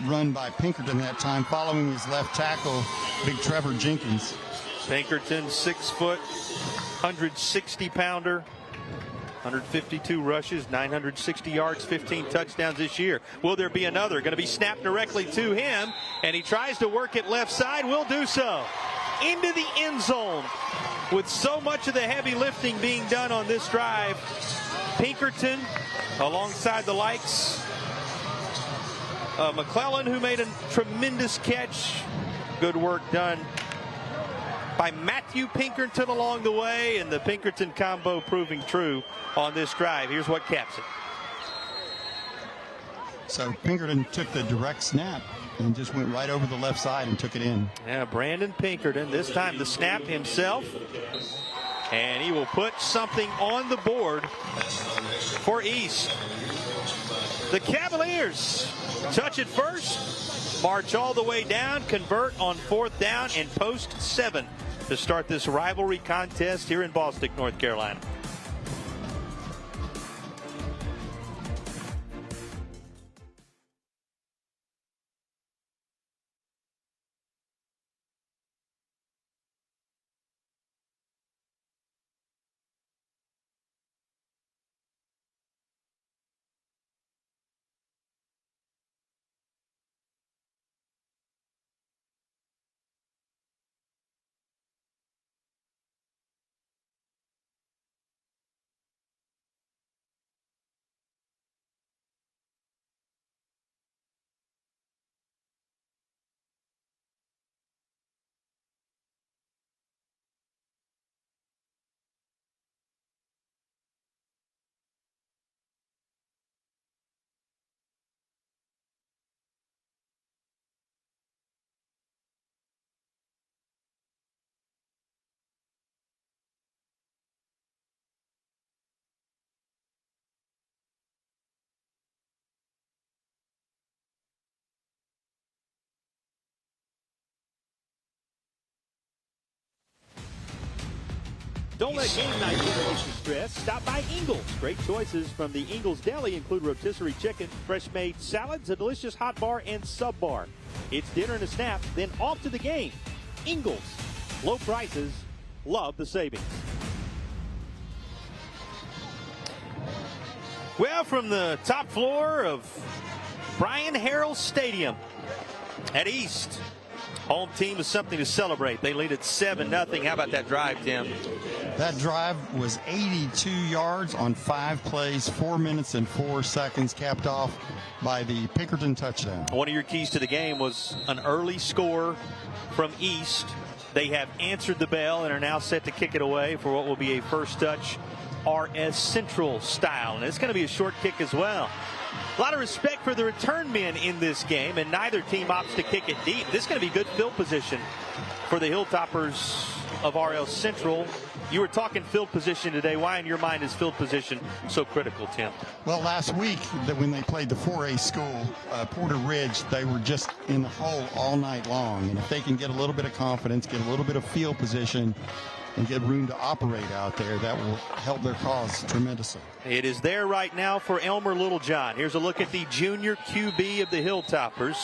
run by Pinkerton that time, following his left tackle, Big Trevor Jenkins. Pinkerton, 6 foot, 160-pounder, 152 rushes, 960 yards, 15 touchdowns this year. Will there be another? Going to be snapped directly to him, and he tries to work it left side. Will do so. Into the end zone. With so much of the heavy lifting being done on this drive, Pinkerton, alongside the likes of McClellan, who made a tremendous catch. Good work done by Matthew Pinkerton along the way, and the Pinkerton combo proving true on this drive. Here's what caps it. So Pinkerton took the direct snap and just went right over the left side and took it in. Yeah, Brandon Pinkerton, this time the snap himself, and he will put something on the board for East. The Cavaliers touch it first, march all the way down, convert on 4th down, and post 7 to start this rivalry contest here in Boston, North Carolina. Don't let game night generate you stress. Stop by Ingles. Great choices from the Ingles Deli include rotisserie chicken, fresh-made salads, a delicious hot bar, and sub bar. It's dinner and a snap, then off to the game. Ingles. Low prices. Love the savings. Well, from the top floor of Brian Harrell Stadium at East, home team is something to celebrate. They lead at 7-0. How about that drive, Tim? That drive was 82 yards on 5 plays, 4 minutes and 4 seconds, capped off by the Pinkerton touchdown. One of your keys to the game was an early score from East. They have answered the bell and are now set to kick it away for what will be a first touch RS Central style. And it's going to be a short kick as well. A lot of respect for the return men in this game, and neither team opts to kick it deep. This is going to be good field position for the Hilltoppers of RL Central. You were talking field position today. Why in your mind is field position so critical, Tim? Well, last week when they played the 4A school, Porter Ridge, they were just in the hole all night long. And if they can get a little bit of confidence, get a little bit of field position, and get room to operate out there, that will help their cause tremendously. It is there right now for Elmer Littlejohn. Here's a look at the junior QB of the Hilltoppers.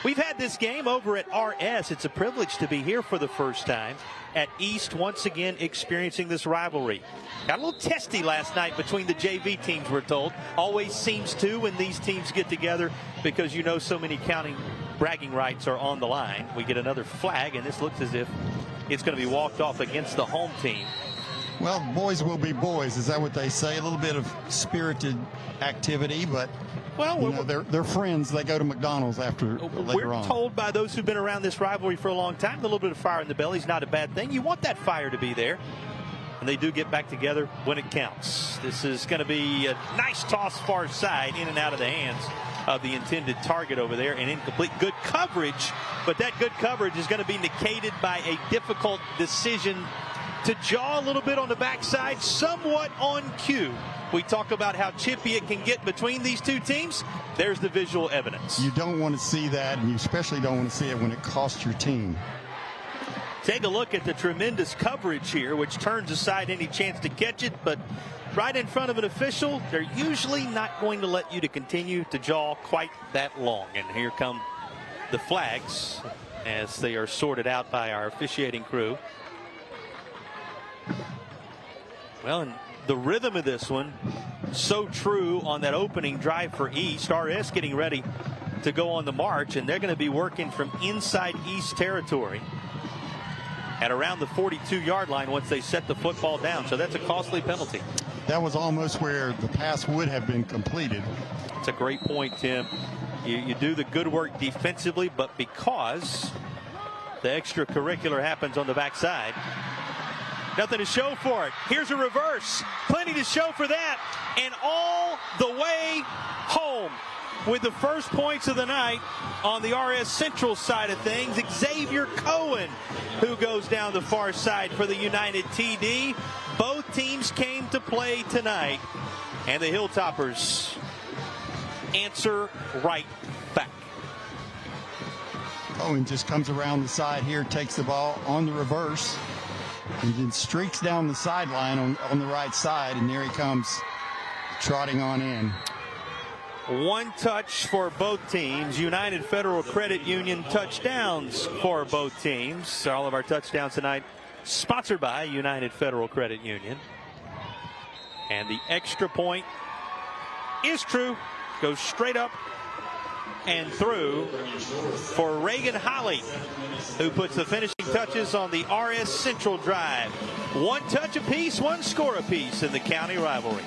We've had this game over at RS. It's a privilege to be here for the first time at East, once again experiencing this rivalry. Got a little testy last night between the JV teams, we're told. Always seems to when these teams get together, because you know so many counting bragging rights are on the line. We get another flag, and this looks as if it's going to be walked off against the home team. Well, boys will be boys. Is that what they say? A little bit of spirited activity, but well, you know, they're friends. They go to McDonald's later on. We're told by those who've been around this rivalry for a long time, a little bit of fire in the belly is not a bad thing. You want that fire to be there. And they do get back together when it counts. This is going to be a nice toss far side, in and out of the hands of the intended target over there, and incomplete. Good coverage, but that good coverage is going to be negated by a difficult decision to jaw a little bit on the backside, somewhat on cue. We talk about how chippy it can get between these two teams. There's the visual evidence. You don't want to see that, and you especially don't want to see it when it costs your team. Take a look at the tremendous coverage here, which turns aside any chance to catch it, but right in front of an official, they're usually not going to let you to continue to jaw quite that long. And here come the flags as they are sorted out by our officiating crew. Well, and the rhythm of this one, so true on that opening drive for East. RS getting ready to go on the march, and they're going to be working from inside East territory at around the 42-yard line once they set the football down. So that's a costly penalty. That was almost where the pass would have been completed. It's a great point, Tim. You do the good work defensively, but because the extracurricular happens on the backside, nothing to show for it. Here's a reverse. Plenty to show for that. And all the way home with the first points of the night on the RS Central side of things. Xavier Cohen, who goes down the far side for the United TD. Both teams came to play tonight, and the Hilltoppers answer right back. Cohen just comes around the side here, takes the ball on the reverse, and then streaks down the sideline on the right side, and there he comes trotting on in. One touch for both teams. United Federal Credit Union touchdowns for both teams. All of our touchdowns tonight sponsored by United Federal Credit Union. And the extra point is true. Goes straight up and through for Reagan Holly, who puts the finishing touches on the RS Central drive. One touch apiece, one score apiece in the county rivalry.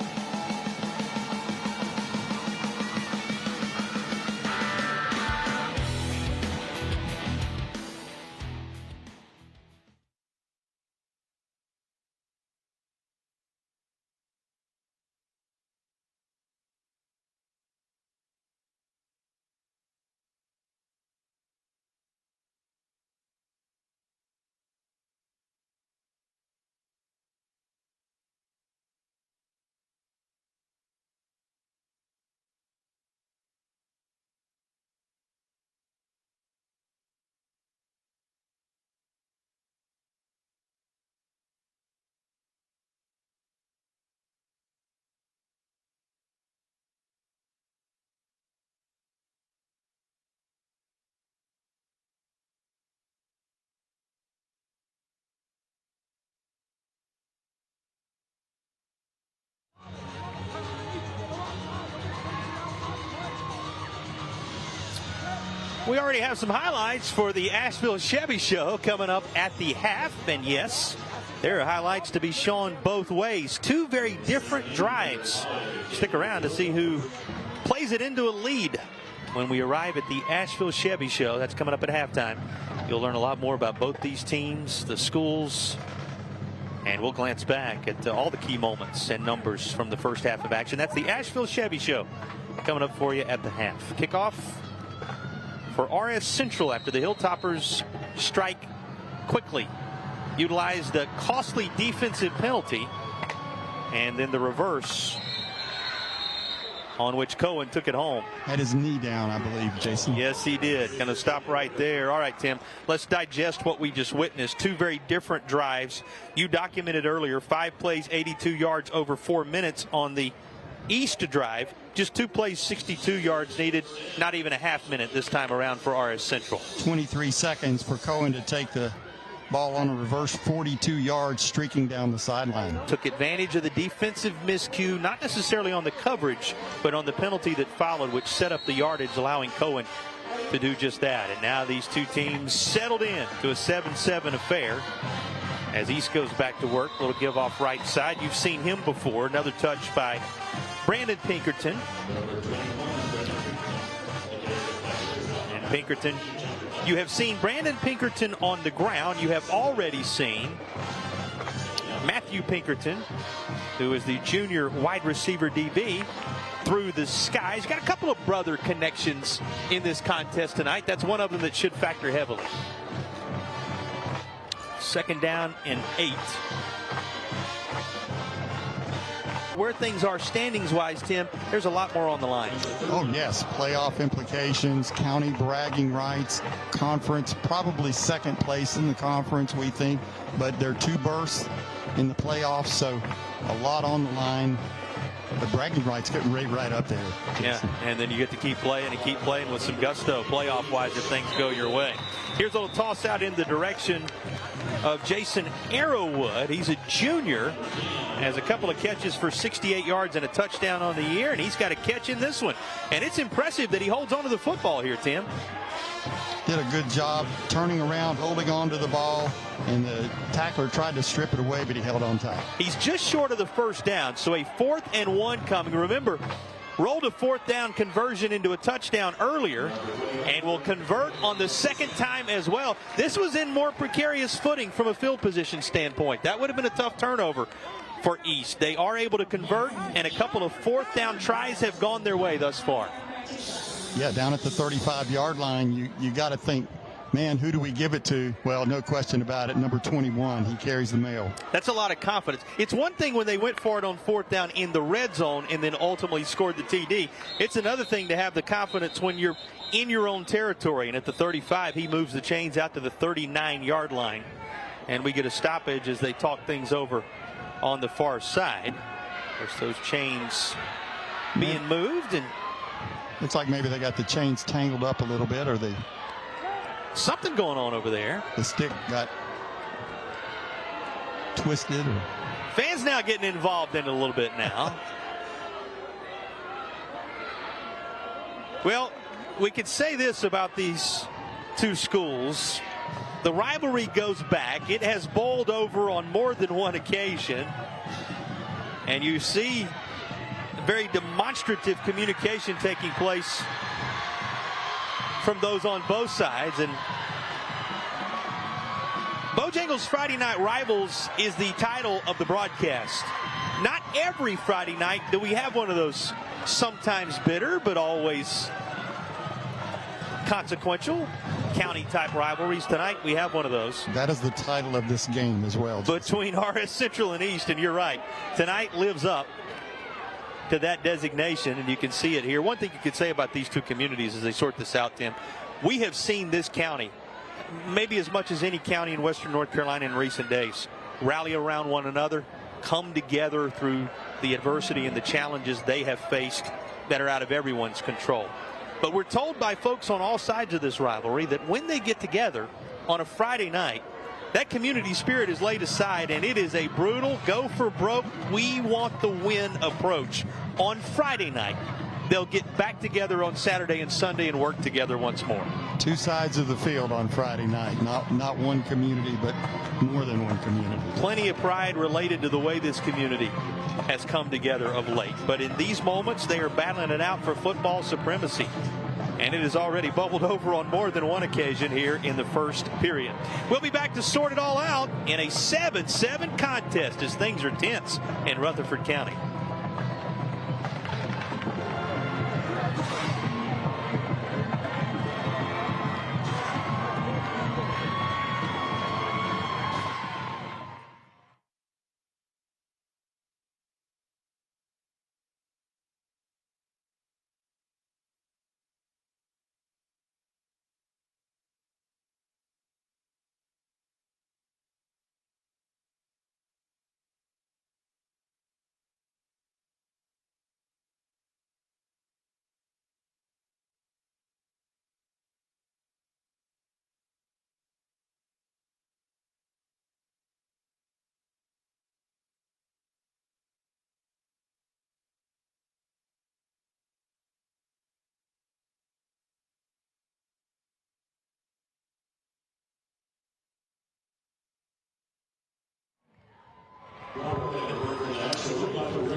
We already have some highlights for the Asheville Chevy Show coming up at the half. And yes, there are highlights to be shown both ways. Two very different drives. Stick around to see who plays it into a lead when we arrive at the Asheville Chevy Show. That's coming up at halftime. You'll learn a lot more about both these teams, the schools, and we'll glance back at all the key moments and numbers from the first half of action. That's the Asheville Chevy Show coming up for you at the half. Kickoff for RS Central after the Hilltoppers strike quickly, utilized a costly defensive penalty, and then the reverse on which Cohen took it home. Had his knee down, I believe, Jason. Yes, he did. Going to stop right there. All right, Tim, let's digest what we just witnessed. Two very different drives. You documented earlier 5 plays, 82 yards over 4 minutes on the East drive. Just 2 plays, 62 yards needed. Not even a half minute this time around for RS Central. 23 seconds for Cohen to take the ball on a reverse, 42 yards, streaking down the sideline. Took advantage of the defensive miscue, not necessarily on the coverage, but on the penalty that followed, which set up the yardage, allowing Cohen to do just that. And now these two teams settled in to a 7-7 affair as East goes back to work. Little give off right side. You've seen him before. Another touch by Brandon Pinkerton. And Pinkerton, you have seen Brandon Pinkerton on the ground. You have already seen Matthew Pinkerton, who is the junior wide receiver DB, through the skies. Got a couple of brother connections in this contest tonight. That's one of them that should factor heavily. 2nd down and 8. Where things are standings-wise, Tim, there's a lot more on the line. Oh, yes. Playoff implications, county bragging rights, conference, probably second place in the conference, we think. But there are 2 berths in the playoffs, so a lot on the line. the bragging rights get right up there. Yeah, and then you get to keep playing with some gusto playoff-wise if things go your way. Here's a little toss out in the direction of Jason Arrowwood. He's a junior, has a couple of catches for 68 yards and a touchdown on the year, and he's got a catch in this one. And it's impressive that he holds on to the football here, Tim. Did a good job turning around, holding on to the ball, and the tackler tried to strip it away, but he held on tight. He's just short of the first down, so a 4th and 1 coming. Remember, rolled a 4th down conversion into a touchdown earlier and will convert on the second time as well. This was in more precarious footing from a field position standpoint. That would have been a tough turnover for East. They are able to convert, and a couple of 4th down tries have gone their way thus far. Yeah, down at the 35-yard line, you got to think, man, who do we give it to? Well, no question about it, number 21. He carries the mail. That's a lot of confidence. It's one thing when they went for it on 4th down in the red zone and then ultimately scored the TD. It's another thing to have the confidence when you're in your own territory. And at the 35, he moves the chains out to the 39-yard line. And we get a stoppage as they talk things over on the far side. There's those chains being moved, and looks like maybe they got the chains tangled up a little bit, or something going on over there. The stick got twisted. Fans now getting involved in it a little bit now. Well, we could say this about these two schools. The rivalry goes back. It has bowled over on more than one occasion. And you see very demonstrative communication taking place from those on both sides. And Bojangles Friday Night Rivals is the title of the broadcast. Not every Friday night do we have one of those sometimes bitter but always consequential county type rivalries. Tonight we have one of those. That is the title of this game as well, between RS Central and East, and you're right, tonight lives up to that designation, and you can see it here. One thing you could say about these two communities as they sort this out, Tim, we have seen this county, maybe as much as any county in western North Carolina in recent days, rally around one another, come together through the adversity and the challenges they have faced that are out of everyone's control. But we're told by folks on all sides of this rivalry that when they get together on a Friday night, that community spirit is laid aside, and it is a brutal go for broke, we want the win approach. On Friday night, they'll get back together on Saturday and Sunday and work together once more. Two sides of the field on Friday night, not one community, but more than one community. Plenty of pride related to the way this community has come together of late. But in these moments, they are battling it out for football supremacy. And it has already bubbled over on more than one occasion here in the first period. We'll be back to sort it all out in a 7-7 contest as things are tense in Rutherford County.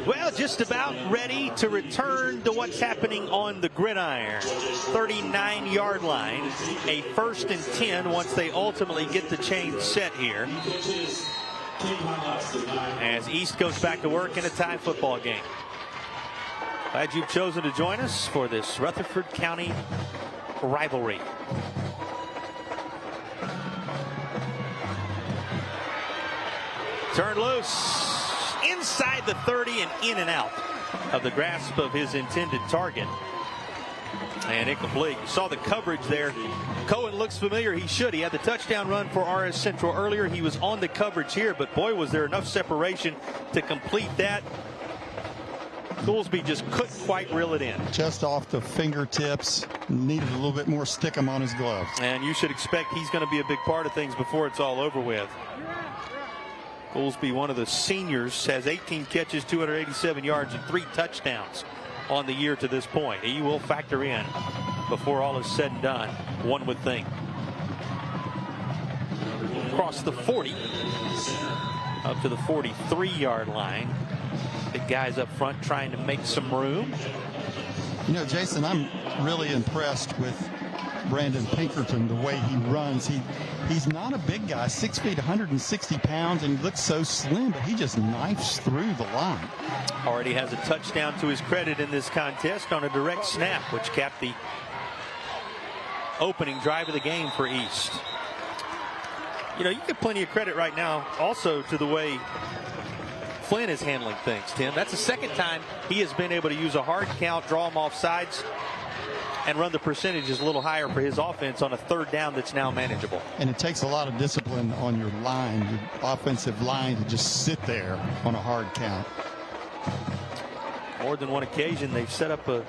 Well, just about ready to return to what's happening on the gridiron. 39-yard line, a 1st and 10 once they ultimately get the chain set here. As East goes back to work in a tie football game. Glad you've chosen to join us for this Rutherford County rivalry. Turned loose inside the 30 and in and out of the grasp of his intended target. And incomplete. You saw the coverage there. Cohen looks familiar. He should. He had the touchdown run for RS Central earlier. He was on the coverage here, but boy, was there enough separation to complete that Goolsby just couldn't quite reel it in. Just off the fingertips. Needed a little bit more stickum on his gloves. And you should expect he's going to be a big part of things before it's all over with. Goolsby, one of the seniors, has 18 catches, 287 yards, and 3 touchdowns on the year to this point. He will factor in before all is said and done, one would think. Across the 40, up to the 43-yard line. Big guys up front trying to make some room. You know, Jason, I'm really impressed with Brandon Pinkerton, the way he runs. He's not a big guy, 6 feet, 160 pounds, and he looks so slim, but he just knifes through the line. Already has a touchdown to his credit in this contest on a direct snap, which capped the opening drive of the game for East. You know, you get plenty of credit right now also to the way Flynn is handling things, Tim. That's the second time he has been able to use a hard count, draw him off sides, and run the percentages a little higher for his offense on a third down that's now manageable. And it takes a lot of discipline on your line, your offensive line, to just sit there on a hard count. More than one occasion, they've set up a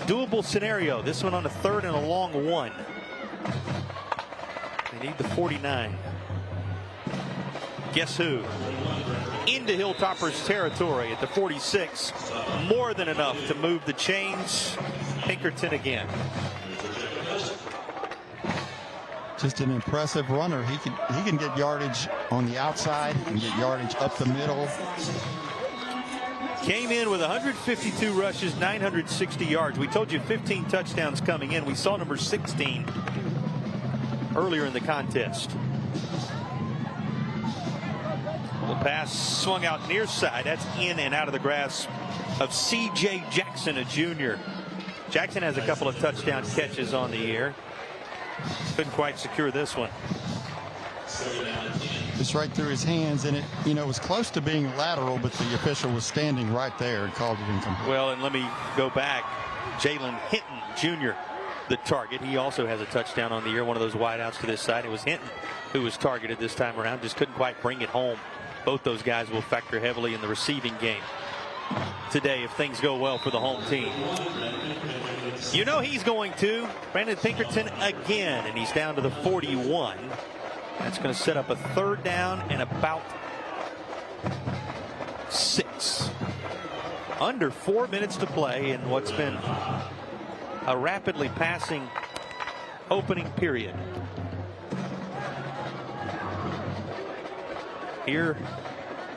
doable scenario. This one on a third and a long one. They need the 49. Guess who? Into Hilltoppers territory at the 46. More than enough to move the chains. Pinkerton again. Just an impressive runner. He can get yardage on the outside, he can get yardage up the middle. Came in with 152 rushes, 960 yards. We told you 15 touchdowns coming in. We saw number 16 earlier in the contest. The pass swung out near side. That's in and out of the grasp of C.J. Jackson, a junior. Jackson has a couple of touchdown catches on the year. Couldn't quite secure this one. Just right through his hands, and it was close to being lateral, but the official was standing right there and called it incomplete. Well, and let me go back. Jalen Hinton, Jr., the target. He also has a touchdown on the year, one of those wideouts to this side. It was Hinton who was targeted this time around, just couldn't quite bring it home. Both those guys will factor heavily in the receiving game today if things go well for the home team. You know he's going to. Brandon Pinkerton again, and he's down to the 41. That's going to set up a third down and about 6. Under 4 minutes to play in what's been a rapidly passing opening period. Here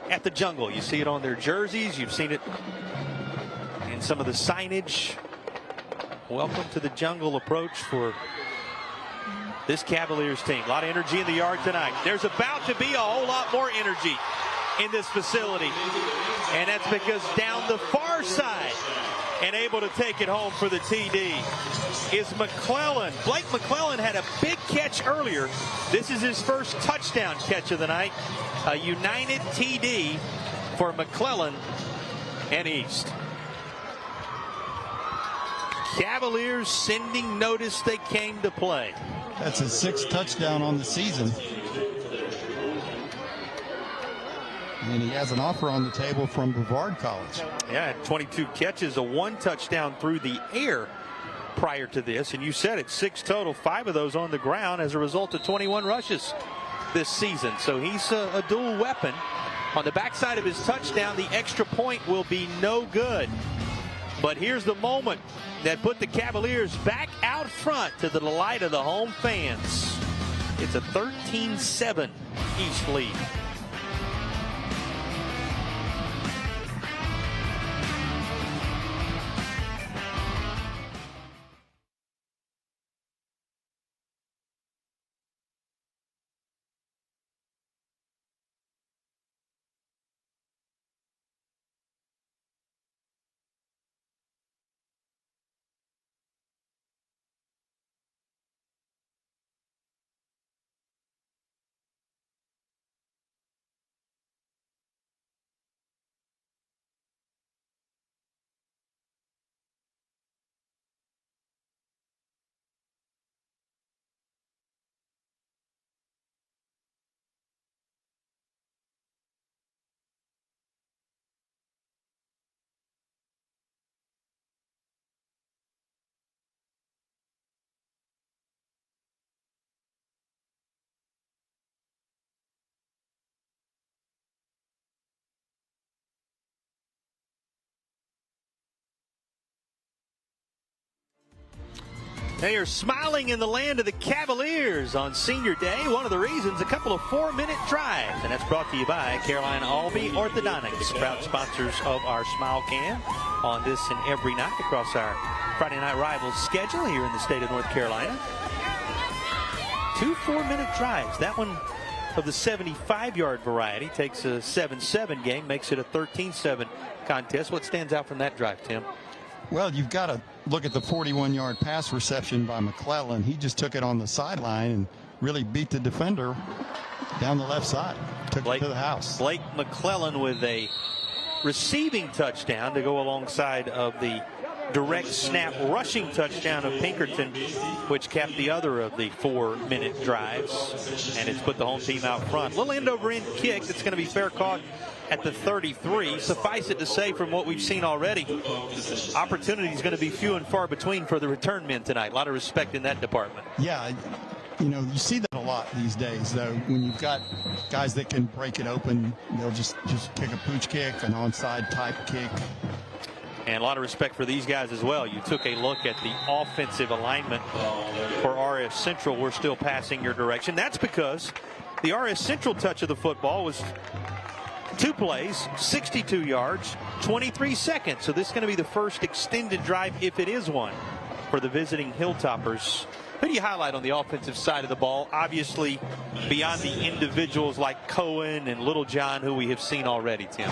at the Jungle, you see it on their jerseys. You've seen it in some of the signage. Welcome to the Jungle approach for this Cavaliers team. A lot of energy in the yard tonight. There's about to be a whole lot more energy in this facility. And that's because down the far side and able to take it home for the TD is McClellan. Blake McClellan had a big catch earlier. This is his first touchdown catch of the night. A united TD for McClellan and East. Cavaliers sending notice they came to play. That's his 6th touchdown on the season. And he has an offer on the table from Brevard College. Yeah, 22 catches, a 1 touchdown through the air prior to this. And you said it, 6 total, 5 of those on the ground as a result of 21 rushes this season. So he's a dual weapon. On the backside of his touchdown, the extra point will be no good. But here's the moment that put the Cavaliers back out front to the delight of the home fans. It's a 13-7 East lead. They are smiling in the land of the Cavaliers on Senior Day. One of the reasons, a couple of 4-minute drives. And that's brought to you by Carolina Albee Orthodontics, proud sponsors of our Smile Cam on this and every night across our Friday Night Rivals schedule here in the state of North Carolina. 2 4-minute drives. That one of the 75-yard variety takes a 7-7 game, makes it a 13-7 contest. What stands out from that drive, Tim? Well, you've got to look at the 41-yard pass reception by McClellan. He just took it on the sideline and really beat the defender down the left side. Took it to the house. Blake McClellan with a receiving touchdown to go alongside of the direct snap rushing touchdown of Pinkerton, which capped the other of the 4-minute drives. And it's put the home team out front. Little end-over-end kick that's going to be fair caught at the 33. Suffice it to say, from what we've seen already, opportunity is going to be few and far between for the return men tonight. A lot of respect in that department. Yeah, you know, you see that a lot these days, though. When you've got guys that can break it open, they'll just kick a pooch kick, an onside type kick. And a lot of respect for these guys as well. You took a look at the offensive alignment for RS Central. We're still passing your direction. That's because the RS Central touch of the football was 2 plays, 62 yards, 23 seconds. So this is going to be the first extended drive, if it is one, for the visiting Hilltoppers. Who do you highlight on the offensive side of the ball? Obviously, beyond the individuals like Cohen and Littlejohn, who we have seen already, Tim.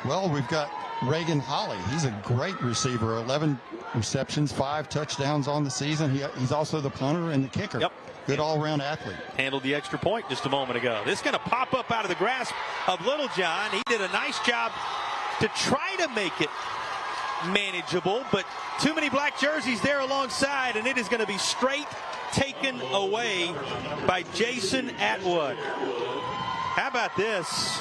Well, we've got Reagan Holly. He's a great receiver. 11 receptions, 5 touchdowns on the season. He's also the punter and the kicker. Yep. Good all-around athlete. Handled the extra point just a moment ago. This is going to pop up out of the grasp of Littlejohn. He did a nice job to try to make it manageable, but too many black jerseys there alongside, and it is going to be straight taken away by Jason Atwood. How about this?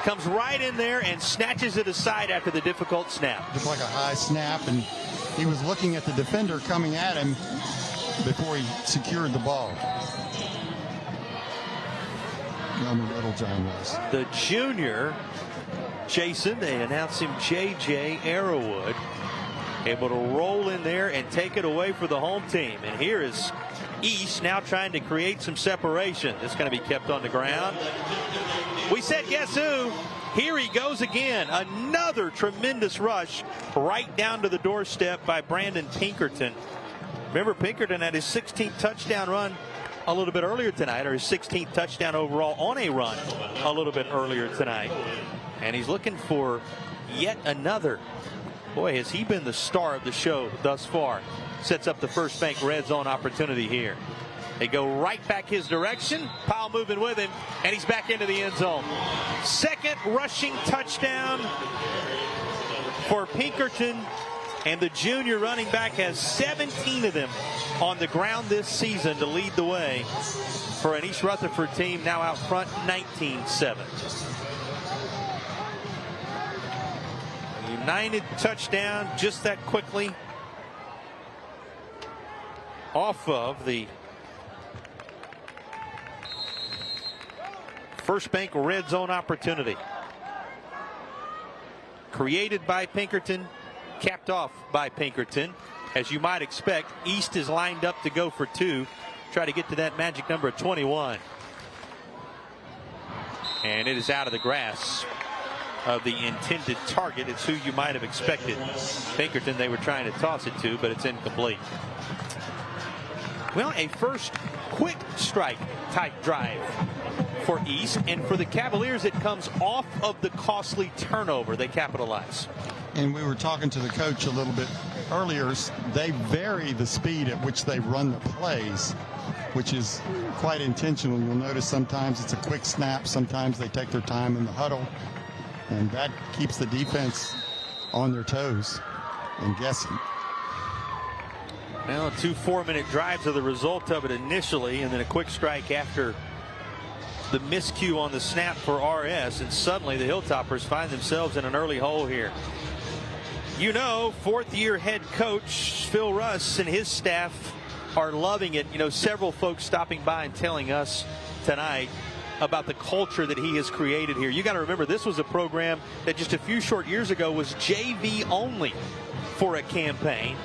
Comes right in there and snatches it aside after the difficult snap. Just like a high snap, and he was looking at the defender coming at him before he secured the ball. Littlejohn was. The junior, Jason, they announce him J.J. Arrowwood, able to roll in there and take it away for the home team. And here is East now trying to create some separation. This is going to be kept on the ground. We said, guess who? Here he goes again. Another tremendous rush right down to the doorstep by Brandon Pinkerton. Remember, Pinkerton had his 16th touchdown run a little bit earlier tonight, or his 16th touchdown overall on a run a little bit earlier tonight. And he's looking for yet another. Boy, has he been the star of the show thus far. Sets up the First Bank red zone opportunity here. They go right back his direction. Powell moving with him, and he's back into the end zone. Second rushing touchdown for Pinkerton, and the junior running back has 17 of them on the ground this season to lead the way for an East Rutherford team now out front 19-7. United touchdown just that quickly off of the First Bank red zone opportunity. Created by Pinkerton, capped off by Pinkerton. As you might expect, East is lined up to go for 2. Try to get to that magic number of 21. And it is out of the grasp of the intended target. It's who you might have expected. Pinkerton they were trying to toss it to, but it's incomplete. Well, a first quick strike type drive for East, and for the Cavaliers it comes off of the costly turnover. They capitalize. And we were talking to the coach a little bit earlier. They vary the speed at which they run the plays, which is quite intentional. You'll notice sometimes it's a quick snap, sometimes they take their time in the huddle, and that keeps the defense on their toes and guessing. Well, 2 4-minute drives are the result of it initially, and then a quick strike after the miscue on the snap for RS, and suddenly the Hilltoppers find themselves in an early hole here. You know, 4th-year head coach Phil Russ and his staff are loving it. You know, several folks stopping by and telling us tonight about the culture that he has created here. You got to remember, this was a program that just a few short years ago was JV only for a campaign.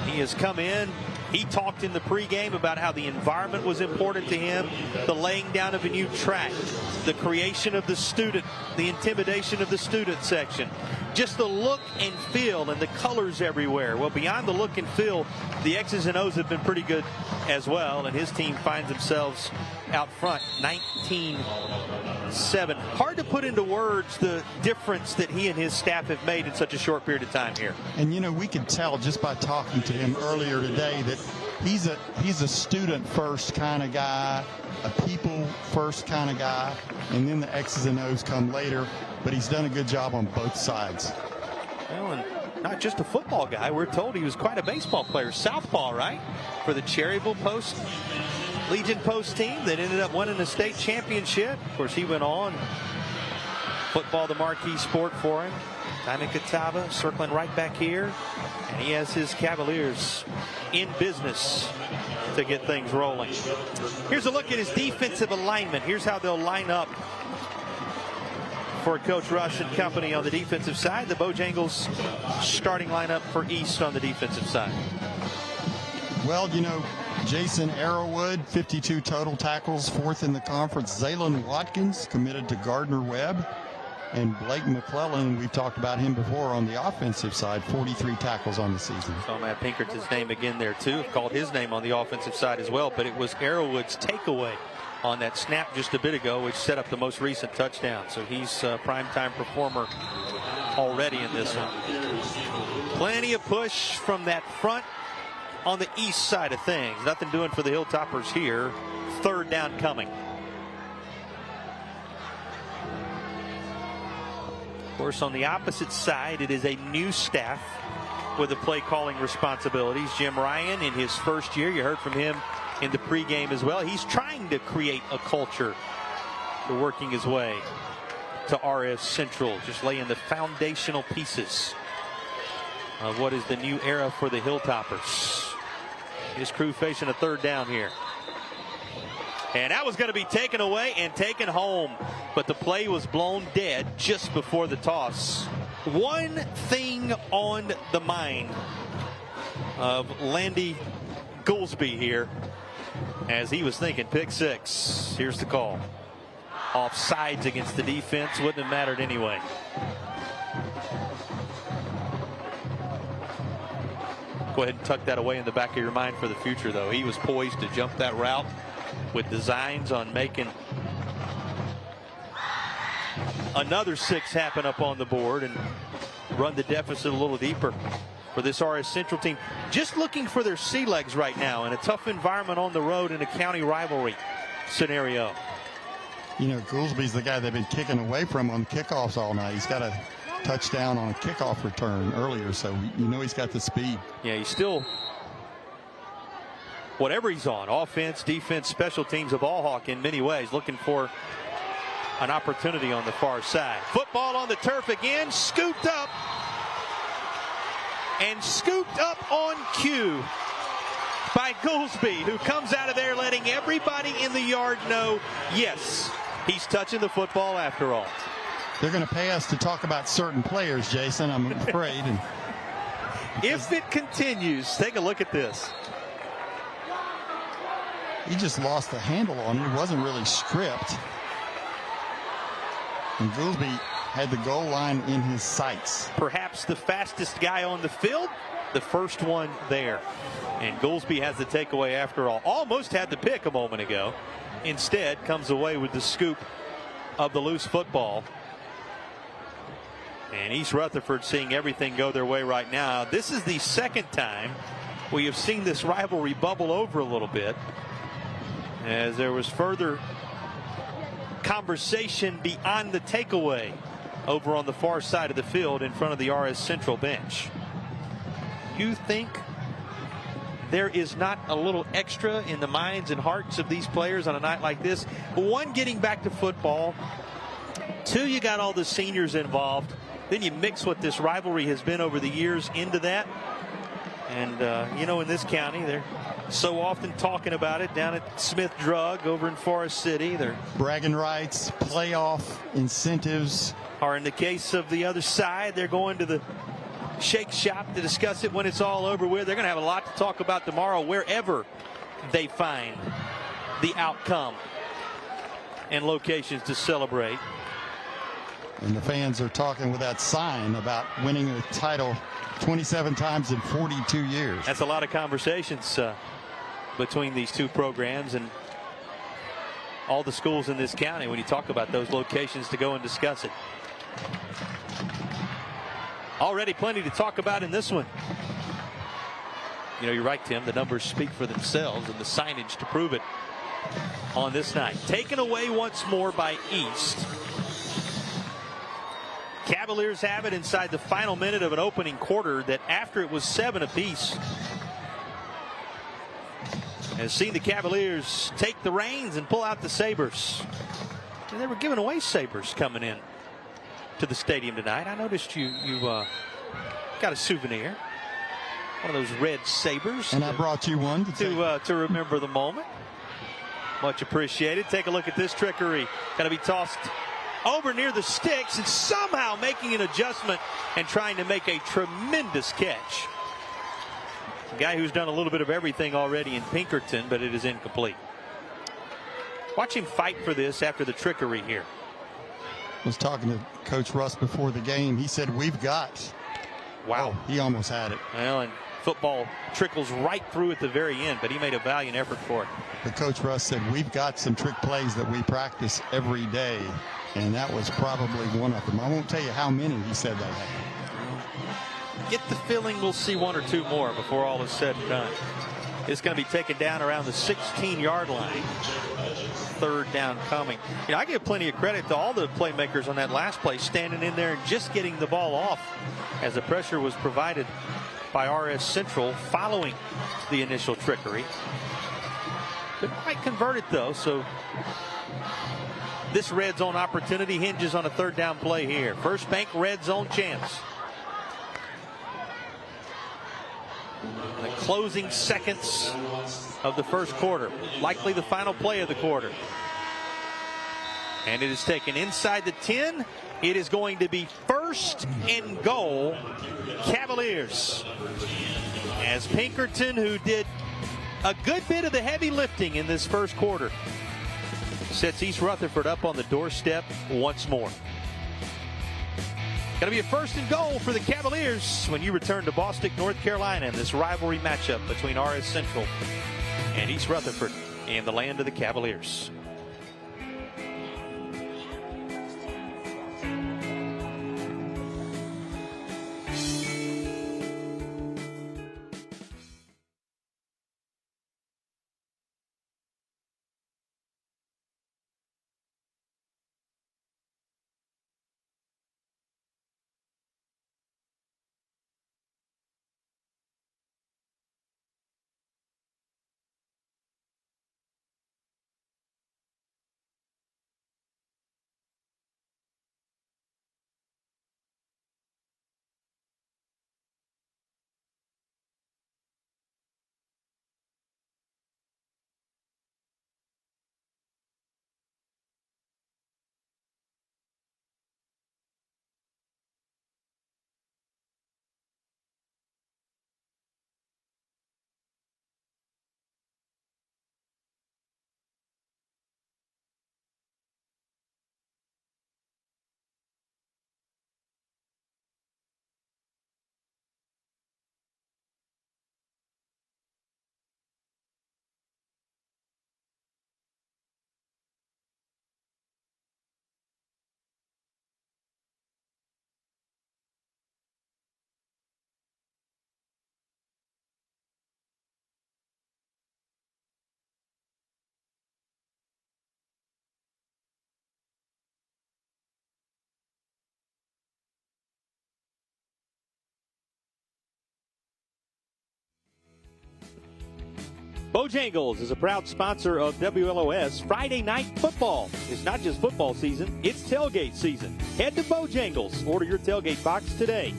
He has come in. He talked in the pregame about how the environment was important to him, the laying down of a new track, the creation of the student, the intimidation of the student section, just the look and feel and the colors everywhere. Well, beyond the look and feel, the X's and O's have been pretty good as well, and his team finds themselves out front 19-7. Hard to put into words the difference that he and his staff have made in such a short period of time here. And you know, we could tell just by talking to him earlier today that he's a student first kind of guy, a people first kind of guy, and then the X's and O's come later, but he's done a good job on both sides. Well, and not just a football guy. We're told he was quite a baseball player, southpaw, right, for the Cherryville Legion Post team that ended up winning the state championship. Of course, he went on. Football, the marquee sport for him. Diamond Catawba circling right back here. And he has his Cavaliers in business to get things rolling. Here's a look at his defensive alignment. Here's how they'll line up for Coach Rush and company on the defensive side. The Bojangles starting lineup for East on the defensive side. Well, you know, Jason Arrowwood, 52 total tackles, fourth in the conference. Zaylon Watkins committed to Gardner Webb. And Blake McClellan, we've talked about him before on the offensive side, 43 tackles on the season. Saw Matt Pinkerton's name again there too. Called his name on the offensive side as well, but it was Arrowwood's takeaway on that snap just a bit ago, which set up the most recent touchdown. So he's a primetime performer already in this one. Plenty of push from that front on the east side of things. Nothing doing for the Hilltoppers here. Third down coming. Of course, on the opposite side, it is a new staff with the play calling responsibilities. Jim Ryan in his first year, you heard from him in the pregame as well. He's trying to create a culture for working his way to RS Central, just laying the foundational pieces of what is the new era for the Hilltoppers. His crew facing a third down here. And that was going to be taken away and taken home, but the play was blown dead just before the toss. One thing on the mind of Landy Goolsby here, as he was thinking pick six. Here's the call. Offsides against the defense. Wouldn't have mattered anyway. Go ahead and tuck that away in the back of your mind for the future, though. He was poised to jump that route with designs on making another six happen up on the board and run the deficit a little deeper for this RS Central team. Just looking for their sea legs right now in a tough environment on the road in a county rivalry scenario. You know, Goolsby's the guy they've been kicking away from on kickoffs all night. He's got a touchdown on a kickoff return earlier, so you know he's got the speed. Yeah, he's still, whatever he's on, offense, defense, special teams, a ball hawk in many ways, looking for an opportunity on the far side. Football on the turf again, scooped up. And scooped up on cue by Goolsby, who comes out of there letting everybody in the yard know, yes, he's touching the football after all. They're going to pay us to talk about certain players, Jason, I'm afraid. And if it continues, take a look at this. He just lost the handle on it. It wasn't really script. And Goolsby had the goal line in his sights. Perhaps the fastest guy on the field, the first one there. And Goolsby has the takeaway after all. Almost had the pick a moment ago. Instead, comes away with the scoop of the loose football. And East Rutherford seeing everything go their way right now. This is the second time we have seen this rivalry bubble over a little bit, as there was further conversation beyond the takeaway over on the far side of the field in front of the RS Central bench. You think there is not a little extra in the minds and hearts of these players on a night like this? One, getting back to football. Two, you got all the seniors involved. Then you mix what this rivalry has been over the years into that. And, you know, in this county, they're so often talking about it down at Smith Drug over in Forest City. They're bragging rights, playoff incentives. Or in the case of the other side, they're going to the shake shop to discuss it when it's all over with. They're going to have a lot to talk about tomorrow, wherever they find the outcome and locations to celebrate. And the fans are talking with that sign about winning the title 27 times in 42 years. That's a lot of conversations between these two programs and all the schools in this county when you talk about those locations to go and discuss it. Already plenty to talk about in this one. You know, you're right, Tim. The numbers speak for themselves and the signage to prove it on this night. Taken away once more by East. Cavaliers have it inside the final minute of an opening quarter that, after it was 7 apiece, has seen the Cavaliers take the reins and pull out the Sabres. And they were giving away Sabres coming in to the stadium tonight. I noticed you got a souvenir, one of those red Sabres, and I brought you one to remember the moment. Much appreciated. Take a look at this trickery. Got to be tossed over near the sticks and somehow making an adjustment and trying to make a tremendous catch. A guy who's done a little bit of everything already in Pinkerton, but it is incomplete. Watch him fight for this after the trickery here. Was talking to Coach Russ before the game. He said, we've got. Wow. Oh, he almost had it. Well, and football trickles right through at the very end, but he made a valiant effort for it. But Coach Russ said, we've got some trick plays that we practice every day, and that was probably one of them. I won't tell you how many he said they had. Get the feeling we'll see one or two more before all is said and done. It's going to be taken down around the 16-yard line. Third down coming. You know, I give plenty of credit to all the playmakers on that last play, standing in there and just getting the ball off as the pressure was provided by RS Central following the initial trickery. Couldn't quite convert it, though, so this red zone opportunity hinges on a third down play here. First Bank red zone chance. The closing seconds of the first quarter, likely the final play of the quarter. And it is taken inside the 10. It is going to be first and goal, Cavaliers. As Pinkerton, who did a good bit of the heavy lifting in this first quarter, sets East Rutherford up on the doorstep once more. Going to be a first and goal for the Cavaliers when you return to Bostic, North Carolina, in this rivalry matchup between RS Central and East Rutherford in the land of the Cavaliers. Bojangles is a proud sponsor of WLOS. Friday night football is not just football season, it's tailgate season. Head to Bojangles. Order your tailgate box today.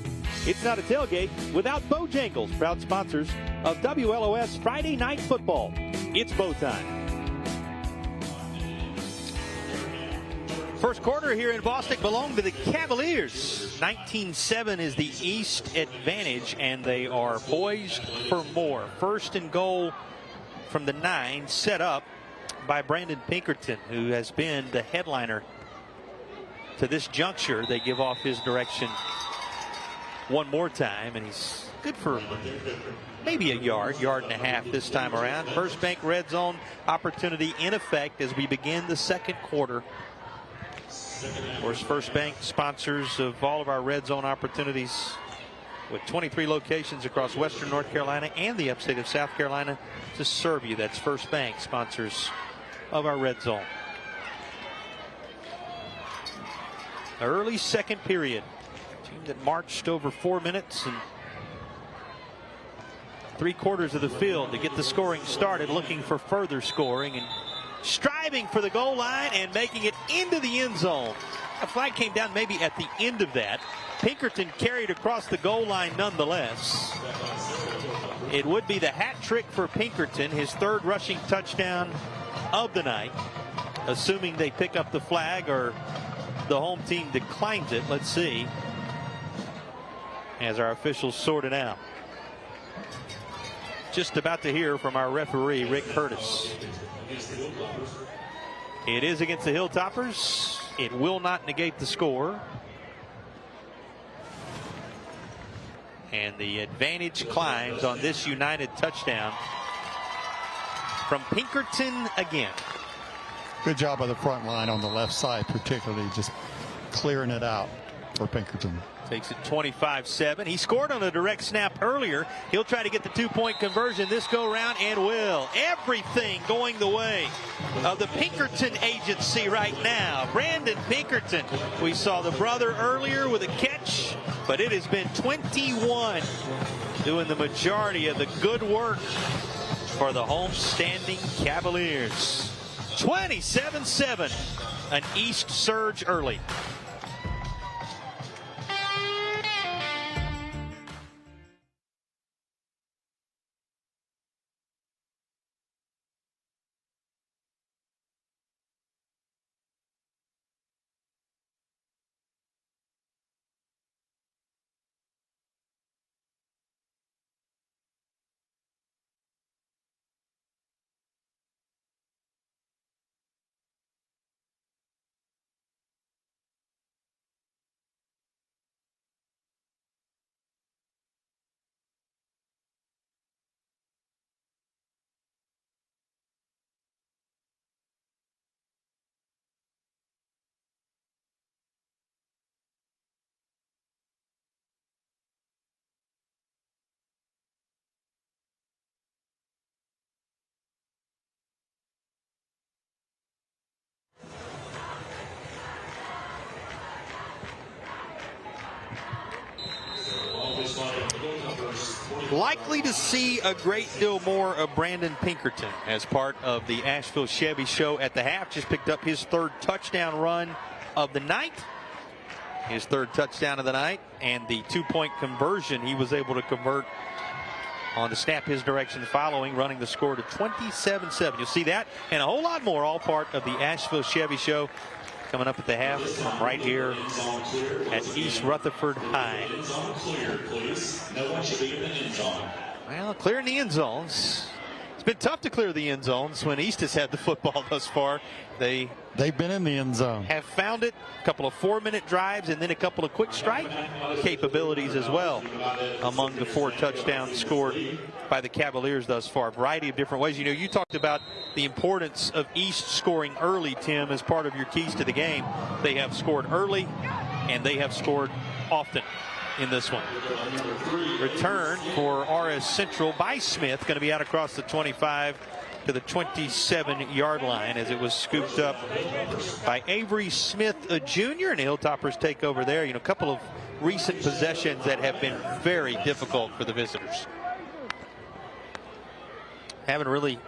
It's not a tailgate without Bojangles, proud sponsors of WLOS Friday night football. It's bow time. First quarter here in Boston belonged to the Cavaliers. 19-7 is the East advantage, and they are poised for more. First and goal from the 9, set up by Brandon Pinkerton, who has been the headliner to this juncture. They give off his direction one more time, and he's good for maybe a yard and a half this time around. First Bank Red Zone opportunity in effect as we begin the second quarter. Of course, First Bank, sponsors of all of our Red Zone opportunities with 23 locations across Western North Carolina and the upstate of South Carolina to serve you. That's First Bank, sponsors of our Red Zone. Early second period. Team that marched over 4 minutes and 3/4 of the field to get the scoring started, looking for further scoring and striving for the goal line and making it into the end zone. A flag came down maybe at the end of that. Pinkerton carried across the goal line nonetheless. It would be the hat trick for Pinkerton, his 3rd rushing touchdown of the night, assuming they pick up the flag or the home team declines it. Let's see as our officials sort it out. Just about to hear from our referee, Rick Curtis. It is against the Hilltoppers. It will not negate the score. And the advantage climbs on this United touchdown from Pinkerton again. Good job by the front line on the left side, particularly just clearing it out for Pinkerton. Takes it 25-7. He scored on a direct snap earlier. He'll try to get the 2-point conversion this go round and will. Everything going the way of the Pinkerton agency right now. Brandon Pinkerton. We saw the brother earlier with a catch, but it has been 21 doing the majority of the good work for the home-standing Cavaliers. 27-7. An East surge early. Likely to see a great deal more of Brandon Pinkerton as part of the Asheville Chevy Show at the half. Just picked up his 3rd touchdown run of the night. His 3rd touchdown of the night, and the 2-point conversion he was able to convert on the snap his direction following, running the score to 27-7. You'll see that and a whole lot more, all part of the Asheville Chevy Show, coming up at the half from right here at East Rutherford High. Well, clearing the end zones. It's been tough to clear the end zones when East has had the football thus far. They've been in the end zone. Have found it. A couple of 4-minute drives and then a couple of quick strike capabilities as well among the 4 touchdowns scored by the Cavaliers thus far. A variety of different ways. You know, you talked about the importance of East scoring early, Tim, as part of your keys to the game. They have scored early and they have scored often in this one. Return for RS Central by Smith, going to be out across the 25 to the 27-yard line as it was scooped up by Avery Smith Jr. and the Hilltoppers take over there. You know, a couple of recent possessions that have been very difficult for the visitors. Haven't really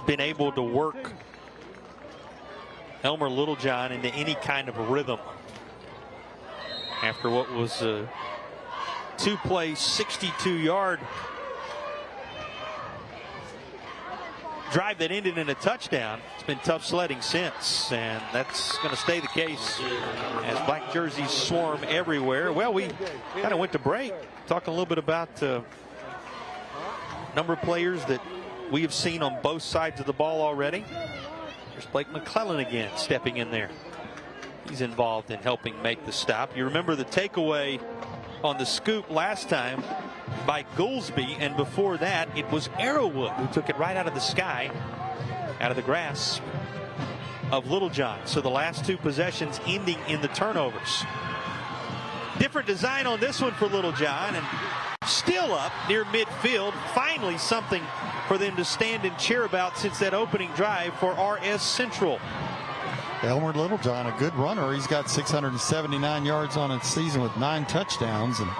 been able to work Elmer Littlejohn into any kind of rhythm after what was a 2-play, 62-yard drive that ended in a touchdown. It's been tough sledding since, and that's going to stay the case as black jerseys swarm everywhere. Well, we kind of went to break, talking a little bit about the number of players that we have seen on both sides of the ball already. There's Blake McClellan again stepping in there. He's involved in helping make the stop. You remember the takeaway on the scoop last time by Goolsby, and before that it was Arrowwood who took it right out of the sky, out of the grasp of Littlejohn. So the last two possessions ending in the turnovers. Different design on this one for Littlejohn, and still up near midfield. Finally something for them to stand and cheer about since that opening drive for RS Central. Elmer Littlejohn, a good runner. He's got 679 yards on his season with 9 touchdowns, and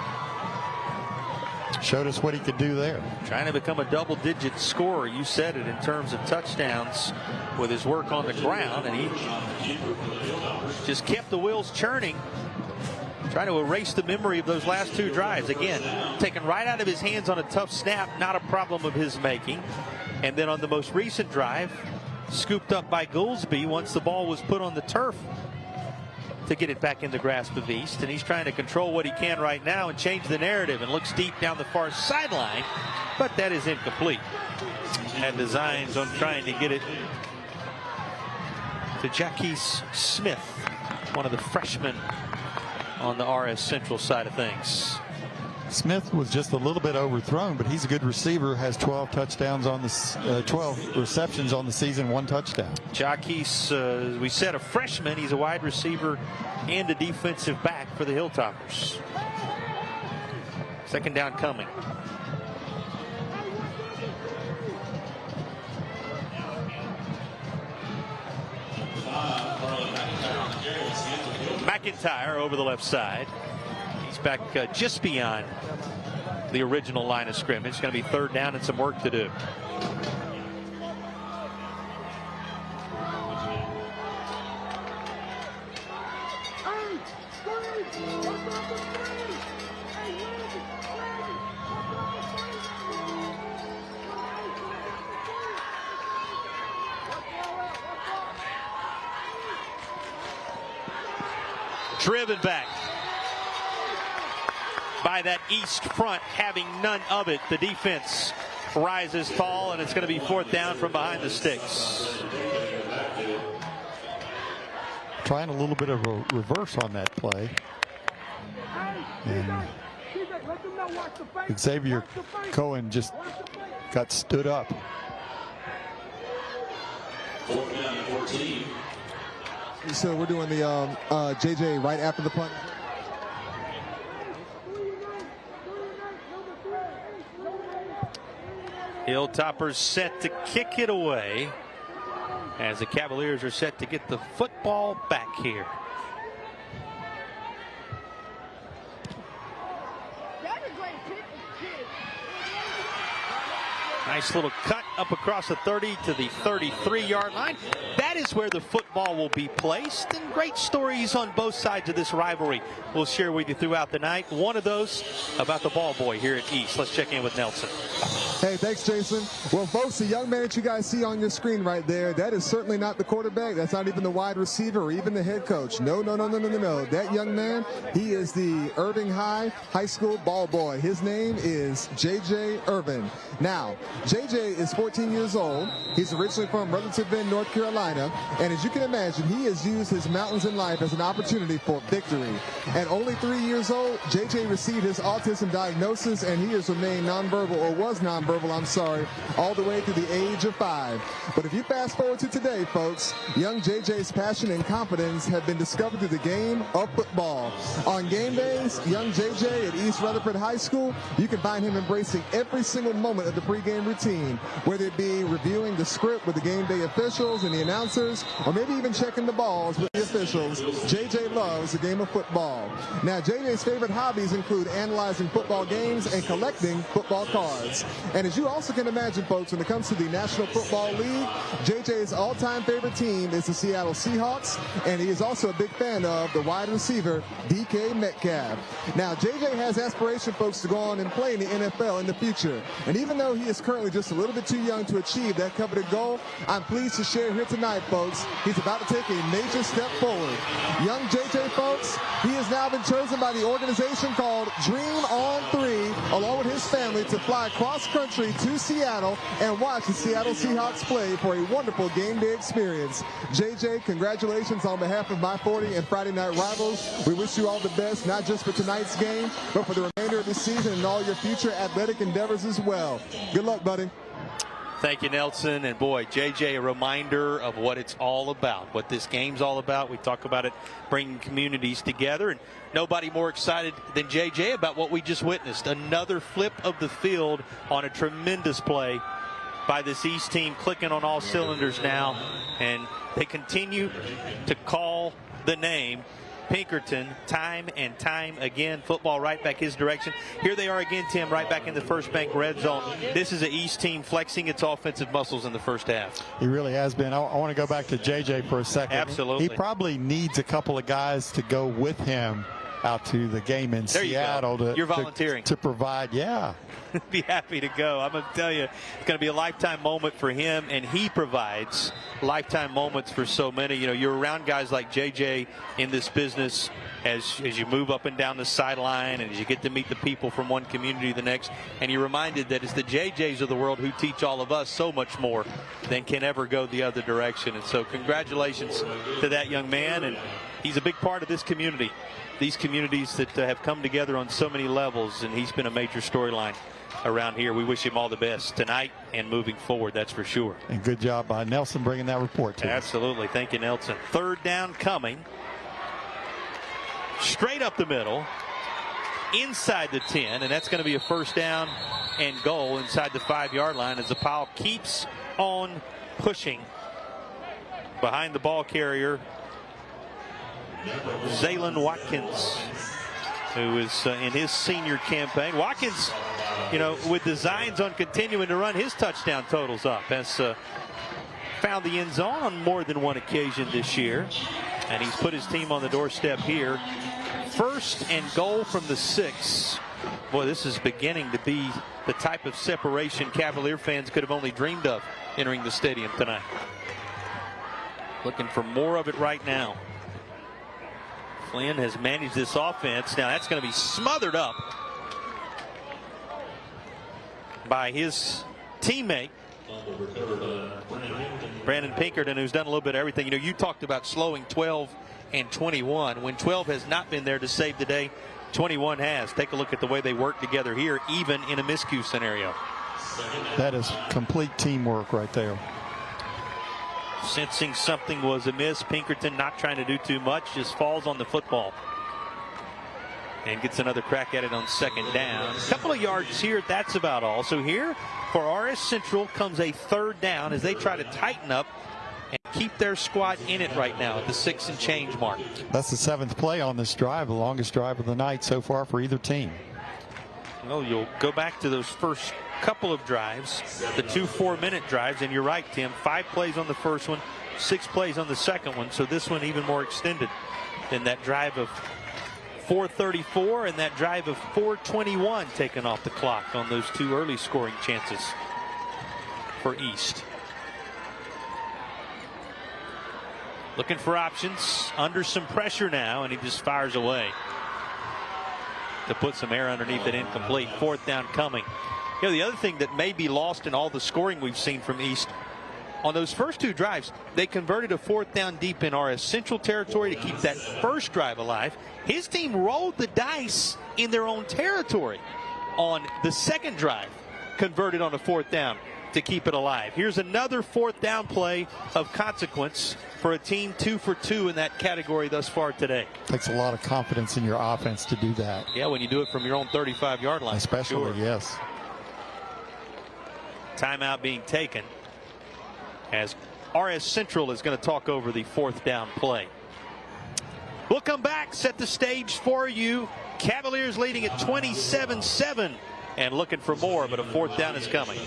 showed us what he could do there. Trying to become a double-digit scorer. You said it in terms of touchdowns with his work on the ground, and he just kept the wheels churning, trying to erase the memory of those last 2 drives. Again, taken right out of his hands on a tough snap, not a problem of his making. And then on the most recent drive, scooped up by Goolsby once the ball was put on the turf to get it back in the grasp of East. And he's trying to control what he can right now and change the narrative, and looks deep down the far sideline, but that is incomplete. Had designs on trying to get it to Jaquise Smith, one of the freshmen on the RS Central side of things. Smith was just a little bit overthrown, but he's a good receiver. Has 12 touchdowns on the 12 receptions on the season, 1 touchdown. Jaquise, we said a freshman. He's a wide receiver and a defensive back for the Hilltoppers. Second down coming. McIntyre over the left side. He's back just beyond the original line of scrimmage. It's going to be 3rd down and some work to do. Driven back by that East front, having none of it. The defense rises tall, and it's going to be 4th down from behind the sticks. Trying a little bit of a reverse on that play. And Xavier Cohen just got stood up. 4th down and 14. So we're doing the JJ right after the punt. Hilltoppers set to kick it away as the Cavaliers are set to get the football back here. Nice little cut up across the 30 to the 33-yard line. That is where the football will be placed, and great stories on both sides of this rivalry we'll share with you throughout the night. One of those about the ball boy here at East. Let's check in with Nelson. Hey, thanks, Jason. Well, folks, the young man that you guys see on your screen right there, that is certainly not the quarterback. That's not even the wide receiver or even the head coach. No. That young man, he is the Irving High School ball boy. His name is J.J. Irvin. Now, J.J. is 14 years old. He's originally from Rutherford, North Carolina. And as you can imagine, he has used his mountains in life as an opportunity for victory. At only 3 years old, J.J. received his autism diagnosis, and he has remained nonverbal, or was nonverbal, I'm sorry, all the way to the age of 5. But if you fast forward to today, folks, young J.J.'s passion and confidence have been discovered through the game of football. On game days, young J.J. at East Rutherford High School, you can find him embracing every single moment of the pregame routine, whether it be reviewing the script with the game day officials and the announcers, or maybe even checking the balls with the officials. J.J. loves the game of football. Now, J.J.'s favorite hobbies include analyzing football games and collecting football cards. And as you also can imagine, folks, when it comes to the National Football League, JJ's all-time favorite team is the Seattle Seahawks, and he is also a big fan of the wide receiver, DK Metcalf. Now, JJ has aspiration, folks, to go on and play in the NFL in the future. And even though he is currently just a little bit too young to achieve that coveted goal, I'm pleased to share here tonight, folks, he's about to take a major step forward. Young JJ, folks, he has now been chosen by the organization called Dream on 3, along with his family, to fly cross-country to Seattle and watch the Seattle Seahawks play for a wonderful game day experience. JJ, congratulations on behalf of My 40 and Friday Night Rivals. We wish you all the best, not just for tonight's game, but for the remainder of the season and all your future athletic endeavors as well. Good luck, buddy. Thank you, Nelson. And boy, JJ, a reminder of what it's all about, what this game's all about. We talk about it bringing communities together, and nobody more excited than JJ about what we just witnessed. Another flip of the field on a tremendous play by this East team, clicking on all cylinders now, and they continue to call the name Pinkerton time and time again. Football right back his direction. Here they are again, Tim, right back in the First Bank red zone. This is an East team flexing its offensive muscles in the first half. He really has been. I want to go back to JJ for a second. Absolutely. He probably needs a couple of guys to go with him out to the game in Seattle. You're volunteering. To provide, yeah. Be happy to go. I'm going to tell you, it's going to be a lifetime moment for him, and he provides lifetime moments for so many. You know, you're around guys like JJ in this business as you move up and down the sideline, and as you get to meet the people from one community to the next, and you're reminded that it's the JJs of the world who teach all of us so much more than can ever go the other direction. And so congratulations to that young man, and he's a big part of this community. These communities that have come together on so many levels, and he's been a major storyline around here. We wish him all the best tonight and moving forward, that's for sure. And good job by Nelson bringing that report to us. Absolutely. Thank you, Nelson. Third down coming. Straight up the middle. Inside the 10, and that's going to be a first down and goal inside the 5-yard line as the Powell keeps on pushing behind the ball carrier, Zaylen Watkins, who is in his senior campaign. Watkins, you know, with designs on continuing to run his touchdown totals up, has found the end zone on more than one occasion this year, and he's put his team on the doorstep here. First and goal from the 6. Boy, this is beginning to be the type of separation Cavalier fans could have only dreamed of entering the stadium tonight. Looking for more of it right now. Flynn has managed this offense. Now that's going to be smothered up by his teammate, Brandon Pinkerton, who's done a little bit of everything. You know, you talked about slowing 12 and 21. When 12 has not been there to save the day, 21 has. Take a look at the way they work together here, even in a miscue scenario. That is complete teamwork right there. Sensing something was amiss, Pinkerton not trying to do too much, just falls on the football and gets another crack at it on second down. A couple of yards here, that's about all. So here for RS Central comes a third down as they try to tighten up and keep their squad in it right now at the 6 and change mark. That's the 7th play on this drive, the longest drive of the night so far for either team. Well, you'll go back to those first couple of drives, the 2 4-minute drives, and you're right, Tim, 5 plays on the first one, 6 plays on the second one, so this one even more extended than that drive of 4:34 and that drive of 4:21 taken off the clock on those 2 early scoring chances for East. Looking for options, under some pressure now, and he just fires away to put some air underneath it, incomplete. 4th down coming. You know, the other thing that may be lost in all the scoring we've seen from East, on those first 2 drives, they converted a 4th down deep in RS Central territory to keep that first drive alive. His team rolled the dice in their own territory on the second drive, converted on a 4th down to keep it alive. Here's another 4th down play of consequence for a team 2 for 2 in that category thus far today. Takes a lot of confidence in your offense to do that. Yeah, when you do it from your own 35-yard line. Especially, sure. Yes. Timeout being taken as RS Central is going to talk over the 4th down play. We'll come back, set the stage for you. Cavaliers leading at 27-7 and looking for more, but a 4th down is coming.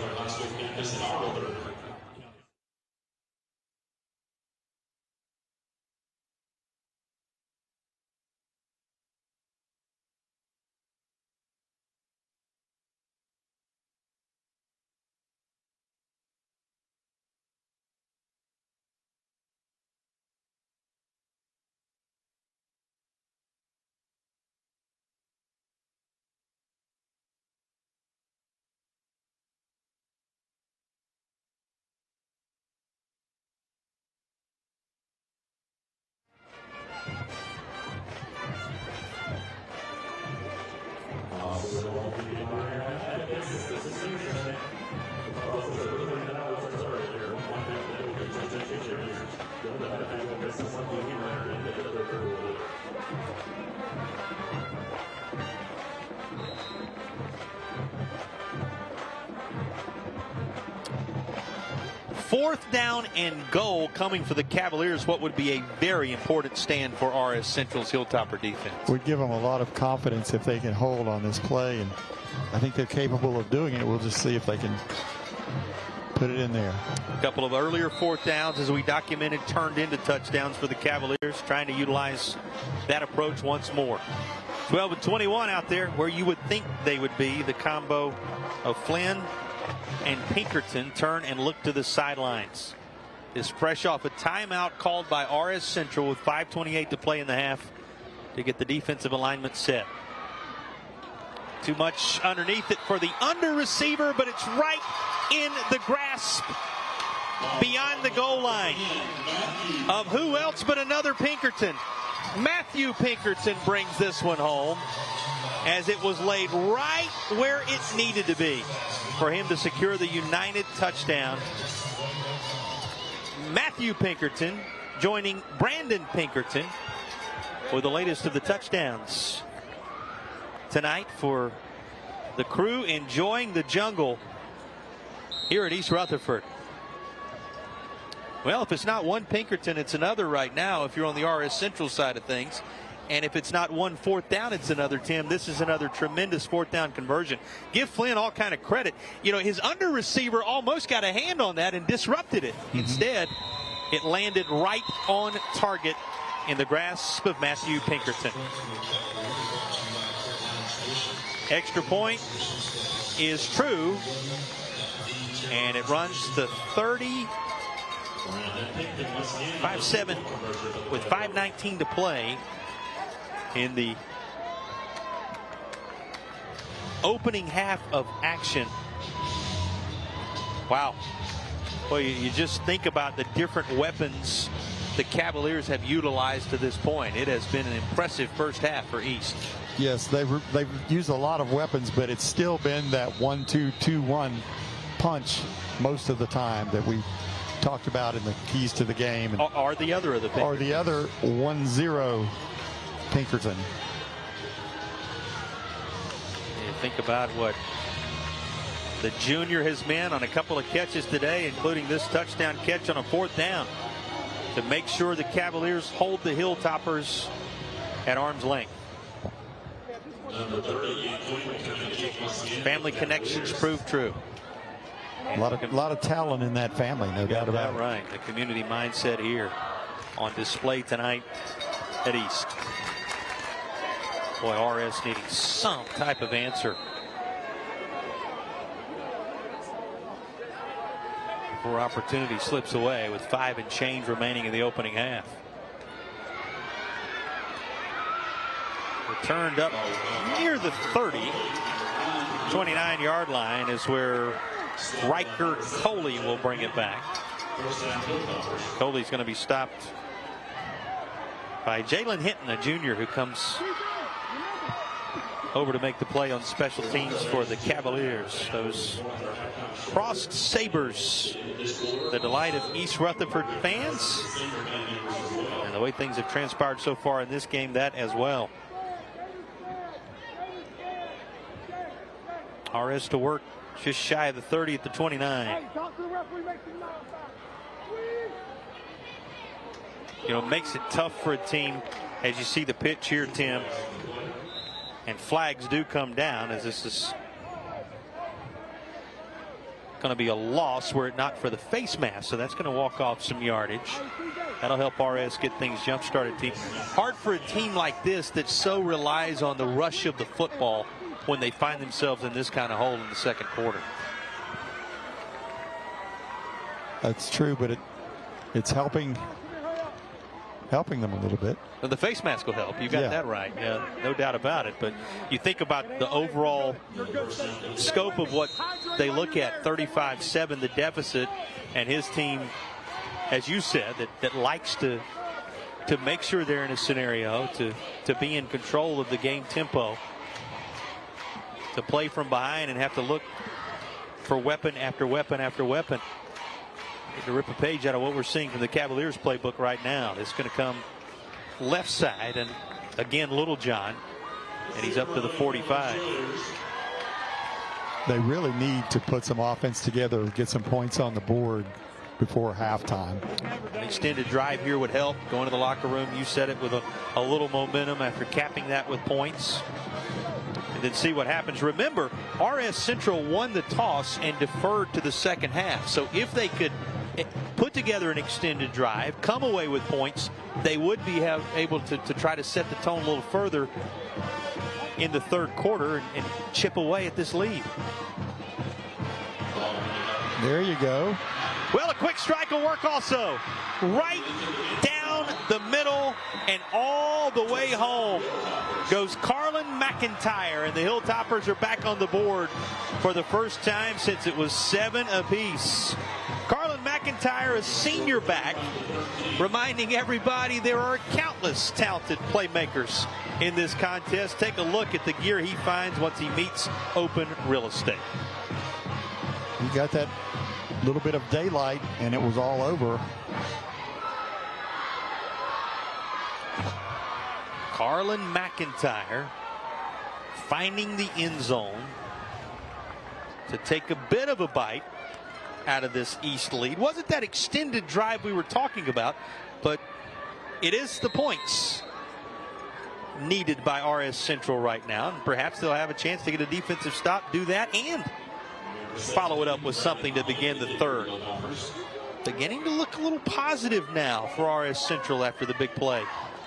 Fourth down and goal coming for the Cavaliers. What would be a very important stand for RS Central's Hilltopper defense. Would give them a lot of confidence if they can hold on this play, and I think they're capable of doing it. We'll just see if they can put it in there. A couple of earlier 4th downs, as we documented, turned into touchdowns for the Cavaliers, trying to utilize that approach once more. 12 and 21 out there, where you would think they would be. The combo of Flynn and Pinkerton turn and look to the sidelines. Is fresh off a timeout called by RS Central with 5:28 to play in the half to get the defensive alignment set. Too much underneath it for the under receiver, but it's right in the grasp beyond the goal line of who else but another Pinkerton. Matthew Pinkerton brings this one home, as it was laid right where it needed to be for him to secure the United touchdown. Matthew Pinkerton joining Brandon Pinkerton with the latest of the touchdowns tonight for the crew enjoying the jungle here at East Rutherford. Well, if it's not one Pinkerton, it's another right now if you're on the RS Central side of things. And if it's not one 4th down, it's another. Tim, this is another tremendous 4th down conversion. Give Flynn all kind of credit. You know, his under receiver almost got a hand on that and disrupted it. Instead, it landed right on target in the grasp of Matthew Pinkerton. Extra point is true, and it runs to 35-7 with 5:19 to play in the opening half of action. Wow. Well, you just think about the different weapons the Cavaliers have utilized to this point. It has been an impressive first half for East. Yes, they've used a lot of weapons, but it's still been that 1-2-2-1 punch most of the time that we talked about in the keys to the game. And or the other of the Pinkertons. Or the other 1-0 Pinkerton. You think about what the junior has been on a couple of catches today, including this touchdown catch on a 4th down to make sure the Cavaliers hold the Hilltoppers at arm's length. Family connections prove true. A lot of talent in that family, no doubt about it. Right. The community mindset here on display tonight at East. Boy, RS needing some type of answer before opportunity slips away with 5 and change remaining in the opening half. Returned up near the 30. 29-yard line is where Riker Coley will bring it back. Coley's going to be stopped by Jalen Hinton, a junior who comes over to make the play on special teams for the Cavaliers. Those crossed sabers, the delight of East Rutherford fans. And the way things have transpired so far in this game, that as well. RS to work just shy of the 30 at the 29. You know, it makes it tough for a team as you see the pitch here, Tim. And flags do come down, as this is going to be a loss were it not for the face mask. So that's going to walk off some yardage. That'll help RS get things jump-started. Hard for a team like this that so relies on the rush of the football when they find themselves in this kind of hole in the second quarter. That's true, but it's helping them a little bit. Well, the face mask will help. You got that right. Yeah, no doubt about it. But you think about the overall scope of what they look at, 35-7, the deficit, and his team, as you said, that likes to make sure they're in a scenario to be in control of the game tempo, to play from behind and have to look for weapon after weapon after weapon. To rip a page out of what we're seeing from the Cavaliers playbook right now. It's going to come left side, and again Littlejohn, and he's up to the 45. They really need to put some offense together, get some points on the board before halftime. An extended drive here would help. Going to the locker room, you said it, with a little momentum after capping that with points. And then see what happens. Remember, RS Central won the toss and deferred to the second half. So if they could put together an extended drive, come away with points, they would be able to try to set the tone a little further in the third quarter and chip away at this lead. There you go. Well, a quick strike will work also. Right down the middle and all the way home goes Carlin McIntyre, and the Hilltoppers are back on the board for the first time since it was 7 apiece. Carlin McIntyre, a senior back, reminding everybody there are countless talented playmakers in this contest. Take a look at the gear he finds once he meets open real estate. You got that little bit of daylight, and it was all over. Carlin McIntyre finding the end zone to take a bit of a bite out of this East lead. Wasn't that extended drive we were talking about, but it is the points needed by RS Central right now, and perhaps they'll have a chance to get a defensive stop, do that, and follow it up with something to begin the third. Beginning to look a little positive now for RS Central after the big play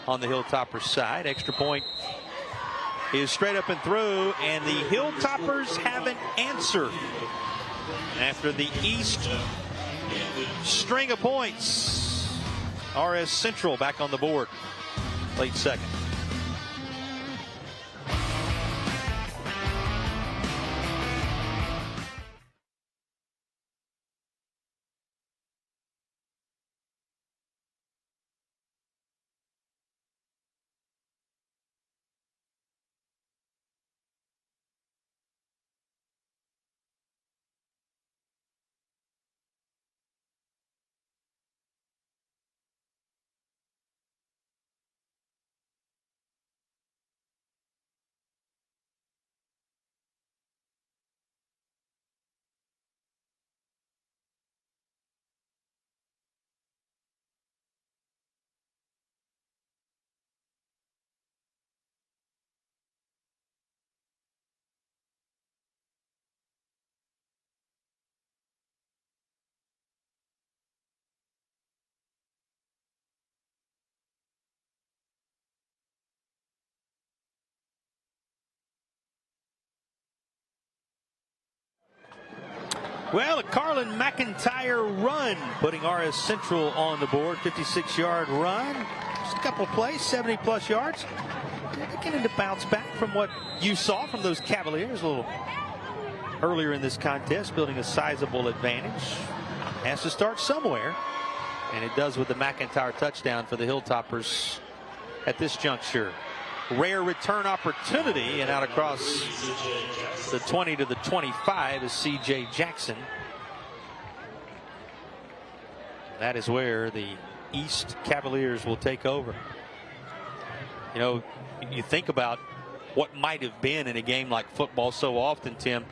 on the Hilltoppers side. Extra point is straight up and through, and the Hilltoppers have an answer after the East string of points. RS Central back on the board late second. Well, a Carlin McIntyre run, putting RS Central on the board. 56-yard run. Just a couple of plays, 70-plus yards. Beginning to bounce back from what you saw from those Cavaliers a little earlier in this contest, building a sizable advantage. Has to start somewhere, and it does with the McIntyre touchdown for the Hilltoppers at this juncture. Rare return opportunity, and out across the 20 to the 25 is C.J. Jackson. That is where the East Cavaliers will take over. You know, you think about what might have been in a game like football so often, Tim.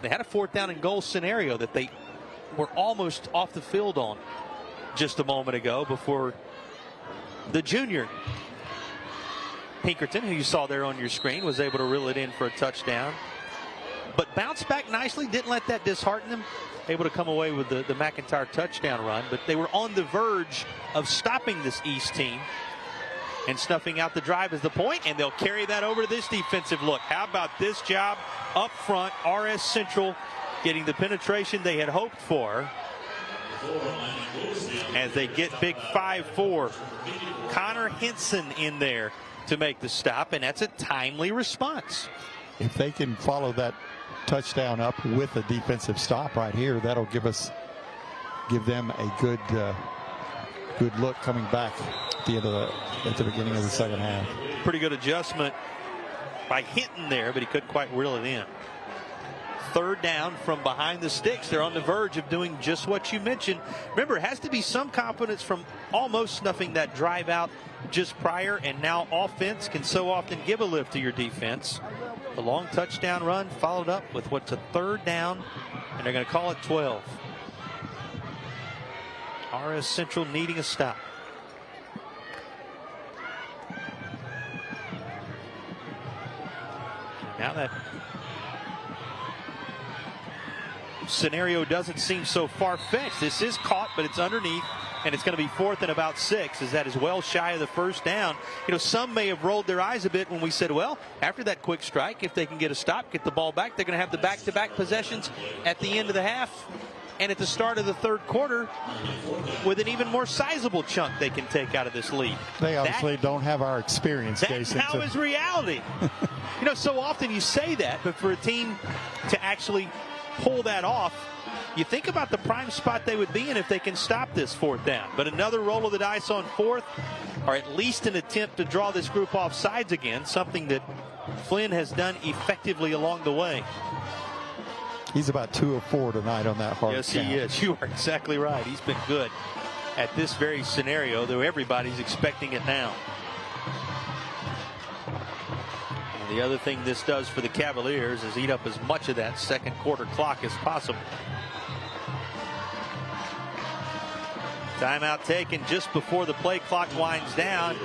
They had a 4th down and goal scenario that they were almost off the field on just a moment ago before the junior Pinkerton, who you saw there on your screen, was able to reel it in for a touchdown. but bounced back nicely, didn't let that dishearten them. Able to come away with the McIntyre touchdown run, but they were on the verge of stopping this East team and snuffing out the drive as the point, and they'll carry that over to this defensive look. How about this job up front? RS Central getting the penetration they had hoped for as they get big 5-4. Connor Henson in there to make the stop, and that's a timely response. If they can follow that touchdown up with a defensive stop right here, that'll give them a good look coming back at the beginning of the second half. Pretty good adjustment by Hinton there, but he couldn't quite reel it in. Third down from behind the sticks. They're on the verge of doing just what you mentioned. Remember, it has to be some confidence from almost snuffing that drive out just prior, and now offense can so often give a lift to your defense. The long touchdown run followed up with what's a third down, and they're going to call it 12. RS Central needing a stop. Now that scenario doesn't seem so far-fetched. This is caught, but it's underneath, and it's going to be 4th and about 6, as that is well shy of the first down. You know, some may have rolled their eyes a bit when we said, well, after that quick strike, if they can get a stop, get the ball back, they're going to have the back-to-back possessions at the end of the half and at the start of the third quarter with an even more sizable chunk they can take out of this lead. They obviously don't have our experience, Jason. That now is reality. You know, so often you say that, but for a team to actually pull that off, you think about the prime spot they would be in if they can stop this 4th down. But another roll of the dice on 4th, or at least an attempt to draw this group off sides again, something that Flynn has done effectively along the way. He's about 2 of 4 tonight on that hard Yes, count. he is. You are exactly right. He's been good at this very scenario, though everybody's expecting it now. And the other thing this does for the Cavaliers is eat up as much of that second quarter clock as possible. Timeout taken just before the play clock winds down.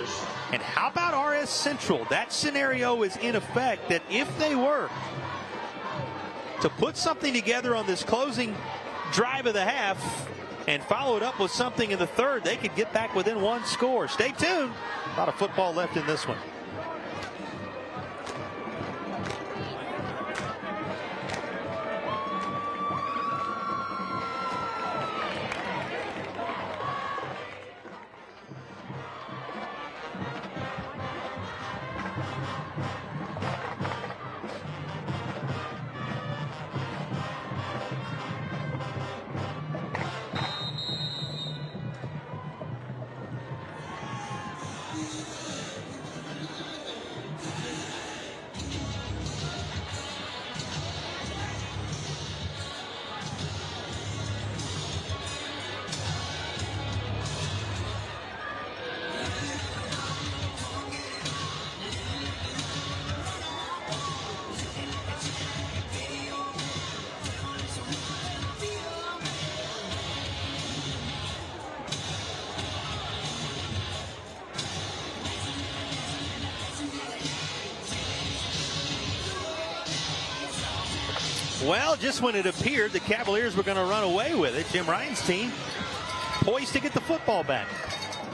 And how about RS Central? That scenario is in effect that if they were to put something together on this closing drive of the half and follow it up with something in the third, they could get back within 1 score. Stay tuned. A lot of football left in this one. Well, just when it appeared the Cavaliers were going to run away with it, Jim Ryan's team poised to get the football back.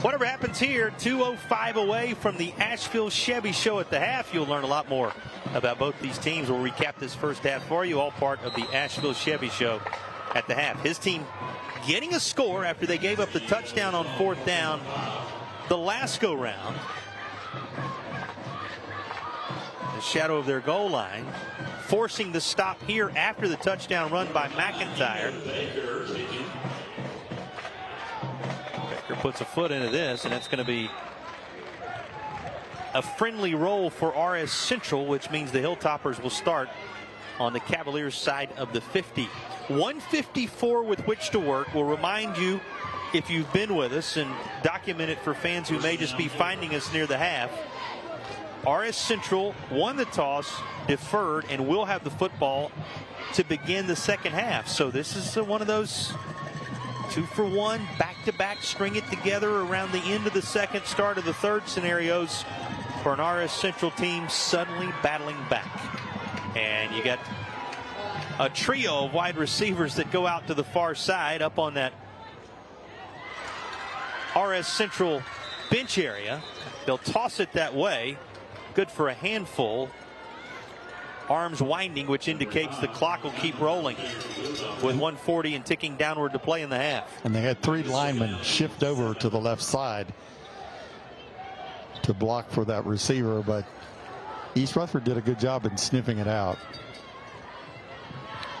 Whatever happens here, 2:05 away from the Asheville Chevy Show at the half. You'll learn a lot more about both these teams. We'll recap this first half for you, all part of the Asheville Chevy Show at the half. His team getting a score after they gave up the touchdown on 4th down the last go-round. The shadow of their goal line, forcing the stop here after the touchdown run by McIntyre. Becker puts a foot into this, and it's going to be a friendly roll for RS Central, which means the Hilltoppers will start on the Cavaliers side of the 50. 154 with which to work. We'll remind you, if you've been with us, and document it for fans who may just be finding us near the half, RS Central won the toss, deferred, and will have the football to begin the second half. So this is one of those 2-for-1, back-to-back, string it together around the end of the second, start of the third scenarios for an RS Central team suddenly battling back. And you got a trio of wide receivers that go out to the far side up on that RS Central bench area. They'll toss it that way. Good for a handful. Arms winding, which indicates the clock will keep rolling with 1:40 and ticking downward to play in the half. And they had 3 linemen shift over to the left side to block for that receiver, but East Rutherford did a good job in sniffing it out.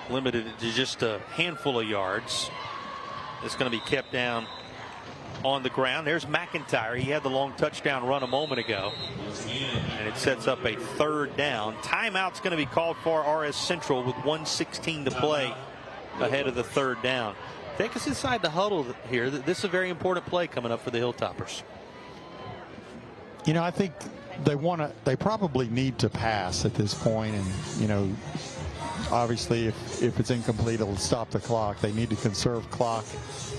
Limited to just a handful of yards. It's going to be kept down on the ground. There's McIntyre. He had the long touchdown run a moment ago. And it sets up a 3rd down. Timeout's going to be called for RS Central with 1:16 to play ahead of the 3rd down. Take us inside the huddle here. This is a very important play coming up for the Hilltoppers. You know, I think they probably need to pass at this point, and you know, obviously if it's incomplete, it'll stop the clock. They need to conserve clock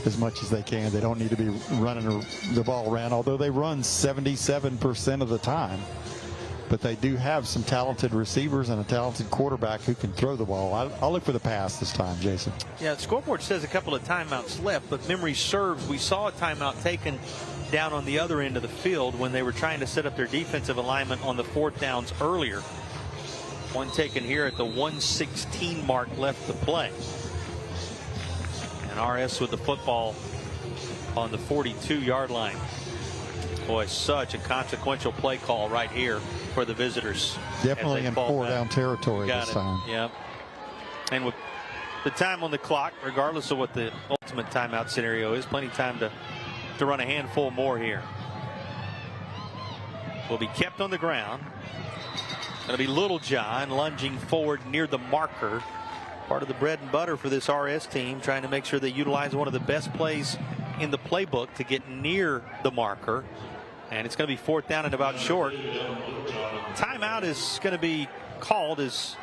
as much as they can. They don't need to be running the ball around, although they run 77% of the time. But they do have some talented receivers and a talented quarterback who can throw the ball. I'll look for the pass this time, Jason. Yeah, the scoreboard says a couple of timeouts left, but memory serves, we saw a timeout taken down on the other end of the field when they were trying to set up their defensive alignment on the 4th downs earlier. One taken here at the 1:16 mark left to play. And RS with the football on the 42-yard line. Boy, such a consequential play call right here for the visitors. Definitely in 4-down territory this time. Yeah. And with the time on the clock, regardless of what the ultimate timeout scenario is, plenty of time to run a handful more here. Will be kept on the ground. Going to be Littlejohn lunging forward near the marker. Part of the bread and butter for this RS team, trying to make sure they utilize one of the best plays in the playbook to get near the marker. And it's going to be 4th down and about short. Timeout is going to be called as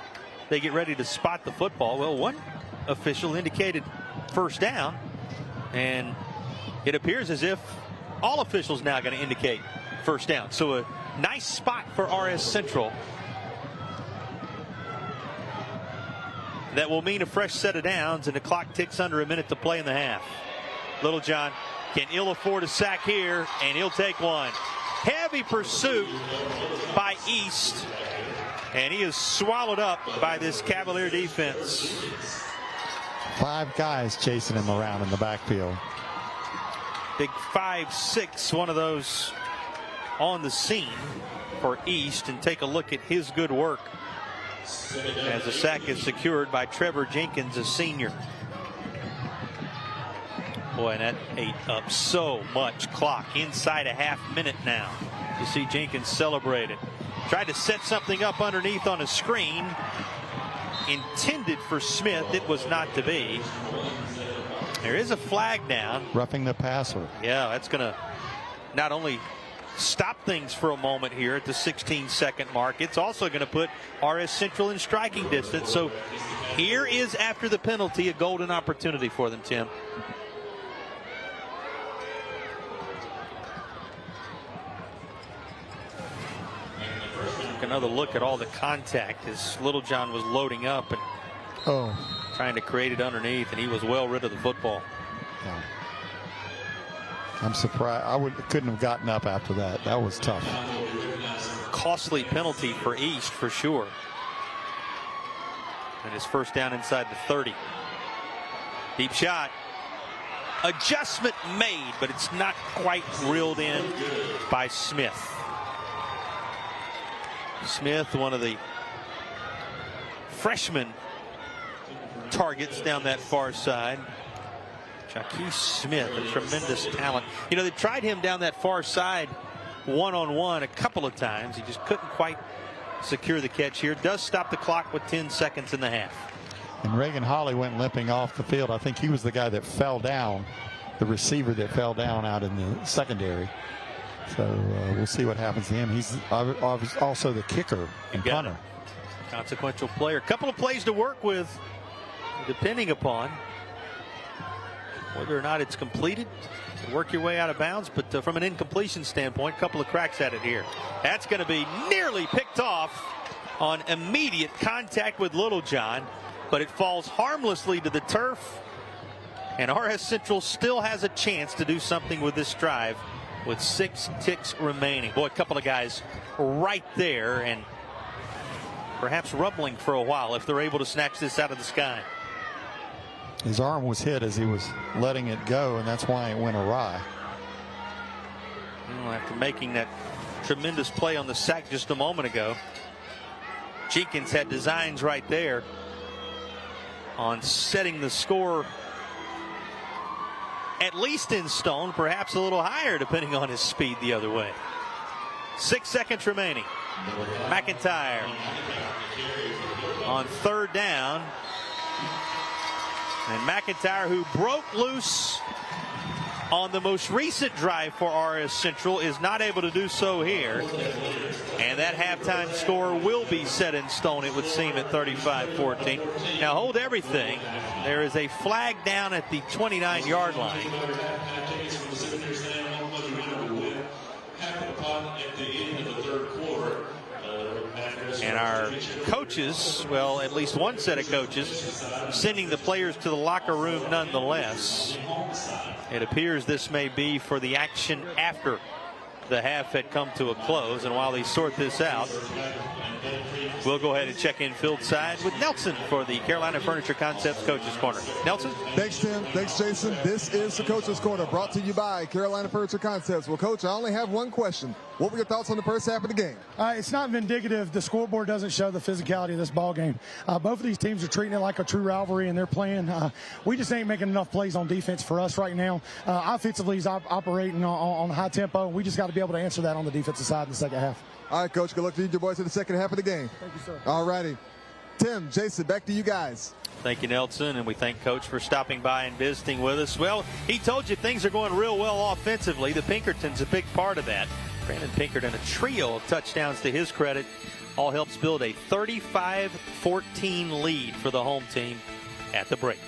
they get ready to spot the football. Well, one official indicated 1st down, and it appears as if all officials now going to indicate 1st down. So a nice spot for RS Central. That will mean a fresh set of downs, and the clock ticks under a minute to play in the half. Littlejohn can ill afford a sack here, and he'll take one. Heavy pursuit by East, and he is swallowed up by this Cavalier defense. 5 guys chasing him around in the backfield. Big 5'6", one of those on the scene for East, and take a look at his good work as the sack is secured by Trevor Jenkins, a senior. Boy, and that ate up so much clock. Inside a half minute now. You see Jenkins celebrate it. Tried to set something up underneath on a screen. Intended for Smith. It was not to be. There is a flag down. Roughing the passer. Yeah, that's going to not only stop things for a moment here at the 16-second mark, it's also going to put RS Central in striking distance. So here is, after the penalty, a golden opportunity for them, Tim. Another look at all the contact as Littlejohn was loading up and trying to create it underneath, and he was well rid of the football. Yeah. I'm surprised. Couldn't have gotten up after that. That was tough. Costly penalty for East for sure. And his 1st down inside the 30. Deep shot. Adjustment made, but it's not quite reeled in by Smith. Smith, one of the freshman targets down that far side. Jaquez Smith, a tremendous talent. You know, they tried him down that far side one-on-one a couple of times. He just couldn't quite secure the catch here. Does stop the clock with 10 seconds in the half. And Reagan Hawley went limping off the field. I think he was the guy that fell down, the receiver that fell down out in the secondary. So we'll see what happens to him. He's also the kicker and punter. Consequential player. Couple of plays to work with, depending upon whether or not it's completed. Work your way out of bounds, but from an incompletion standpoint, a couple of cracks at it here. That's going to be nearly picked off on immediate contact with Littlejohn. but it falls harmlessly to the turf. And RS Central still has a chance to do something with this drive with 6 ticks remaining. Boy, a couple of guys right there and perhaps rumbling for a while if they're able to snatch this out of the sky. His arm was hit as he was letting it go, and that's why it went awry. Well, after making that tremendous play on the sack just a moment ago, Jenkins had designs right there on setting the score at least in stone, perhaps a little higher depending on his speed the other way. 6 seconds remaining. McIntyre on 3rd down. And McIntyre, who broke loose on the most recent drive for RS Central, is not able to do so here. And that halftime score will be set in stone, it would seem, at 35-14. Now hold everything. There is a flag down at the 29-yard line. And our coaches, well, at least one set of coaches, sending the players to the locker room nonetheless. It appears this may be for the action after the half had come to a close. And while they sort this out, we'll go ahead and check in field side with Nelson for the Carolina Furniture Concepts Coaches Corner. Nelson? Thanks, Tim. Thanks, Jason. This is the Coaches Corner, brought to you by Carolina Furniture Concepts. Well, Coach, I only have one question. What were your thoughts on the first half of the game? It's not vindicative. The scoreboard doesn't show the physicality of this ball game. Both of these teams are treating it like a true rivalry, and they're playing. We just ain't making enough plays on defense for us right now. Offensively, he's operating on high tempo, and we just got to be able to answer that on the defensive side in the second half. All right, Coach. Good luck to you, your boys, in the second half of the game. Thank you, sir. All righty. Tim, Jason, back to you guys. Thank you, Nelson, and we thank Coach for stopping by and visiting with us. Well, he told you things are going real well offensively. The Pinkerton's a big part of that. Brandon Pinkerton, a trio of touchdowns to his credit, all helps build a 35-14 lead for the home team at the break.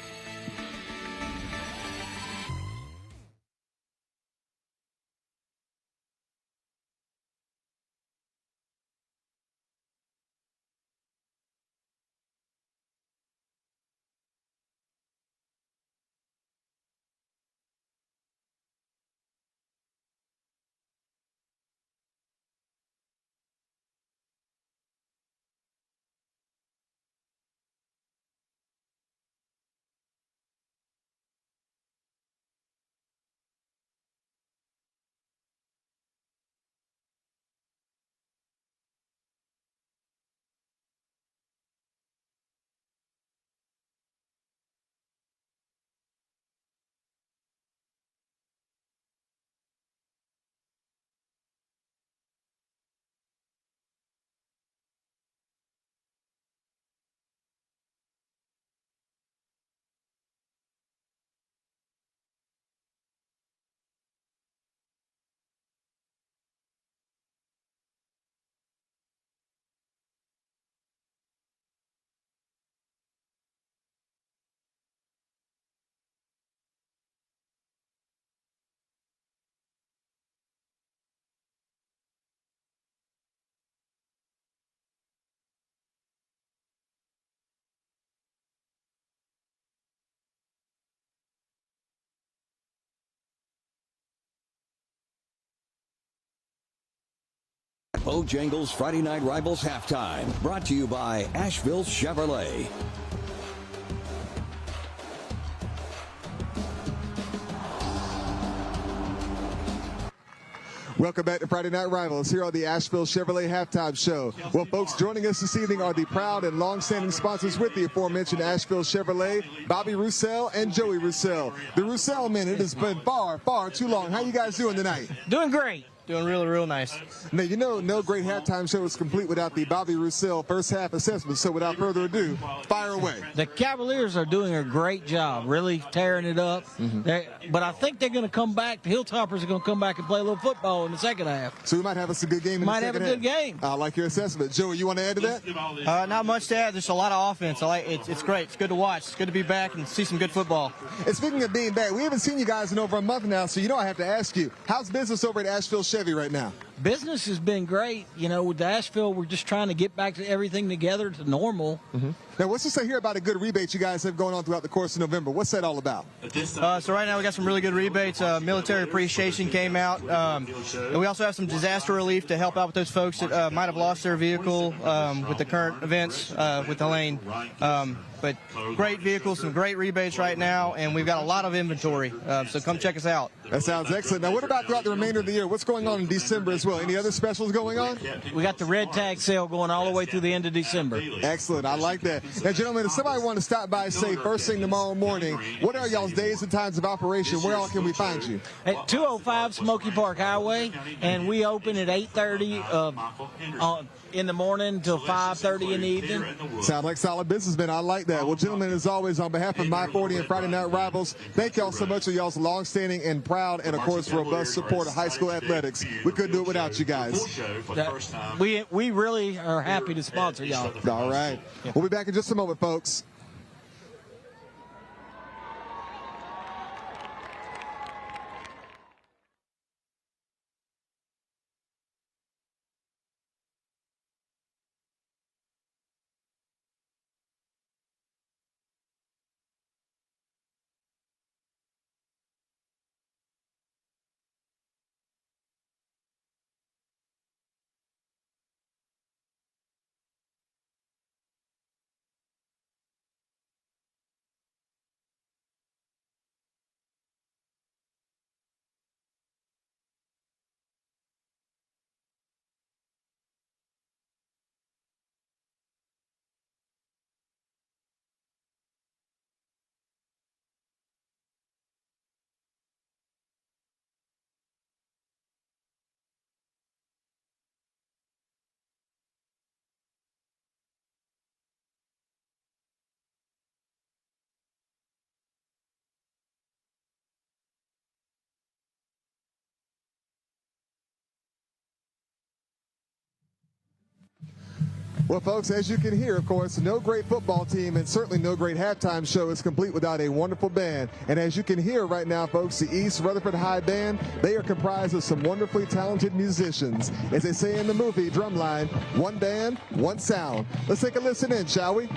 Bojangles Friday Night Rivals Halftime, brought to you by Asheville Chevrolet. Welcome back to Friday Night Rivals here on the Asheville Chevrolet Halftime Show. Well, folks, joining us this evening are the proud and long-standing sponsors with the aforementioned Asheville Chevrolet, Bobby Roussel and Joey Roussel. The Roussel men, it has been far, far too long. How you guys doing tonight? Doing great. Doing real nice. Now, you know, no great halftime show is complete without the Bobby Roussel first half assessment. So without further ado, fire away. The Cavaliers are doing a great job, really tearing it up. But I think they're going to come back. The Hilltoppers are going to come back and play a little football in the second half. So we might have us a good game in the second half. Might have a good game. I like your assessment. Joey, you want to add to that? Not much to add. There's a lot of offense. It's great. It's good to watch. It's good to be back and see some good football. And speaking of being back, we haven't seen you guys in over a month now, so you know I have to ask you, how's business over at Asheville Chevy right now? Business has been great. You know, with Asheville, we're just trying to get back to everything together to normal. Now, what's to say here about a good rebate you guys have going on throughout the course of November? What's that all about? So right now we got some really good rebates. Military appreciation came out. And we also have some disaster relief to help out with those folks that might have lost their vehicle with the current events with Helene. But great vehicles, some great rebates right now, and we've got a lot of inventory. So come check us out. That sounds excellent. Now, what about throughout the remainder of the year? What's going on in December as well? Any other specials going on? We got the red tag sale going all the way through the end of December. Excellent. I like that. Now, gentlemen, if somebody want to stop by, say, first thing tomorrow morning, what are y'all's days and times of operation? Where all can we find you? At 205 Smoky Park Highway, and we open at 8:30 in the morning till 5:30 in the evening. Sound like solid businessmen. I like that. Well, gentlemen, as always, on behalf of My 40 and Friday Night Rivals, thank y'all so much for y'all's long-standing and proud and, of course, robust support of high school athletics. We couldn't do it without you guys. We really are happy to sponsor y'all. All right. We'll be back in just a moment, folks. Well, folks, as you can hear, of course, no great football team and certainly no great halftime show is complete without a wonderful band. And as you can hear right now, folks, the East Rutherford High Band, they are comprised of some wonderfully talented musicians. As they say in the movie Drumline, one band, one sound. Let's take a listen in, shall we?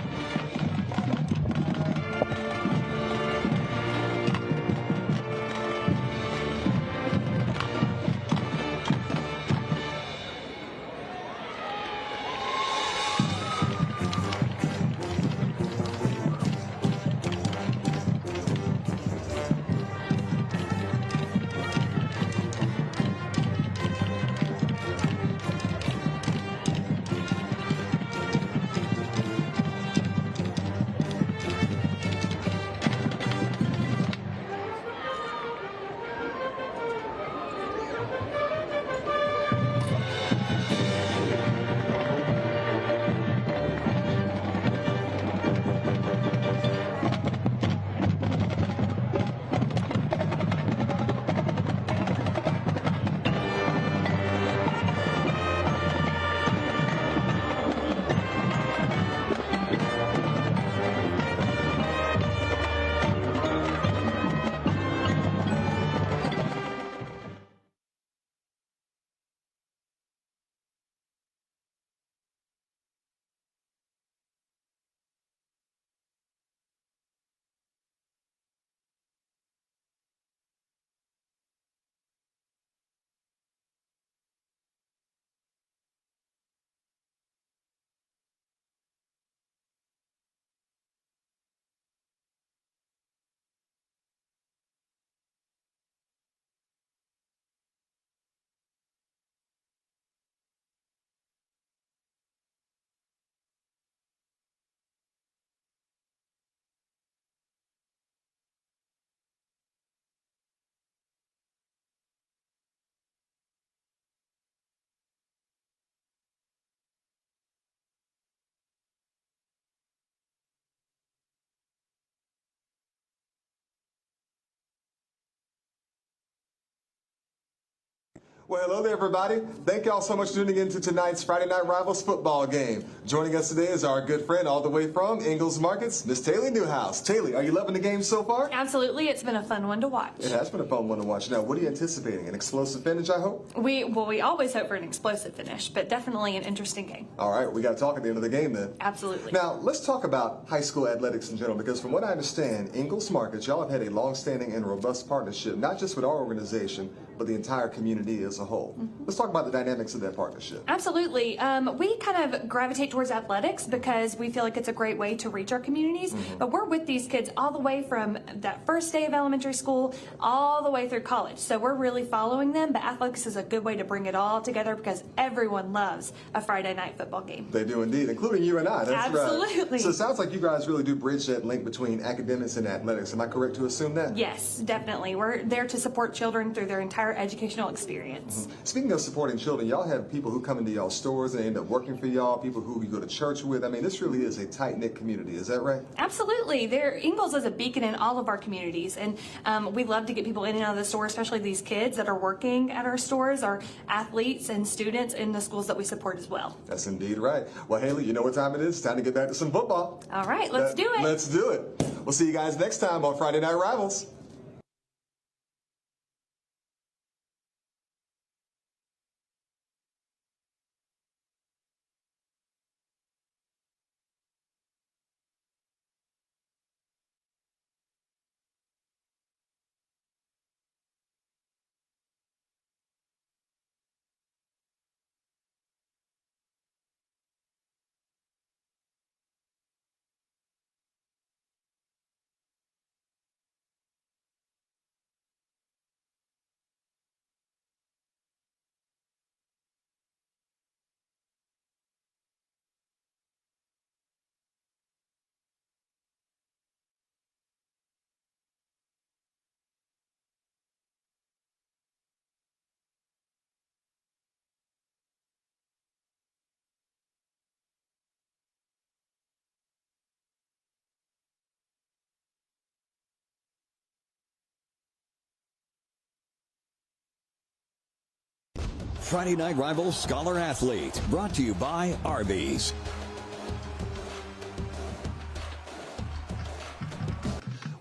Well, hello there, everybody. Thank y'all so much for tuning in to tonight's Friday Night Rivals football game. Joining us today is our good friend all the way from Ingalls Markets, Miss Taylor Newhouse. Taylor, are you loving the game so far? Absolutely. It's been a fun one to watch. It has been a fun one to watch. Now, what are you anticipating? An explosive finish, I hope? We always hope for an explosive finish, but definitely an interesting game. All right, we got to talk at the end of the game then. Absolutely. Now, let's talk about high school athletics in general, because from what I understand, Ingalls Markets, y'all have had a long-standing and robust partnership, not just with our organization, but the entire community as a whole. Let's talk about the dynamics of that partnership. Absolutely. We kind of gravitate towards athletics because we feel like it's a great way to reach our communities, but we're with these kids all the way from that first day of elementary school all the way through college. So we're really following them, but athletics is a good way to bring it all together because everyone loves a Friday night football game. They do indeed, including you and I. That's Absolutely. Right. So it sounds like you guys really do bridge that link between academics and athletics. Am I correct to assume that? Yes, definitely. We're there to support children through their entire educational experience. Speaking of supporting children, y'all have people who come into y'all stores and end up working for y'all, people who you go to church with. I mean, this really is a tight-knit community. Is that right? Absolutely. Ingalls is a beacon in all of our communities, and we love to get people in and out of the store, especially these kids that are working at our stores, our athletes and students in the schools that we support as well. That's indeed right. Well, Haley, you know what time it is. It's time to get back to some football. All right, let's do it. Let's do it. We'll see you guys next time on Friday Night Rivals. Friday Night Rivals Scholar Athlete, brought to you by Arby's.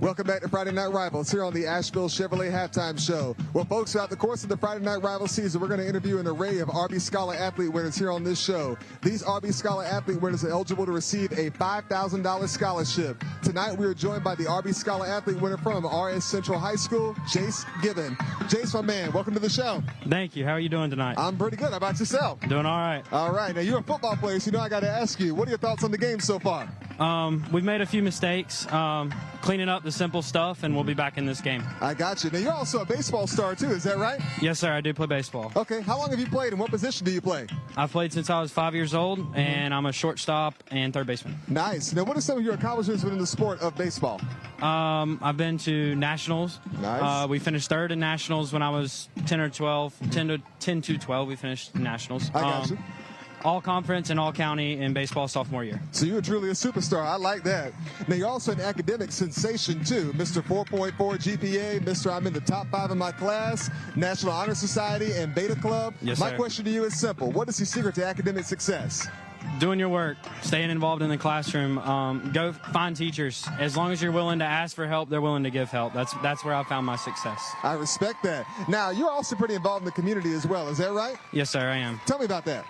Welcome back to Friday Night Rivals here on the Asheville Chevrolet Halftime Show. Well, folks, throughout the course of the Friday Night Rivals season, we're going to interview an array of Arby's Scholar Athlete winners here on this show. These Arby's Scholar Athlete winners are eligible to receive a $5,000 scholarship. Tonight, we are joined by the Arby's Scholar Athlete winner from RS Central High School, Jace Gibbon. Jace, my man, welcome to the show. Thank you. How are you doing tonight? I'm pretty good. How about yourself? Doing all right. All right. Now, you're a football player, so you know I got to ask you, what are your thoughts on the game so far? We've made a few mistakes, cleaning up the simple stuff, and we'll be back in this game. I got you. Now, you're also a baseball star, too. Is that right? Yes, sir. I do play baseball. Okay. How long have you played, and what position do you play? I've played since I was 5 years old, and I'm a shortstop and third baseman. Nice. Now, what are some of your accomplishments within the sport of baseball? I've been to nationals. Nice. We finished third in nationals when I was 10 or 12. 10 to 12, we finished nationals. I got you. All conference and all county in baseball sophomore year. So you're truly a superstar. I like that. Now, you're also an academic sensation, too. Mr. 4.4 GPA, Mr. I'm in the top 5 in my class, National Honor Society, and Beta Club. Yes, My sir. question to you is simple. What is the secret to academic success? Doing your work, staying involved in the classroom, go find teachers. As long as you're willing to ask for help, they're willing to give help. That's where I found my success. I respect that. Now, you're also pretty involved in the community as well. Is that right? Yes, sir, I am. Tell me about that.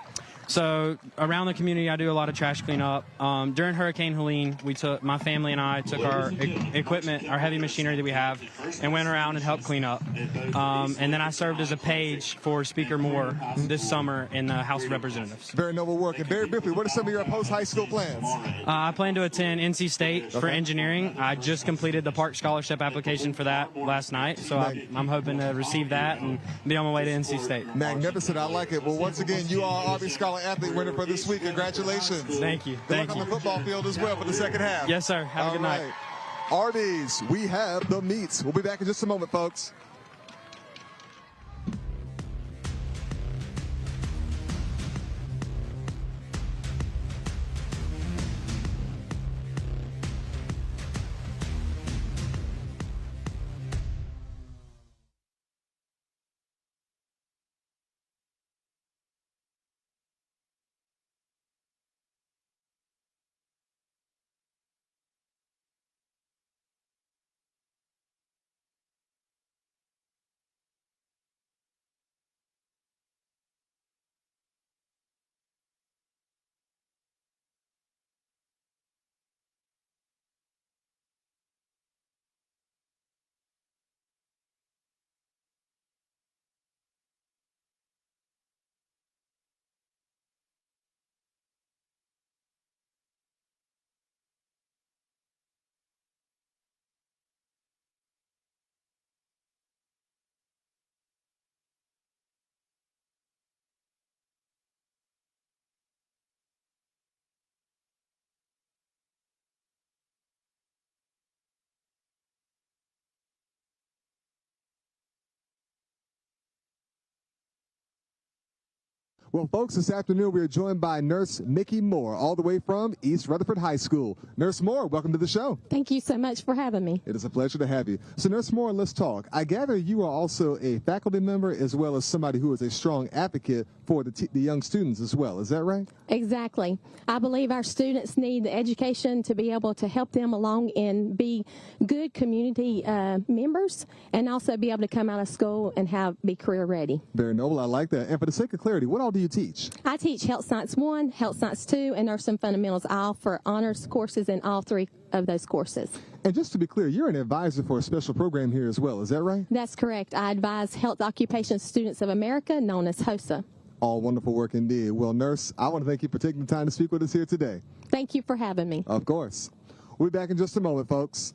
So around the community, I do a lot of trash cleanup. During Hurricane Helene, my family and I took our equipment, our heavy machinery that we have, and went around and helped clean up. And then I served as a page for Speaker Moore this summer in the House of Representatives. Very noble work. And very briefly, what are some of your post-high school plans? I plan to attend NC State for engineering. I just completed the Park Scholarship application for that last night, so I'm hoping to receive that and be on my way to NC State. Magnificent. I like it. Well, once again, you are Arby's Scholar Athlete winner for this week. Congratulations. Thank you. Good luck on the football field as well for the second half. Yes, sir. Have a good night. Arby's, we have the meats. We'll be back in just a moment, folks. Well, folks, this afternoon we are joined by Nurse Mickey Moore, all the way from East Rutherford High School. Nurse Moore, welcome to the show. Thank you so much for having me. It is a pleasure to have you. So, Nurse Moore, let's talk. I gather you are also a faculty member as well as somebody who is a strong advocate for the young students as well. Is that right? Exactly. I believe our students need the education to be able to help them along and be good community members, and also be able to come out of school and be career ready. Very noble. I like that. And for the sake of clarity, what all do you teach? I teach Health Science 1, Health Science 2, and Nursing Fundamentals. I offer honors courses in all 3 of those courses. And just to be clear, you're an advisor for a special program here as well. Is that right? That's correct. I advise Health Occupation Students of America, known as HOSA. All wonderful work indeed. Well, Nurse, I want to thank you for taking the time to speak with us here today. Thank you for having me. Of course. We'll be back in just a moment, folks.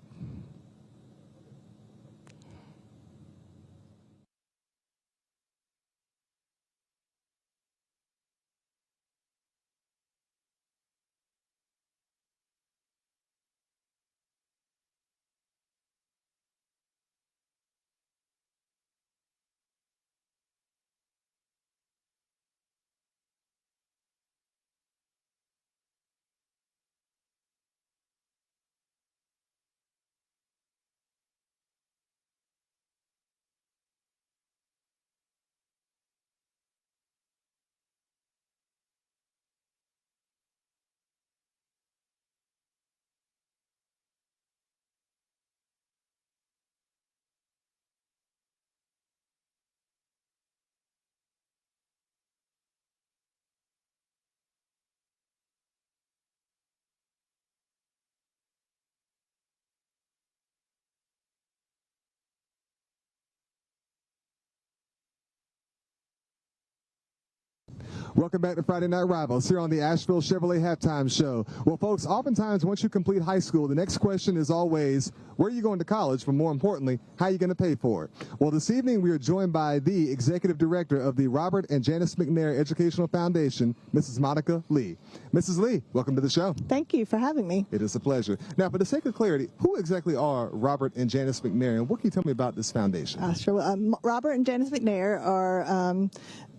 Welcome back to Friday Night Rivals here on the Asheville Chevrolet Halftime Show. Well, folks, oftentimes once you complete high school, the next question is always, where are you going to college? But more importantly, how are you going to pay for it? Well, this evening we are joined by the Executive Director of the Robert and Janice McNair Educational Foundation, Mrs. Monica Lee. Mrs. Lee, welcome to the show. Thank you for having me. It is a pleasure. Now, for the sake of clarity, who exactly are Robert and Janice McNair, and what can you tell me about this foundation? Sure. Robert and Janice McNair are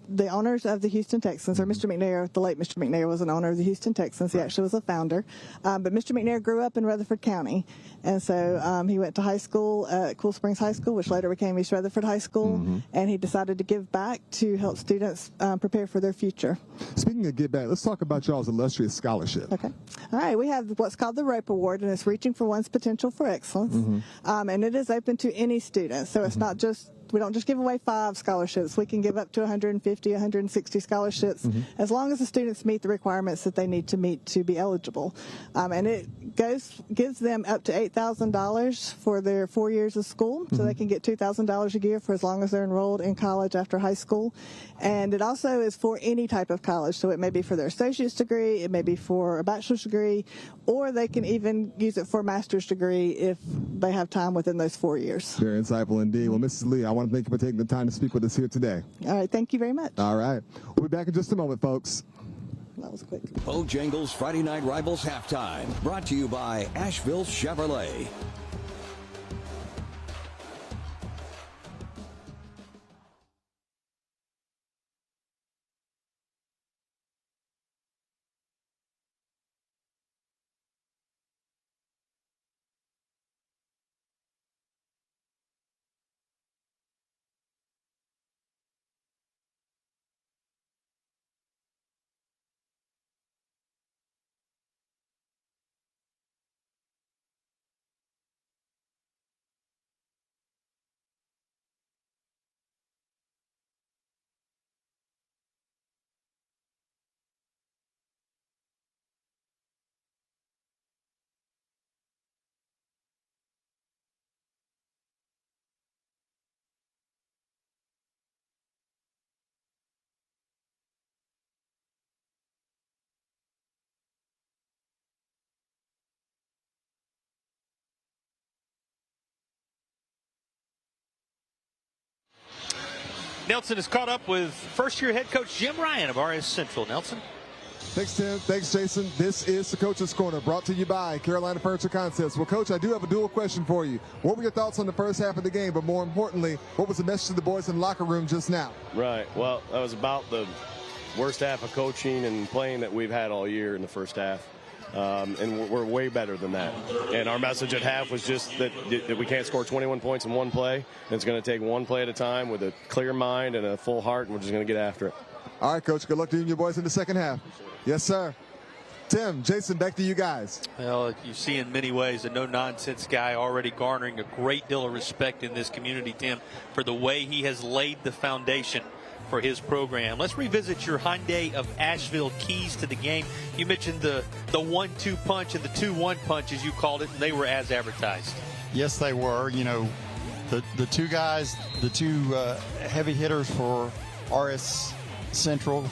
the owners of the Houston Texans, or Mr. McNair, the late Mr. McNair was an owner of the Houston Texans. He actually was a founder. But Mr. McNair grew up in Rutherford County, and so he went to high school at Cool Springs High School, which later became East Rutherford High School, and he decided to give back to help students prepare for their future. Speaking of give back, let's talk about y'all's illustrious scholarship. Okay. All right. We have what's called the ROPE Award, and it's Reaching for One's Potential for Excellence, and it is open to any student, so it's not just we don't just give away 5 scholarships. We can give up to 150, 160 scholarships as long as the students meet the requirements that they need to meet to be eligible. And it gives them up to $8,000 for their 4 years of school, so they can get $2,000 a year for as long as they're enrolled in college after high school. And it also is for any type of college, so it may be for their associate's degree, it may be for a bachelor's degree, or they can even use it for a master's degree if they have time within those 4 years. Very insightful indeed. Well, Mrs. Lee, I want to thank you for taking the time to speak with us here today. All right, thank you very much. All right. We'll be back in just a moment, folks. That was quick. Bojangles Friday Night Rivals Halftime, brought to you by Asheville Chevrolet. Nelson is caught up with first-year head coach Jim Ryan of RS Central. Nelson. Thanks, Tim. Thanks, Jason. This is the Coach's Corner, brought to you by Carolina Furniture Concepts. Well, Coach, I do have a dual question for you. What were your thoughts on the first half of the game, but more importantly, what was the message to the boys in the locker room just now? Right. Well, that was about the worst half of coaching and playing that we've had all year in the first half. And we're way better than that. And our message at half was just that we can't score 21 points in one play. And it's going to take one play at a time with a clear mind and a full heart, and we're just going to get after it. All right, Coach. Good luck to you and your boys in the second half. Yes, sir. Tim, Jason, back to you guys. Well, you see in many ways a no-nonsense guy already garnering a great deal of respect in this community, Tim, for the way he has laid the foundation for his program. Let's revisit your Hyundai of Asheville keys to the game. You mentioned the 1-2 punch and the 2-1 punch, as you called it, and they were as advertised. Yes, they were. You know, the two guys, the two heavy hitters for RS Central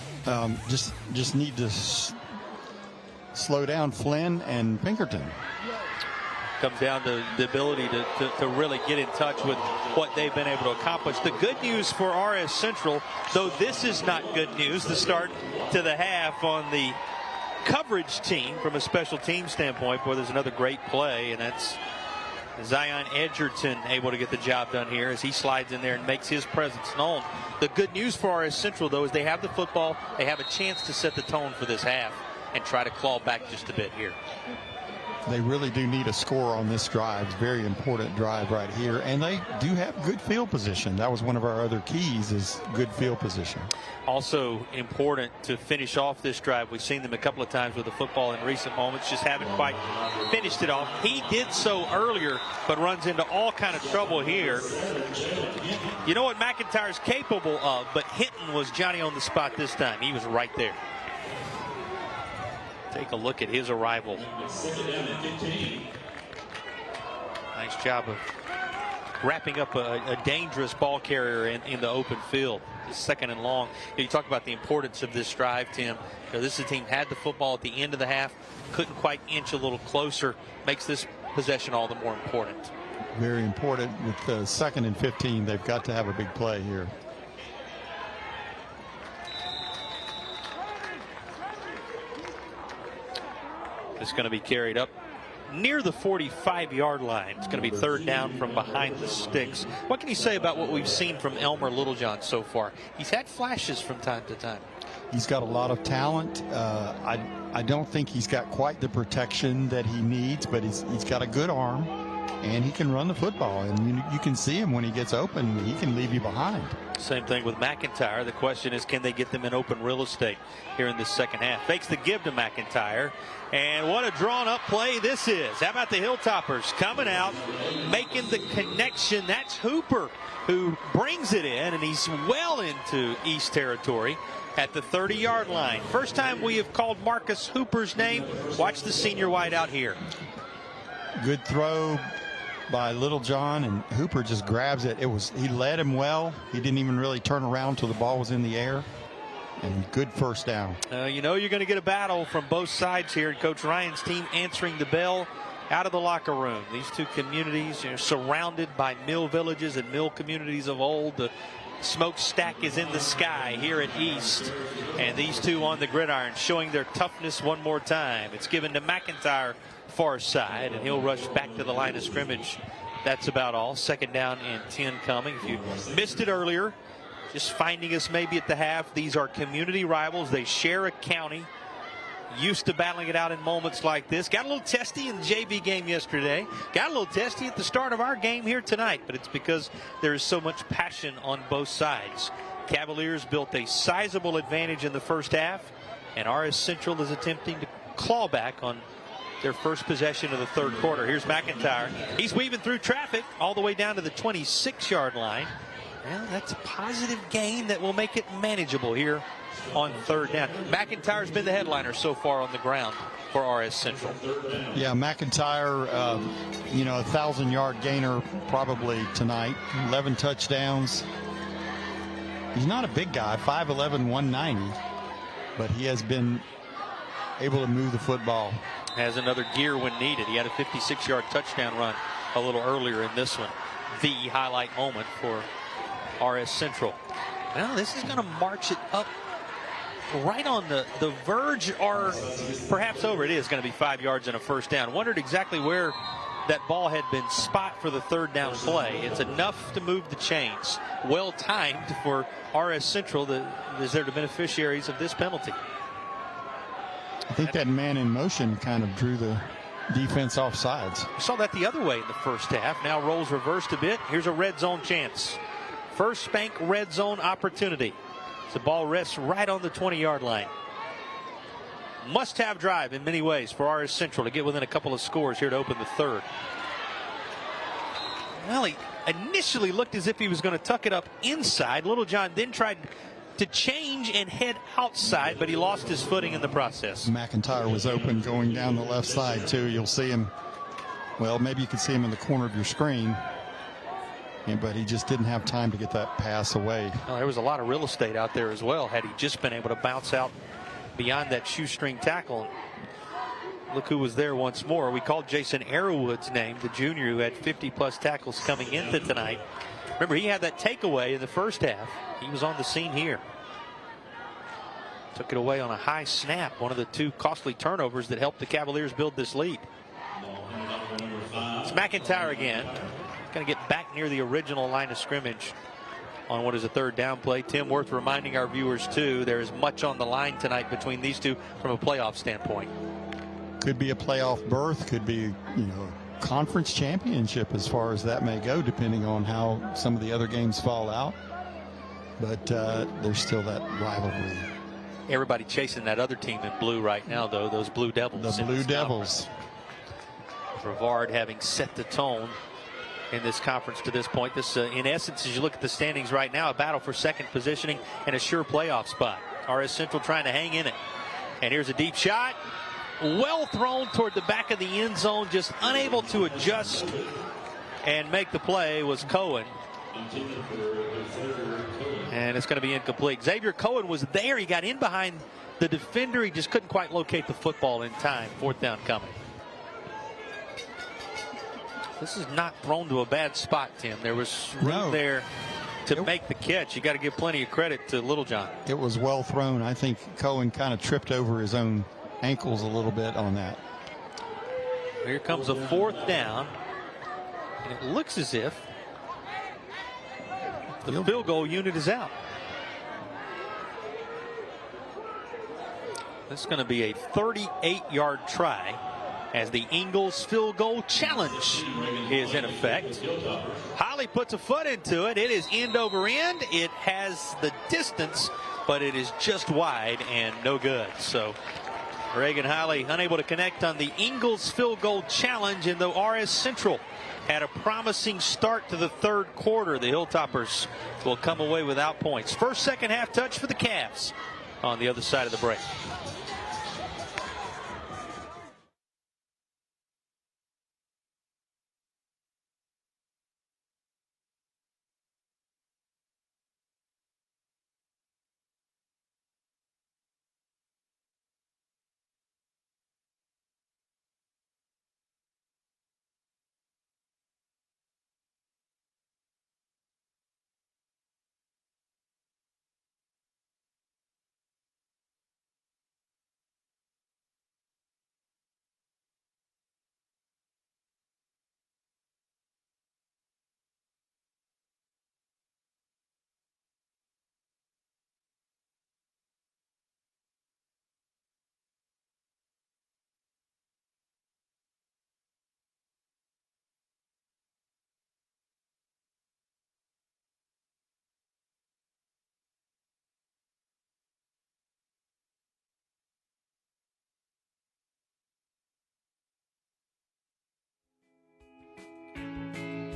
just need to slow down Flynn and Pinkerton. Comes down to the ability to really get in touch with what they've been able to accomplish. The good news for RS Central, though this is not good news, the start to the half on the coverage team from a special team standpoint. Boy, there's another great play, and that's Zion Edgerton able to get the job done here as he slides in there and makes his presence known. The good news for RS Central, though, is they have the football. They have a chance to set the tone for this half and try to claw back just a bit here. They really do need a score on this drive. Very important drive right here. And they do have good field position. That was one of our other keys, is good field position. Also important to finish off this drive. We've seen them a couple of times with the football in recent moments, just haven't quite finished it off. He did so earlier, but runs into all kind of trouble here. You know what McIntyre's capable of, but Hinton was Johnny on the spot this time. He was right there. Take a look at his arrival. Nice job of wrapping up a dangerous ball carrier in the open field. Second and long. You talk about the importance of this drive, Tim. This team had the football at the end of the half, couldn't quite inch a little closer. Makes this possession all the more important. Very important. With the 2nd and 15, they've got to have a big play here. It's going to be carried up near the 45-yard line. It's going to be third down from behind the sticks. What can you say about what we've seen from Elmer Littlejohn so far? He's had flashes from time to time. He's got a lot of talent. I don't think he's got quite the protection that he needs, but he's got a good arm, and he can run the football. And you can see him when he gets open. He can leave you behind. Same thing with McIntyre. The question is, can they get them in open real estate here in this second half? Fakes the give to McIntyre. And what a drawn-up play this is. How about the Hilltoppers coming out, making the connection? That's Hooper who brings it in, and he's well into East territory at the 30-yard line. First time we have called Marcus Hooper's name. Watch the senior wide out here. Good throw by Littlejohn, and Hooper just grabs it. He led him well. He didn't even really turn around till the ball was in the air. And good first down. You know you're going to get a battle from both sides here. Coach Ryan's team answering the bell out of the locker room. These two communities are surrounded by mill villages and mill communities of old. The smokestack is in the sky here at East. And these two on the gridiron showing their toughness one more time. It's given to McIntyre far side, and he'll rush back to the line of scrimmage. That's about all. Second down and 10 coming. If you missed it earlier, just finding us maybe at the half, these are community rivals. They share a county. Used to battling it out in moments like this. Got a little testy in the JV game yesterday. Got a little testy at the start of our game here tonight, but it's because there is so much passion on both sides. Cavaliers built a sizable advantage in the first half, and RS Central is attempting to claw back on their first possession of the third quarter. Here's McIntyre. He's weaving through traffic all the way down to the 26-yard line. Well, that's a positive gain that will make it manageable here on third down. McIntyre's been the headliner so far on the ground for RS Central. Yeah, McIntyre, a 1,000-yard gainer probably tonight. 11 touchdowns. He's not a big guy, 5'11", 190, but he has been able to move the football. Has another gear when needed. He had a 56-yard touchdown run a little earlier in this one. The highlight moment for RS Central. Well, this is going to march it up right on the verge, or perhaps over. It is going to be 5 yards and a first down. Wondered exactly where that ball had been spot for the third down play. It's enough to move the chains. Well timed for RS Central, that is there the beneficiaries of this penalty. I think that man in motion kind of drew the defense off sides. We saw that the other way in the first half. Now roles reversed a bit. Here's a red zone chance. First Spank red zone opportunity. The ball rests right on the 20-yard line. Must-have drive in many ways for RS Central to get within a couple of scores here to open the third. Well, he initially looked as if he was going to tuck it up inside. Littlejohn then tried to change and head outside, but he lost his footing in the process. McIntyre was open going down the left side, too. You'll see him. Well, maybe you could see him in the corner of your screen. Yeah, but he just didn't have time to get that pass away. Well, there was a lot of real estate out there as well, had he just been able to bounce out beyond that shoestring tackle. Look who was there once more. We called Jason Arrowwood's name, the junior who had 50-plus tackles coming into tonight. Remember, he had that takeaway in the first half. He was on the scene here. Took it away on a high snap, one of the two costly turnovers that helped the Cavaliers build this lead. It's McIntyre again. Going to get back near the original line of scrimmage on what is a third down play. Tim, worth reminding our viewers, too, there is much on the line tonight between these two from a playoff standpoint. Could be a playoff berth, could be, conference championship as far as that may go, depending on how some of the other games fall out. But there's still that rivalry. Everybody chasing that other team in blue right now, though, those Blue Devils. The Blue Devils. Brevard having set the tone in this conference to this point. This, in essence, as you look at the standings right now, a battle for second positioning and a sure playoff spot. RS Central trying to hang in it. And here's a deep shot. Well thrown toward the back of the end zone, just unable to adjust and make the play was Cohen. And it's going to be incomplete. Xavier Cohen was there. He got in behind the defender. He just couldn't quite locate the football in time. Fourth down coming. This is not thrown to a bad spot, Tim. There was room there to make the catch. You got to give plenty of credit to Littlejohn. It was well thrown. I think Cohen kind of tripped over his own ankles a little bit on that. Here comes a fourth down. And it looks as if the field goal unit is out. This is going to be a 38-yard try as the Ingles field goal challenge is in effect. Holly puts a foot into it. It is end over end. It has the distance, but it is just wide and no good. So Reagan Holly unable to connect on the Ingles field goal challenge, and though RS Central had a promising start to the third quarter, the Hilltoppers will come away without points. First second half touch for the Cavs on the other side of the break.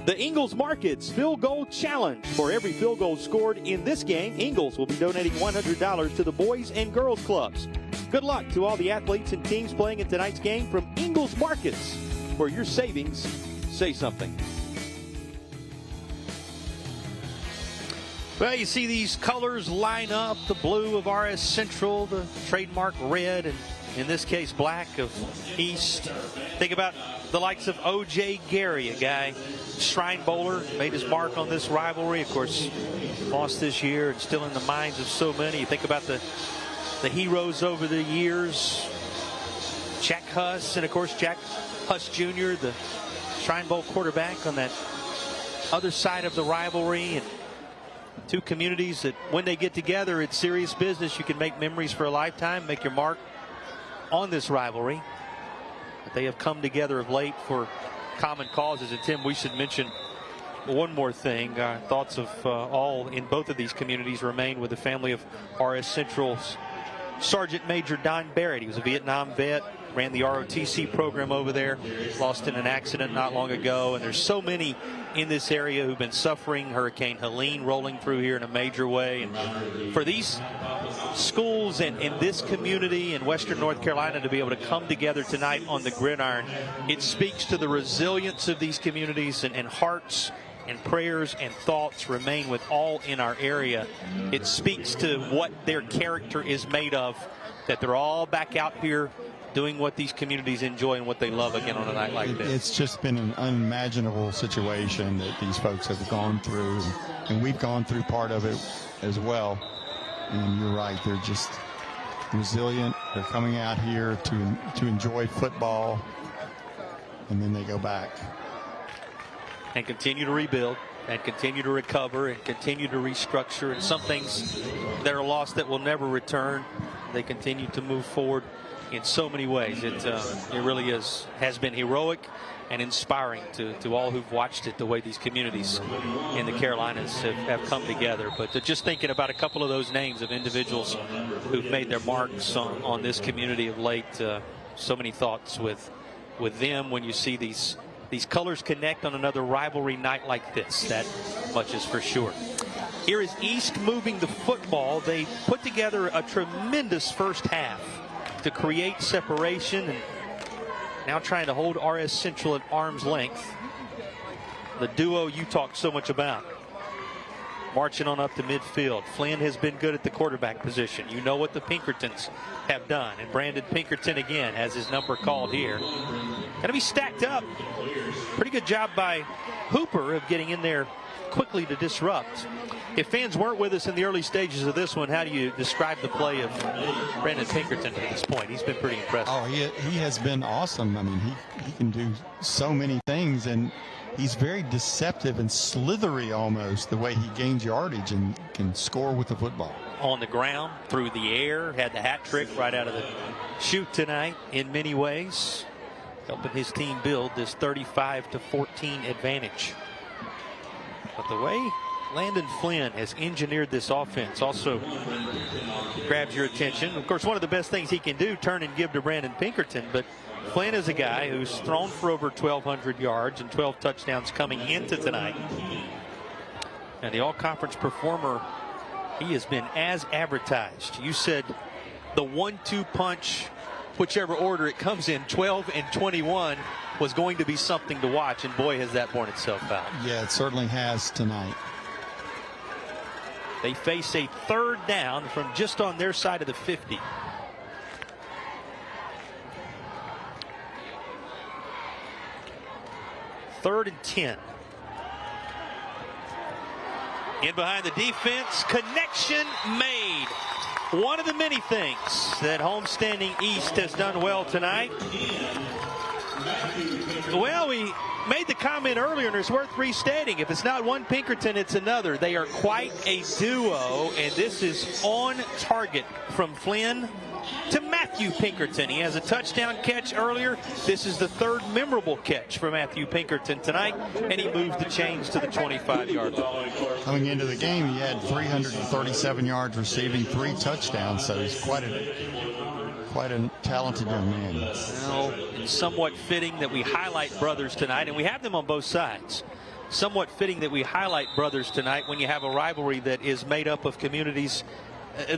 The Ingles Markets Field Goal Challenge. For every field goal scored in this game, Ingles will be donating $100 to the Boys and Girls Clubs. Good luck to all the athletes and teams playing in tonight's game from Ingles Markets, where your savings say something. Well, you see these colors line up, the blue of RS Central, the trademark red, and in this case black of East. Think about the likes of O.J. Gary, a guy, Shrine Bowler, made his mark on this rivalry. Of course, lost this year and still in the minds of so many. You think about the heroes over the years. Jack Huss, and of course Jack Huss Jr., the Shrine Bowl quarterback on that other side of the rivalry, and two communities that when they get together, it's serious business. You can make memories for a lifetime, make your mark on this rivalry. But they have come together of late for common causes. And Tim, we should mention one more thing. Thoughts of all in both of these communities remain with the family of RS Central's Sergeant Major Don Barrett. He was a Vietnam vet, ran the ROTC program over there, lost in an accident not long ago. And there's so many in this area who've been suffering. Hurricane Helene rolling through here in a major way. And for these schools and in this community in Western North Carolina to be able to come together tonight on the gridiron, it speaks to the resilience of these communities, and hearts and prayers and thoughts remain with all in our area. It speaks to what their character is made of, that they're all back out here doing what these communities enjoy and what they love again on a night like this. It's just been an unimaginable situation that these folks have gone through, and we've gone through part of it as well. And you're right, they're just resilient. They're coming out here to enjoy football, and then they go back. And continue to rebuild, and continue to recover, and continue to restructure. And some things that are lost that will never return, they continue to move forward in so many ways. It really has been heroic and inspiring to all who've watched it, the way these communities in the Carolinas have come together. But just thinking about a couple of those names of individuals who've made their marks on this community of late, so many thoughts with them when you see these colors connect on another rivalry night like this. That much is for sure. Here is East moving the football. They put together a tremendous first half to create separation, and now trying to hold RS Central at arm's length. The duo you talked so much about marching on up to midfield. Flynn has been good at the quarterback position. You know what the Pinkertons have done, and Brandon Pinkerton again has his number called here. Going to be stacked up. Pretty good job by Hooper of getting in there quickly to disrupt. If fans weren't with us in the early stages of this one, how do you describe the play of Brandon Pinkerton at this point? He's been pretty impressive. Oh, he has been awesome. I mean, he can do so many things, and he's very deceptive and slithery almost, the way he gains yardage and can score with the football. On the ground, through the air, had the hat trick right out of the chute tonight in many ways, helping his team build this 35-14 advantage. But the way Landon Flynn has engineered this offense also grabs your attention. Of course, one of the best things he can do, turn and give to Brandon Pinkerton, but Flynn is a guy who's thrown for over 1,200 yards and 12 touchdowns coming into tonight. And the all-conference performer, he has been as advertised. You said the 1-2 punch, whichever order it comes in, 12 and 21, was going to be something to watch, and boy, has that borne itself out. Yeah, it certainly has tonight. They face a third down from just on their side of the 50. Third and 10. In behind the defense, connection made. One of the many things that homestanding East has done well tonight. Well, we made the comment earlier, and it's worth restating. If it's not one Pinkerton, it's another. They are quite a duo, and this is on target from Flynn to Matthew Pinkerton. He has a touchdown catch earlier. This is the third memorable catch for Matthew Pinkerton tonight, and he moved the chains to the 25-yard line. Coming into the game, he had 337 yards receiving, 3 touchdowns, so he's quite a talented young man. Well, it's somewhat fitting that we highlight brothers tonight, and we have them on both sides. Somewhat fitting that we highlight brothers tonight when you have a rivalry that is made up of communities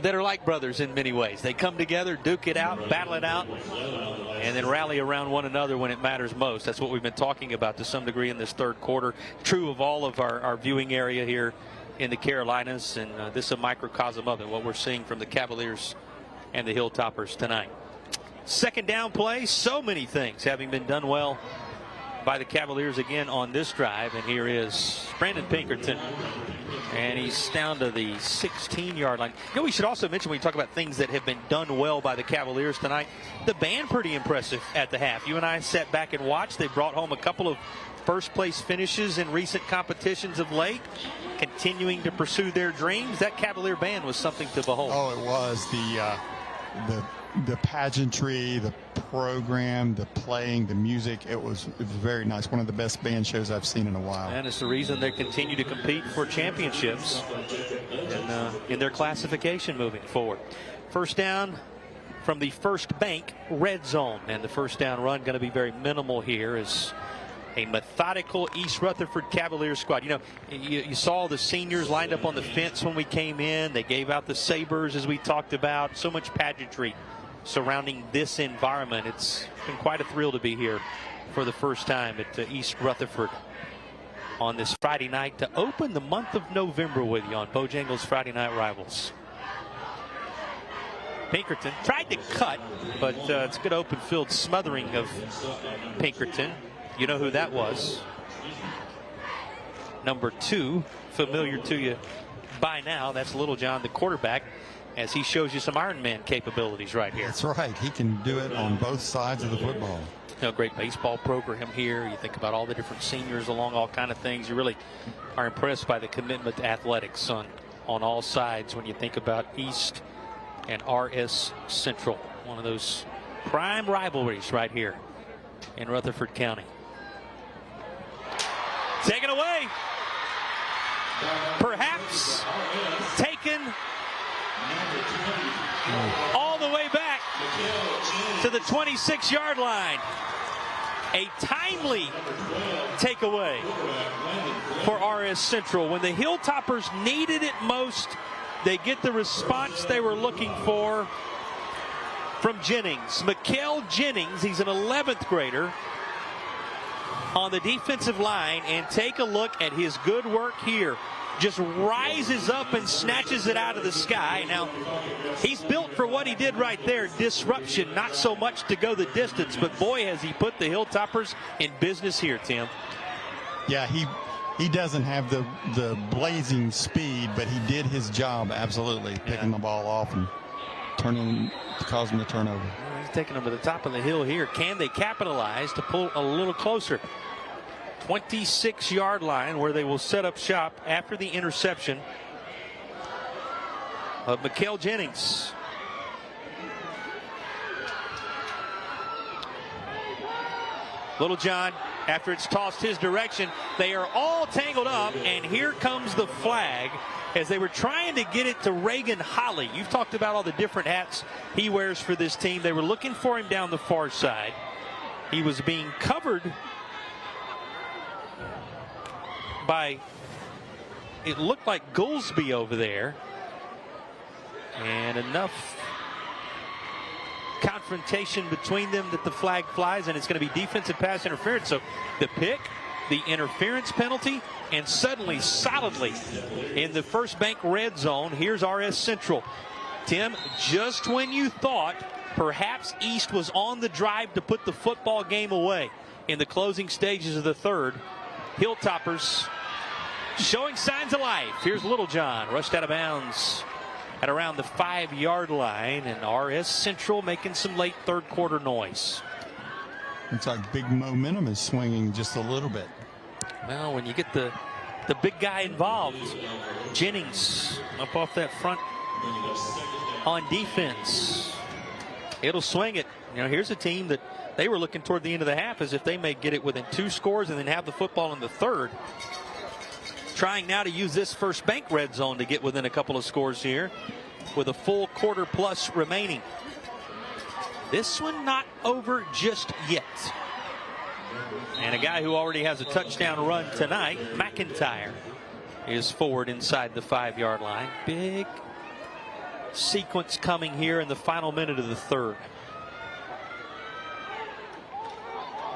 that are like brothers in many ways. They come together, duke it out, battle it out, and then rally around one another when it matters most. That's what we've been talking about to some degree in this third quarter. True of all of our viewing area here in the Carolinas, and this is a microcosm of it, what we're seeing from the Cavaliers and the Hilltoppers tonight. Second down play, so many things having been done well by the Cavaliers again on this drive. And here is Brandon Pinkerton, and he's down to the 16-yard line. You know, we should also mention when we talk about things that have been done well by the Cavaliers tonight, the band pretty impressive at the half. You and I sat back and watched. They brought home a couple of first place finishes in recent competitions of late, continuing to pursue their dreams. That Cavalier band was something to behold. Oh, it was. The pageantry, the program, the playing, the music, it was very nice. One of the best band shows I've seen in a while. And it's the reason they continue to compete for championships in their classification moving forward. First down from the First Bank red zone, and the first down run going to be very minimal here as a methodical East Rutherford Cavaliers squad. You know, you saw the seniors lined up on the fence when we came in. They gave out the sabers as we talked about. So much pageantry surrounding this environment. It's been quite a thrill to be here for the first time at East Rutherford on this Friday night to open the month of November with you on Bojangles Friday Night Rivals. Pinkerton tried to cut, but it's a good open field smothering of Pinkerton. You know who that was. Number 2, familiar to you by now. That's Little John, the quarterback, as he shows you some Iron Man capabilities right here. That's right. He can do it on both sides of the football. You know, great baseball program here. You think about all the different seniors along all kind of things. You really are impressed by the commitment to athletics on all sides when you think about East and RS Central. One of those prime rivalries right here in Rutherford County. Taken away. Perhaps taken all the way back to the 26-yard line. A timely takeaway for RS Central. When the Hilltoppers needed it most, they get the response they were looking for from Jennings. Mikael Jennings, he's an 11th grader on the defensive line, and take a look at his good work here. Just rises up and snatches it out of the sky. Now, he's built for what he did right there. Disruption, not so much to go the distance, but boy, has he put the Hilltoppers in business here, Tim. Yeah, he doesn't have the blazing speed, but he did his job absolutely, picking the ball off and causing the turnover. He's taking them to the top of the hill here. Can they capitalize to pull a little closer? 26-yard line where they will set up shop after the interception of Mikael Jennings. Little John, after it's tossed his direction, they are all tangled up, and here comes the flag as they were trying to get it to Reagan Holly. You've talked about all the different hats he wears for this team. They were looking for him down the far side. He was being covered by, it looked like Goolsby over there, and enough confrontation between them that the flag flies, and it's going to be defensive pass interference. So the pick, the interference penalty, and suddenly solidly in the First Bank red zone. Here's RS Central. Tim, just when you thought perhaps East was on the drive to put the football game away in the closing stages of the third, Hilltoppers showing signs of life. Here's Little John, rushed out of bounds at around the 5-yard line, and RS Central making some late third quarter noise. Looks like big momentum is swinging just a little bit. Well, when you get the big guy involved, Jennings up off that front on defense, it'll swing it. You know, here's a team that they were looking toward the end of the half as if they may get it within 2 scores and then have the football in the third. Trying now to use this First Bank red zone to get within a couple of scores here with a full quarter plus remaining. This one not over just yet. And a guy who already has a touchdown run tonight, McIntyre, is forward inside the 5-yard line. Big sequence coming here in the final minute of the third.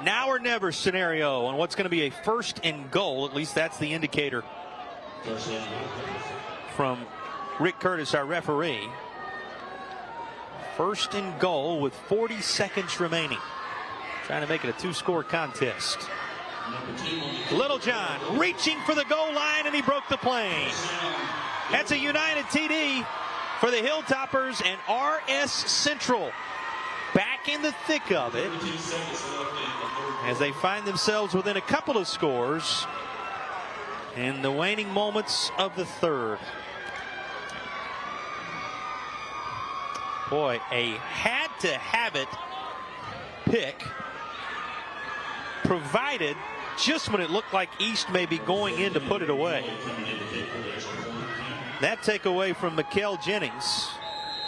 Now or never scenario on what's going to be a 1st and goal. At least that's the indicator from Rick Curtis, our referee. 1st and goal with 40 seconds remaining. Trying to make it a 2-score contest. Little John reaching for the goal line, and he broke the plane. That's a United TD for the Hilltoppers, and RS Central back in the thick of it as they find themselves within a couple of scores in the waning moments of the third. Boy, a had-to-have-it pick provided just when it looked like East may be going in to put it away. That takeaway from Mikael Jennings,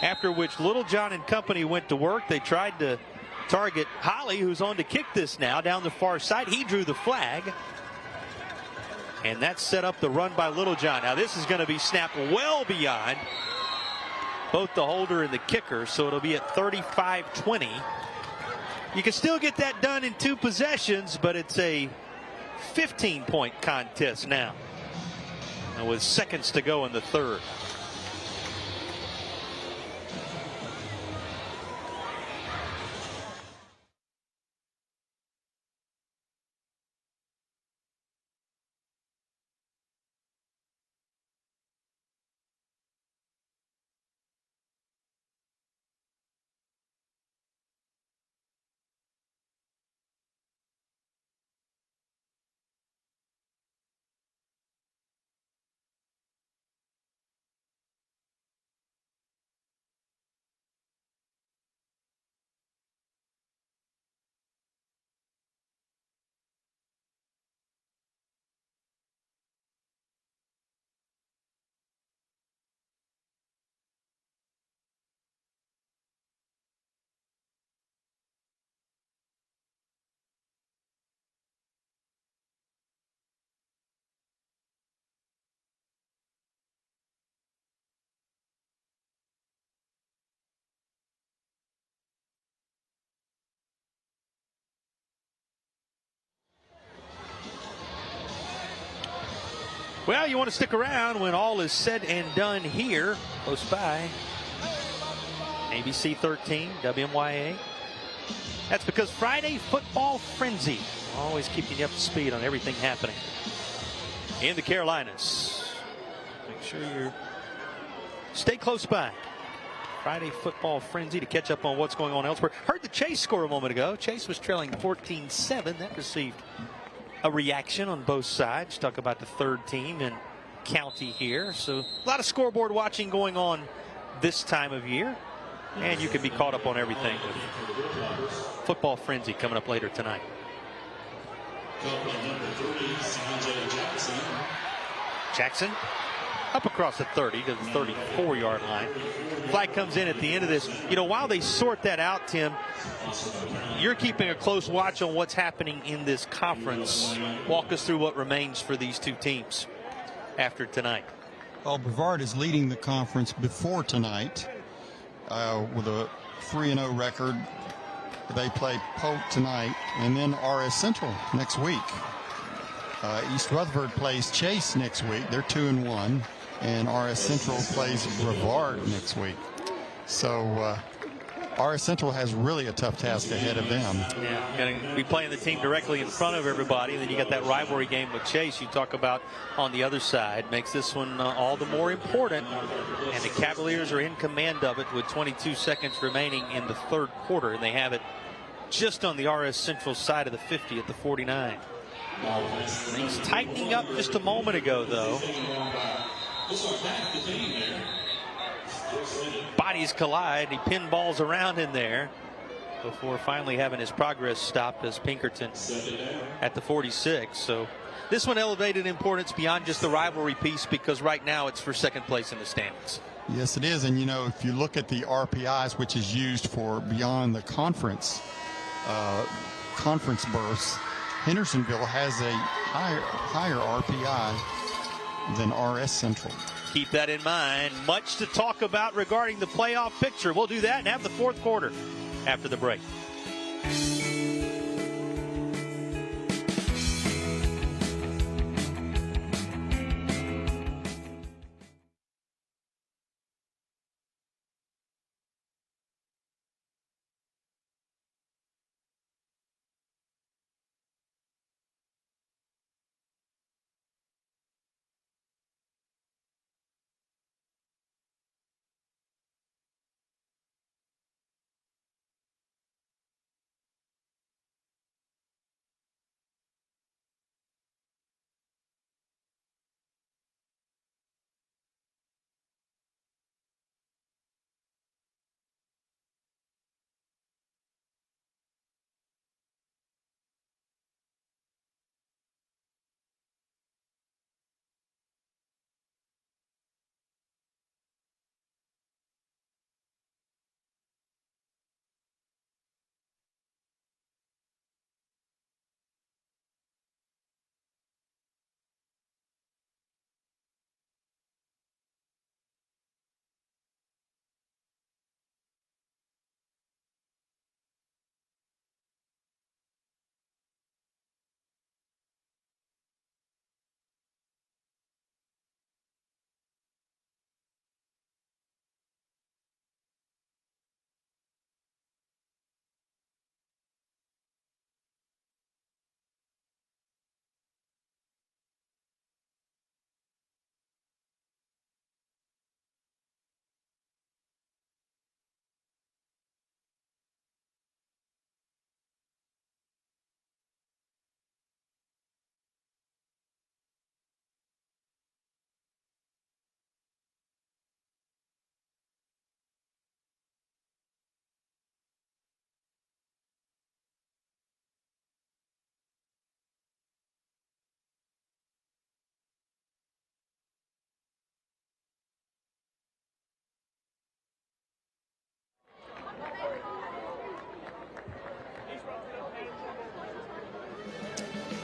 after which Littlejohn and company went to work. They tried to target Holly, who's on to kick this now down the far side. He drew the flag, and that set up the run by Littlejohn. Now this is going to be snapped well beyond both the holder and the kicker, so it'll be at 35-20. You can still get that done in 2 possessions, but it's a 15-point contest now, and with seconds to go in the third. Well, you want to stick around when all is said and done here, close by. ABC 13, WMYA. That's because Friday Football Frenzy, always keeping you up to speed on everything happening in the Carolinas. Make sure you stay close by. Friday Football Frenzy to catch up on what's going on elsewhere. Heard the Chase score a moment ago. Chase was trailing 14-7. That received a reaction on both sides. Talk about the third team in county here. So a lot of scoreboard watching going on this time of year. And you can be caught up on everything with Football Frenzy coming up later tonight. Jackson up across the 30 to the 34-yard line. Flag comes in at the end of this. You know, while they sort that out, Tim, you're keeping a close watch on what's happening in this conference. Walk us through what remains for these two teams after tonight. Well, Brevard is leading the conference before tonight with a 3-0 record. They play Polk tonight and then RS Central next week. East Rutherford plays Chase next week. They're 2-1. And RS Central plays Brevard next week. So RS Central has really a tough task ahead of them. Yeah, going to be playing the team directly in front of everybody. And then you got that rivalry game with Chase you talk about on the other side. Makes this one all the more important. And the Cavaliers are in command of it with 22 seconds remaining in the third quarter. And they have it just on the RS Central side of the 50 at the 49. Things tightening up just a moment ago, though. Bodies collide. He pinballs around in there before finally having his progress stopped as Pinkerton at the 46. So this one elevated in importance beyond just the rivalry piece, because right now it's for second place in the standings. Yes, it is. And, you know, if you look at the RPIs, which is used for beyond the conference berths, Hendersonville has a higher RPI than RS Central. Keep that in mind. Much to talk about regarding the playoff picture. We'll do that and have the fourth quarter after the break.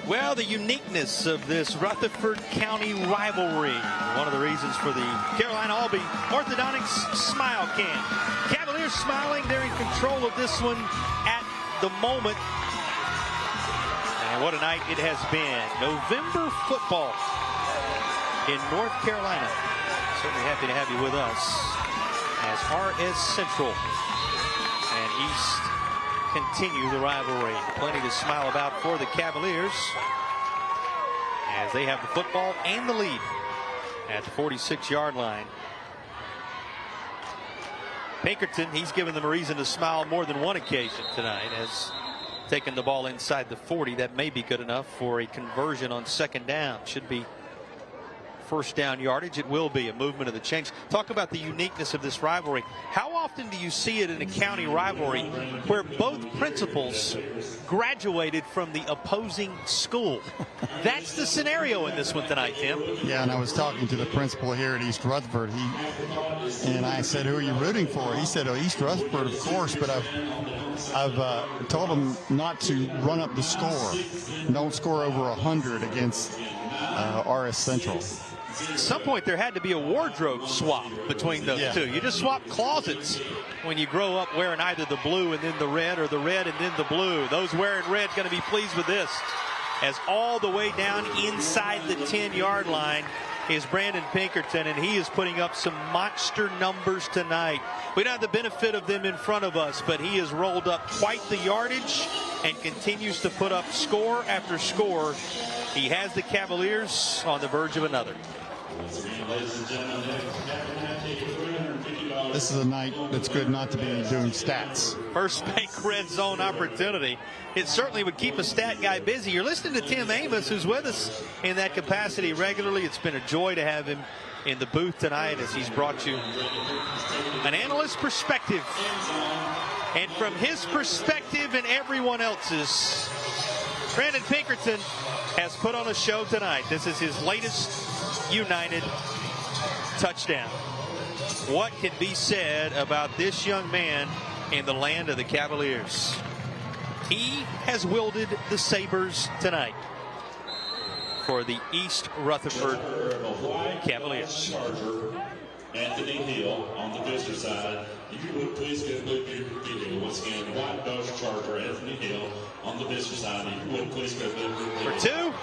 Well, the uniqueness of this Rutherford County rivalry, one of the reasons for the Carolina-Albany Orthodontics Smile Camp. Cavaliers smiling, they're in control of this one at the moment. And what a night it has been. November football in North Carolina. Certainly happy to have you with us as RS Central and East continue the rivalry. Plenty to smile about for the Cavaliers as they have the football and the lead at the 46-yard line. Pinkerton, he's given them a reason to smile more than one occasion tonight, as taking the ball inside the 40. That may be good enough for a conversion on second down. Should be first down yardage. It will be a movement of the chains. Talk about the uniqueness of this rivalry. How often do you see it in a county rivalry where both principals graduated from the opposing school? That's the scenario in this one tonight, Tim. Yeah, and I was talking to the principal here at East Rutherford. And I said, "Who are you rooting for?" He said, "Oh, East Rutherford, of course, but I've told him not to run up the score. Don't score over 100 against RS Central." At some point, there had to be a wardrobe swap between those two. You just swap closets when you grow up wearing either the blue and then the red, or the red and then the blue. Those wearing red going to be pleased with this, as all the way down inside the 10-yard line is Brandon Pinkerton, and he is putting up some monster numbers tonight. We don't have the benefit of them in front of us, but he has rolled up quite the yardage and continues to put up score after score. He has the Cavaliers on the verge of another. This is a night that's good not to be doing stats. First bank red zone opportunity. It certainly would keep a stat guy busy. You're listening to Tim Amos, who's with us in that capacity regularly. It's been a joy to have him in the booth tonight as he's brought you an analyst perspective. And from his perspective and everyone else's, Brandon Pinkerton has put on a show tonight. This is his latest United touchdown. What can be said about this young man in the land of the Cavaliers? He has wielded the Sabres tonight for the East Rutherford Cavaliers. Anthony Hill on the visitor side. If you would please go move your video. Once again, White Dodge Charger, Anthony Hill on the visitor side. If you would please go move your video. For two.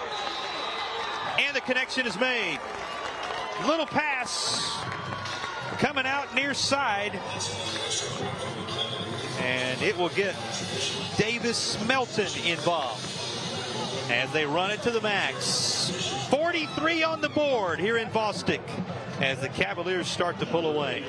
And the connection is made. Little pass coming out near side. And it will get Davis Melton involved as they run it to the max. 43 on the board here in Bostic as the Cavaliers start to pull away.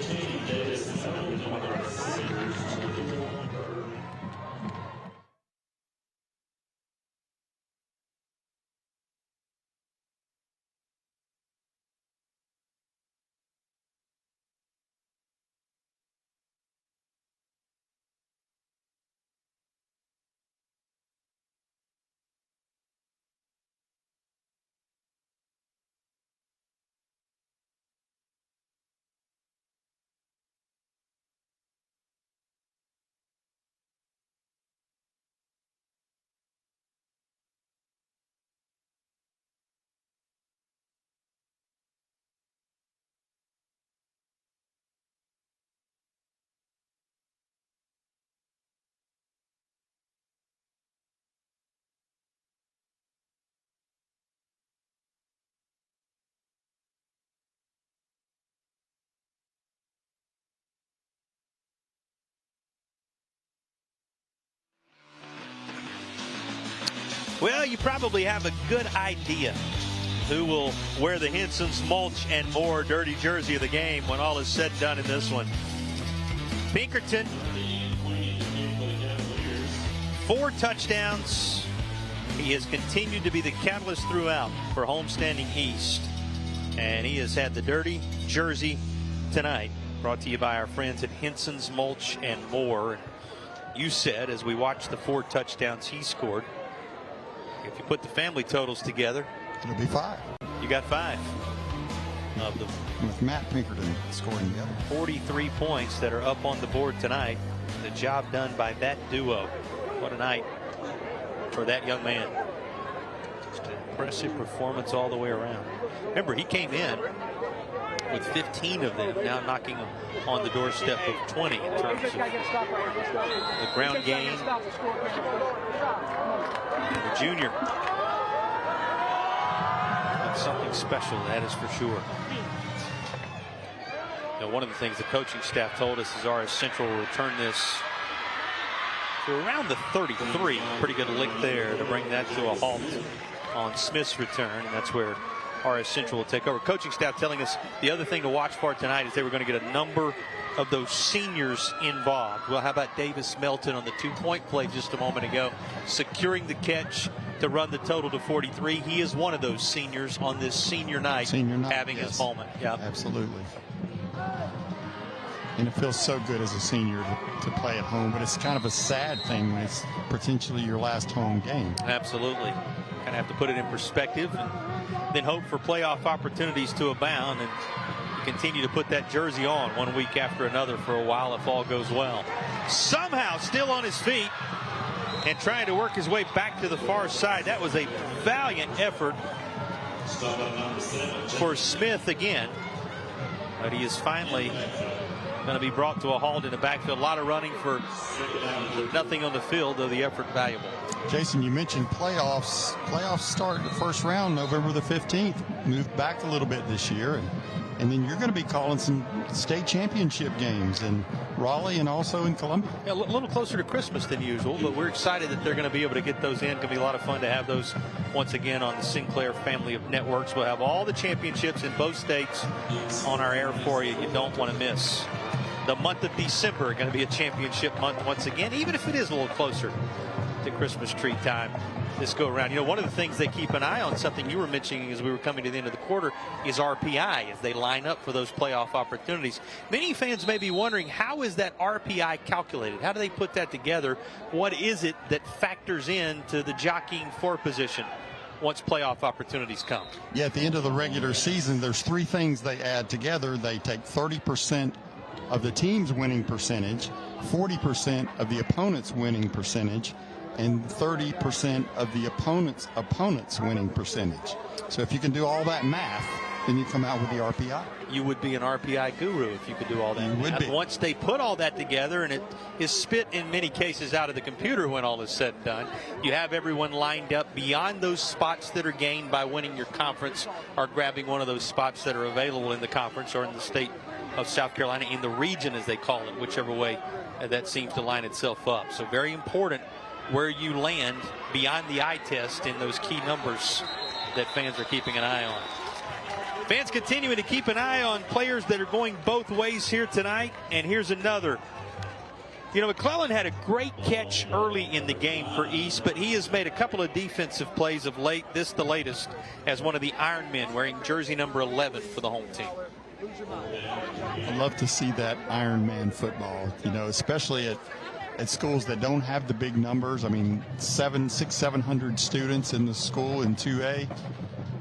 Well, you probably have a good idea who will wear the Henson's Mulch and More dirty jersey of the game when all is said and done in this one. Pinkerton, 4 touchdowns. He has continued to be the catalyst throughout for homestanding East. And he has had the dirty jersey tonight, brought to you by our friends at Henson's Mulch and More. You said, as we watched the 4 touchdowns he scored, if you put the family totals together, it'll be 5. You got 5 of them. With Matt Pinkerton scoring the other. 43 points that are up on the board tonight. The job done by that duo. What a night for that young man. impressive performance all the way around. Remember, he came in with 15 of them, now knocking on the doorstep of 20 in terms of the ground game. The junior, it's something special, that is for sure. Now, one of the things the coaching staff told us is RS Central will return this to around the 33. Pretty good lick there to bring that to a halt on Smith's return, and that's where RS Central will take over. Coaching staff telling us the other thing to watch for tonight is they were going to get a number of those seniors involved. Well, how about Davis Melton on the 2-point play just a moment ago, securing the catch to run the total to 43. He is one of those seniors on this senior night having his moment. Yeah, absolutely. And it feels so good as a senior to play at home, but it's kind of a sad thing when it's potentially your last home game. Absolutely. Kind of have to put it in perspective and then hope for playoff opportunities to abound, and you continue to put that jersey on one week after another for a while if all goes well. Somehow still on his feet and trying to work his way back to the far side. That was a valiant effort for Smith again, but he is finally going to be brought to a halt in the backfield. A lot of running for nothing on the field, though the effort valuable. Jason, you mentioned playoffs. Playoffs start the first round November the 15th. Moved back a little bit this year, and then you're going to be calling some state championship games in Raleigh and also in Columbia. Yeah, a little closer to Christmas than usual, but we're excited that they're going to be able to get those in. It's going to be a lot of fun to have those once again on the Sinclair family of networks. We'll have all the championships in both states on our air for you. You don't want to miss. The month of December going to be a championship month once again, even if it is a little closer to Christmas tree time this go around. You know, one of the things they keep an eye on, something you were mentioning as we were coming to the end of the quarter, is RPI as they line up for those playoff opportunities. Many fans may be wondering, how is that RPI calculated? How do they put that together? What is it that factors in to the jockeying for position once playoff opportunities come? Yeah, at the end of the regular season, there's three things they add together. They take 30% of the team's winning percentage, 40% of the opponent's winning percentage, and 30% of the opponent's winning percentage. So if you can do all that math, then you come out with the RPI. You would be an RPI guru if you could do all that. You would be. Once they put all that together, and it is spit in many cases out of the computer when all is said and done, you have everyone lined up beyond those spots that are gained by winning your conference or grabbing one of those spots that are available in the conference or in the state of South Carolina, in the region as they call it, whichever way that seems to line itself up. So very important where you land beyond the eye test in those key numbers that fans are keeping an eye on. Fans continuing to keep an eye on players that are going both ways here tonight. And here's another. You know, McClellan had a great catch early in the game for East, but he has made a couple of defensive plays of late. This the latest as one of the Iron Men wearing jersey number 11 for the home team. I love to see that Iron Man football, you know, especially at schools that don't have the big numbers. I mean, 700 students in the school in 2A.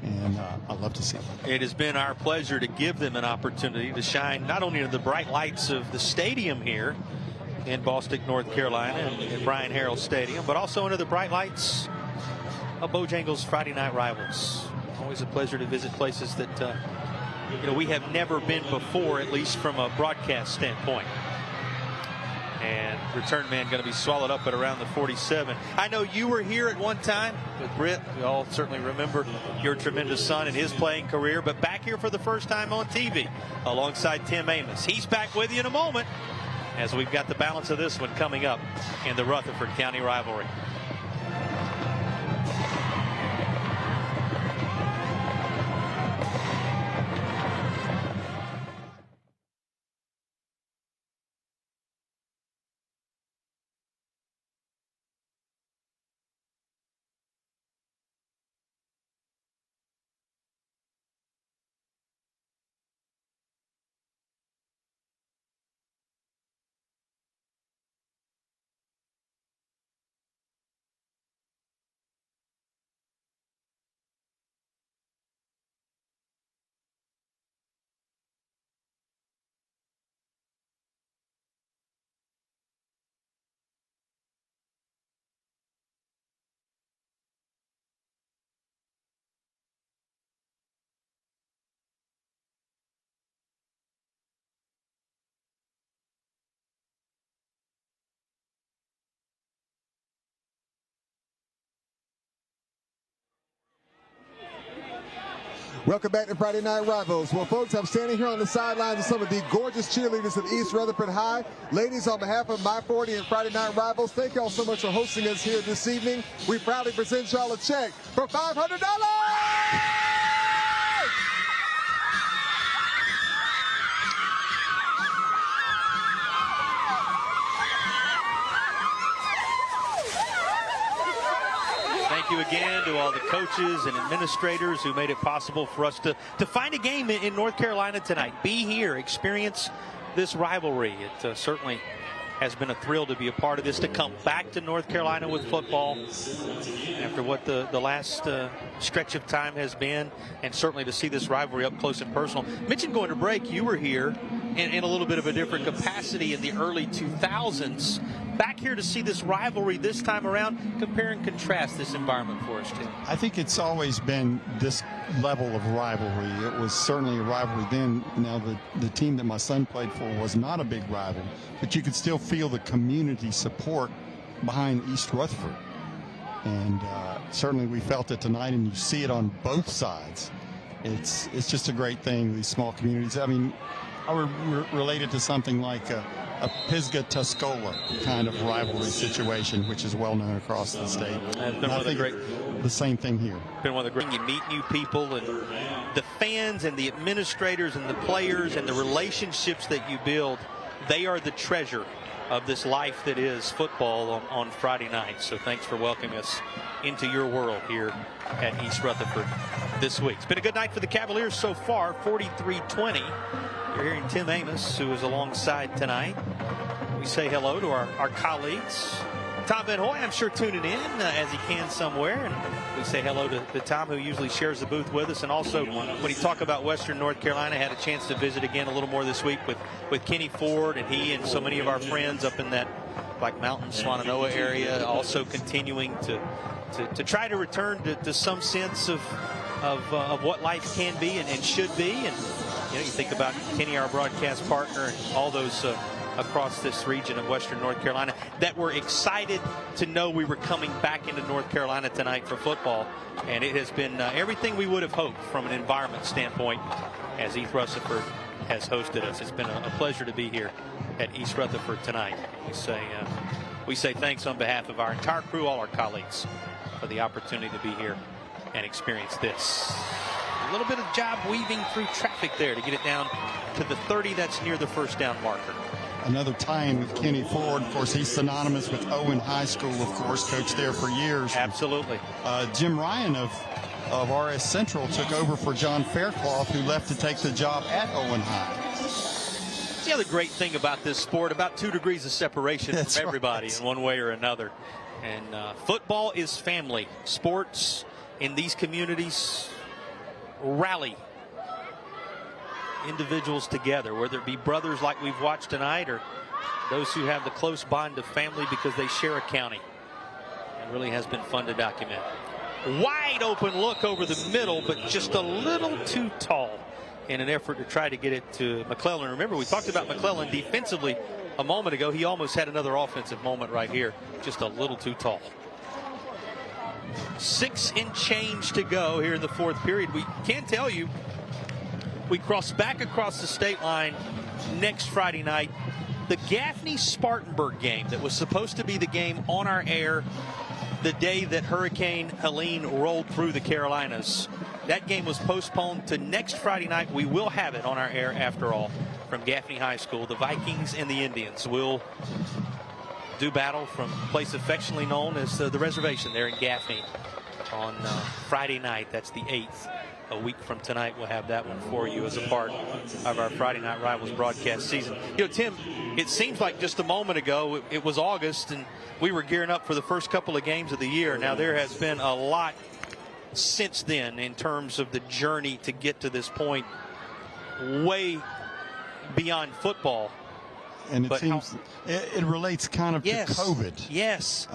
And I love to see it. It has been our pleasure to give them an opportunity to shine not only under the bright lights of the stadium here in Bostic, North Carolina, and Brian Harrell Stadium, but also under the bright lights of Bojangles' Friday night rivals. Always a pleasure to visit places that you know, we have never been before, at least from a broadcast standpoint. And return man going to be swallowed up at around the 47. I know you were here at one time with Britt. We all certainly remember your tremendous son and his playing career, but back here for the first time on TV alongside Tim Amos. He's back with you in a moment as we've got the balance of this one coming up in the Rutherford County rivalry. Welcome back to Friday Night Rivals. Well, folks, I'm standing here on the sidelines of some of the gorgeous cheerleaders of East Rutherford High. Ladies, on behalf of My 40 and Friday Night Rivals, thank y'all so much for hosting us here this evening. We proudly present y'all a check for $500. Thank you again to all the coaches and administrators who made it possible for us to find a game in North Carolina tonight. Be here, experience this rivalry. It certainly has been a thrill to be a part of this, to come back to North Carolina with football after what the last stretch of time has been, and certainly to see this rivalry up close and personal. Mentioned going to break, you were here in a little bit of a different capacity in the early 2000s. Back here to see this rivalry this time around. Compare and contrast this environment for us, Tim. I think it's always been this level of rivalry. It was certainly a rivalry then. Now, the team that my son played for was not a big rival, but you could still feel the community support behind East Rutherford. And certainly we felt it tonight, and you see it on both sides. It's just a great thing, these small communities. I mean, I would relate it to something like a Pisgah-Tuscola kind of rivalry situation, which is well known across the state. And I think the same thing here. Been one of the great. You meet new people, and the fans and the administrators and the players and the relationships that you build, they are the treasure of this life that is football on Friday night. So thanks for welcoming us into your world here at East Rutherford this week. It's been a good night for the Cavaliers so far, 43-20. You're hearing Tim Amos, who is alongside tonight. We say hello to our colleagues. Tom Van Hoy, I'm sure, tuning in as he can somewhere. And we say hello to Tom, who usually shares the booth with us. And also, when he talked about Western North Carolina, had a chance to visit again a little more this week with Kenny Ford, and he and so many of our friends up in that Black Mountain, Swannanoa area, also continuing to try to return to some sense of what life can be and should be. And you think about Kenny, our broadcast partner, and all those across this region of Western North Carolina that were excited to know we were coming back into North Carolina tonight for football. And it has been everything we would have hoped from an environment standpoint as East Rutherford has hosted us. It's been a pleasure to be here at East Rutherford tonight. We say thanks on behalf of our entire crew, all our colleagues, for the opportunity to be here and experience this. A little bit of job weaving through traffic there to get it down to the 30 that's near the first down marker. Another tie-in with Kenny Ford. Of course, he's synonymous with Owen High School, of course, coached there for years. Absolutely. Jim Ryan of RS Central took over for John Faircloth, who left to take the job at Owen High. That's the other great thing about this sport, about 2 degrees of separation from everybody in one way or another. And football is family. Sports in these communities rally individuals together, whether it be brothers like we've watched tonight or those who have the close bond of family because they share a county. It really has been fun to document. Wide open look over the middle, but just a little too tall in an effort to try to get it to McClellan. Remember, we talked about McClellan defensively a moment ago. He almost had another offensive moment right here, just a little too tall. 6 and change to go here in the fourth period. We can tell you, we cross back across the state line next Friday night. The Gaffney-Spartanburg game that was supposed to be the game on our air the day that Hurricane Helene rolled through the Carolinas. That game was postponed to next Friday night. We will have it on our air after all from Gaffney High School. The Vikings and the Indians will do battle from a place affectionately known as the reservation there in Gaffney on Friday night. That's the 8th. A week from tonight, we'll have that one for you as a part of our Friday Night Rivals broadcast season. Tim, it seems like just a moment ago it was August and we were gearing up for the first couple of games of the year. Now there has been a lot since then in terms of the journey to get to this point, way beyond football. And it seems it relates kind of to COVID. Yes.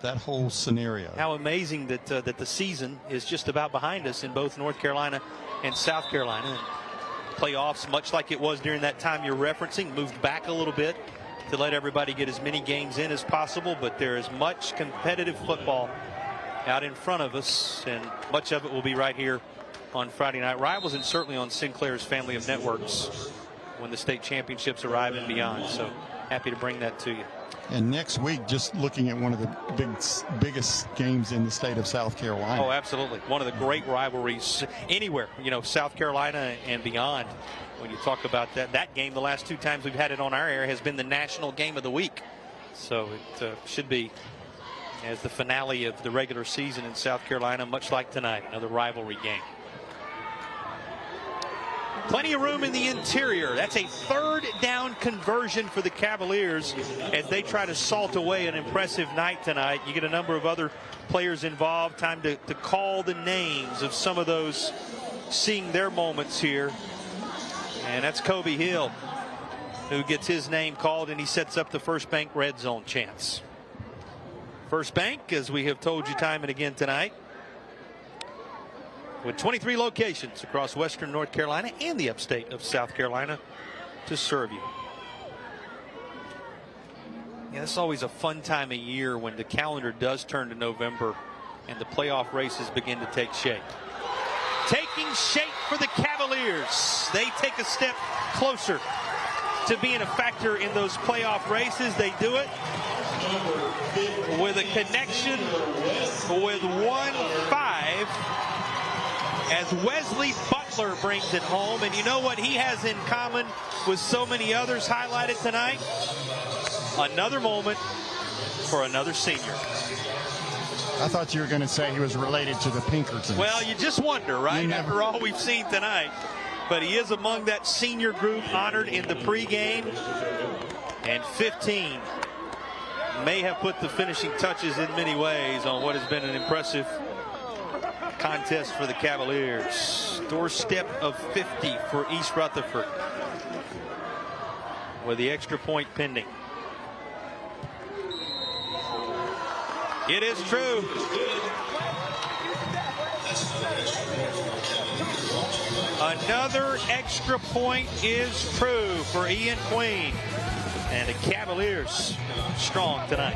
That whole scenario. How amazing that that the season is just about behind us in both North Carolina and South Carolina. And playoffs, much like it was during that time you're referencing, moved back a little bit to let everybody get as many games in as possible. But there is much competitive football out in front of us, and much of it will be right here on Friday Night Rivals, and certainly on Sinclair's family of networks when the state championships arrive and beyond. So happy to bring that to you. And next week, just looking at one of the biggest games in the state of South Carolina. Oh, absolutely. One of the great rivalries anywhere, South Carolina and beyond. When you talk about that game, the last 2 times we've had it on our air has been the national game of the week. So it should be as the finale of the regular season in South Carolina, much like tonight, another rivalry game. Plenty of room in the interior. That's a 3rd down conversion for the Cavaliers as they try to salt away an impressive night tonight. You get a number of other players involved. Time to call the names of some of those seeing their moments here. And that's Kobe Hill, who gets his name called, and he sets up the First Bank red zone chance. First Bank, as we have told you time and again tonight, with 23 locations across western North Carolina and the upstate of South Carolina to serve you. Yeah, it's always a fun time of year when the calendar does turn to November and the playoff races begin to take shape. Taking shape for the Cavaliers. They take a step closer to being a factor in those playoff races. They do it with a connection with 1-5 as Wesley Butler brings it home. And you know what he has in common with so many others highlighted tonight? Another moment for another senior. I thought you were going to say he was related to the Pinkertons. Well, you just wonder, right? After all we've seen tonight. But he is among that senior group honored in the pregame. And 15 may have put the finishing touches in many ways on what has been an impressive contest for the Cavaliers. Doorstep of 50 for East Rutherford with the extra point pending. It is true. Another extra point is true for Ian Queen. And the Cavaliers strong tonight.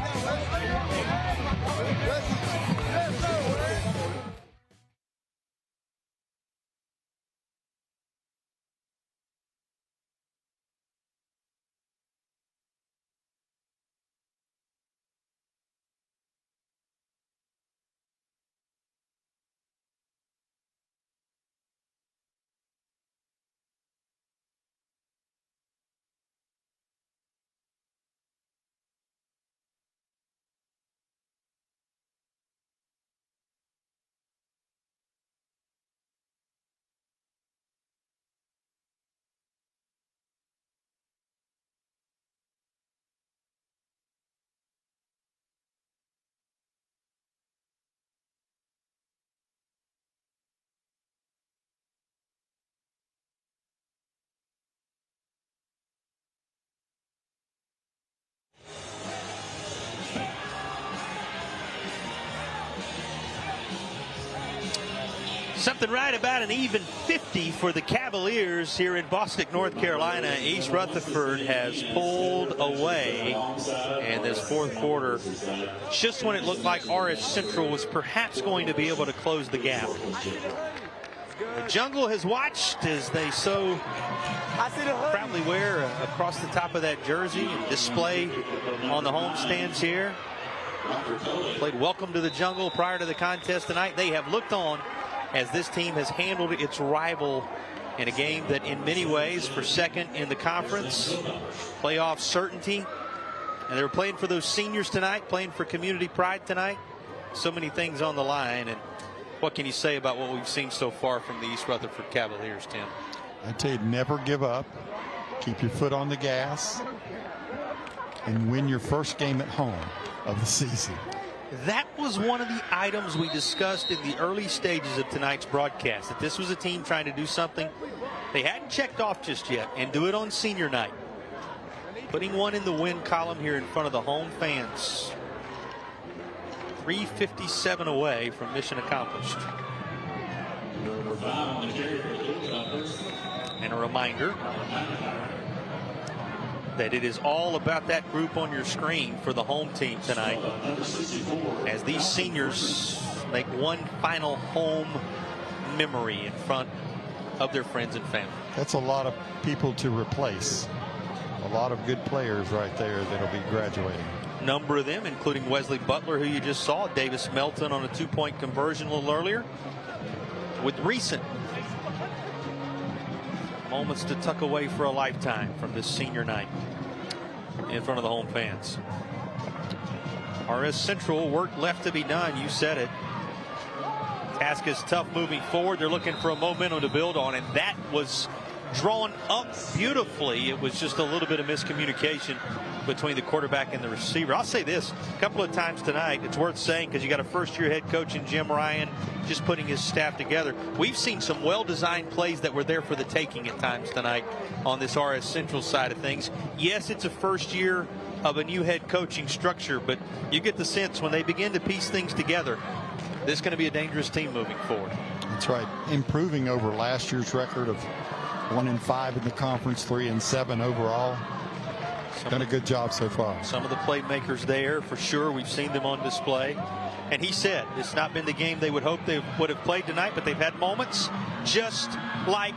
Something right about an even 50 for the Cavaliers here in Bostic, North Carolina. East Rutherford has pulled away in this 4th quarter, just when it looked like RS Central was perhaps going to be able to close the gap. The Jungle has watched as they so proudly wear across the top of that jersey and display on the home stands here. Played Welcome to the Jungle prior to the contest tonight. They have looked on as this team has handled its rival in a game that in many ways for second in the conference, playoff certainty. And they were playing for those seniors tonight, playing for community pride tonight. So many things on the line. And what can you say about what we've seen so far from the East Rutherford Cavaliers, Tim? I tell you, never give up. Keep your foot on the gas and win your first game at home of the season. That was one of the items we discussed in the early stages of tonight's broadcast, that this was a team trying to do something they hadn't checked off just yet and do it on senior night. Putting one in the win column here in front of the home fans. 3:57 away from mission accomplished. And a reminder that it is all about that group on your screen for the home team tonight, as these seniors make one final home memory in front of their friends and family. That's a lot of people to replace. A lot of good players right there that'll be graduating. Number of them, including Wesley Butler, who you just saw, Davis Melton on a 2-point conversion a little earlier, with recent moments to tuck away for a lifetime from this senior night in front of the home fans. RS Central, work left to be done. You said it. Task is tough moving forward. They're looking for a momentum to build on, and that was drawn up beautifully. It was just a little bit of miscommunication between the quarterback and the receiver. I'll say this a couple of times tonight. It's worth saying because you got a first-year head coach in Jim Ryan just putting his staff together. We've seen some well-designed plays that were there for the taking at times tonight on this RS Central side of things. Yes, it's a first year of a new head coaching structure, but you get the sense when they begin to piece things together, this is going to be a dangerous team moving forward. That's right. Improving over last year's record of 1-5 in the conference, 3-7 overall. Done a good job so far. Some of the playmakers there, for sure. We've seen them on display. And he said it's not been the game they would hope they would have played tonight, but they've had moments just like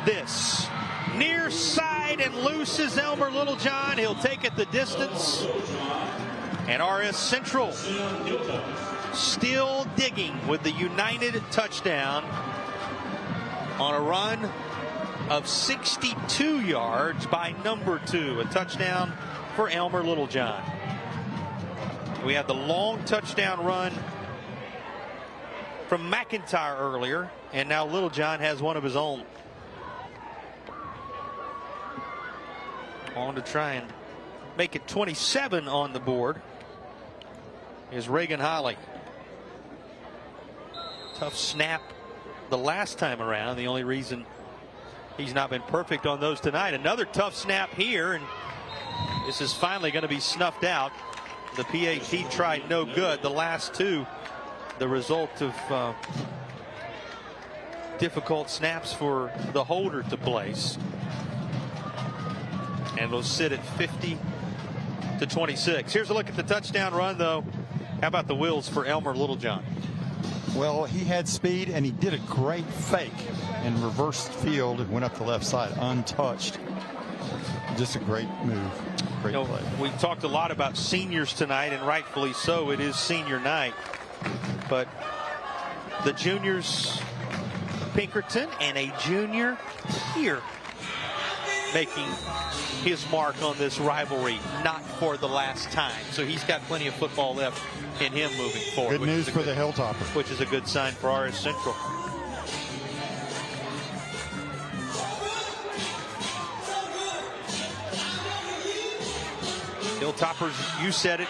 this. Near side and loose is Elmer Littlejohn. He'll take it the distance. And RS Central still digging with the United touchdown on a run of 62 yards by number 2. A touchdown for Elmer Littlejohn. We had the long touchdown run from McIntyre earlier, and now Littlejohn has one of his own. On to try and make it 27 on the board is Reagan Holly. Tough snap the last time around. The only reason he's not been perfect on those tonight. Another tough snap here, and this is finally going to be snuffed out. The PAT tried no good. The last two, the result of difficult snaps for the holder to place. And it'll sit at 50-26. Here's a look at the touchdown run, though. How about the wheels for Elmer Littlejohn? Well, he had speed, and he did a great fake and reversed field and went up the left side untouched. Just a great move. Great play. We talked a lot about seniors tonight, and rightfully so. It is senior night. But the juniors, Pinkerton, and a junior here making his mark on this rivalry, not for the last time. So he's got plenty of football left in him moving forward. Good news for the Hilltoppers. Which is a good sign for RS Central. Hilltoppers, you said it,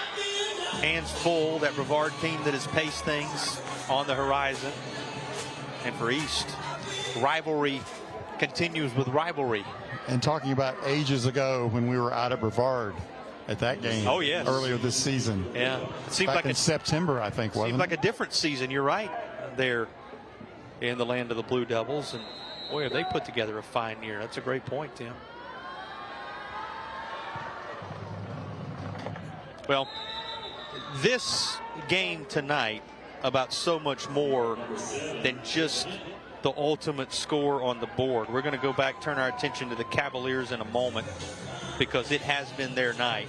hands full. That Brevard team that has paced things on the horizon. And for East, rivalry continues with rivalry. And talking about ages ago when we were out at Brevard at that game. Oh, yes. Earlier this season. Yeah. It seemed back like in September, I think, wasn't it? Seemed like a different season. You're right. There in the land of the Blue Devils. And boy, have they put together a fine year. That's a great point, Tim. Well, this game tonight about so much more than just the ultimate score on the board. We're going to go back, turn our attention to the Cavaliers in a moment because it has been their night.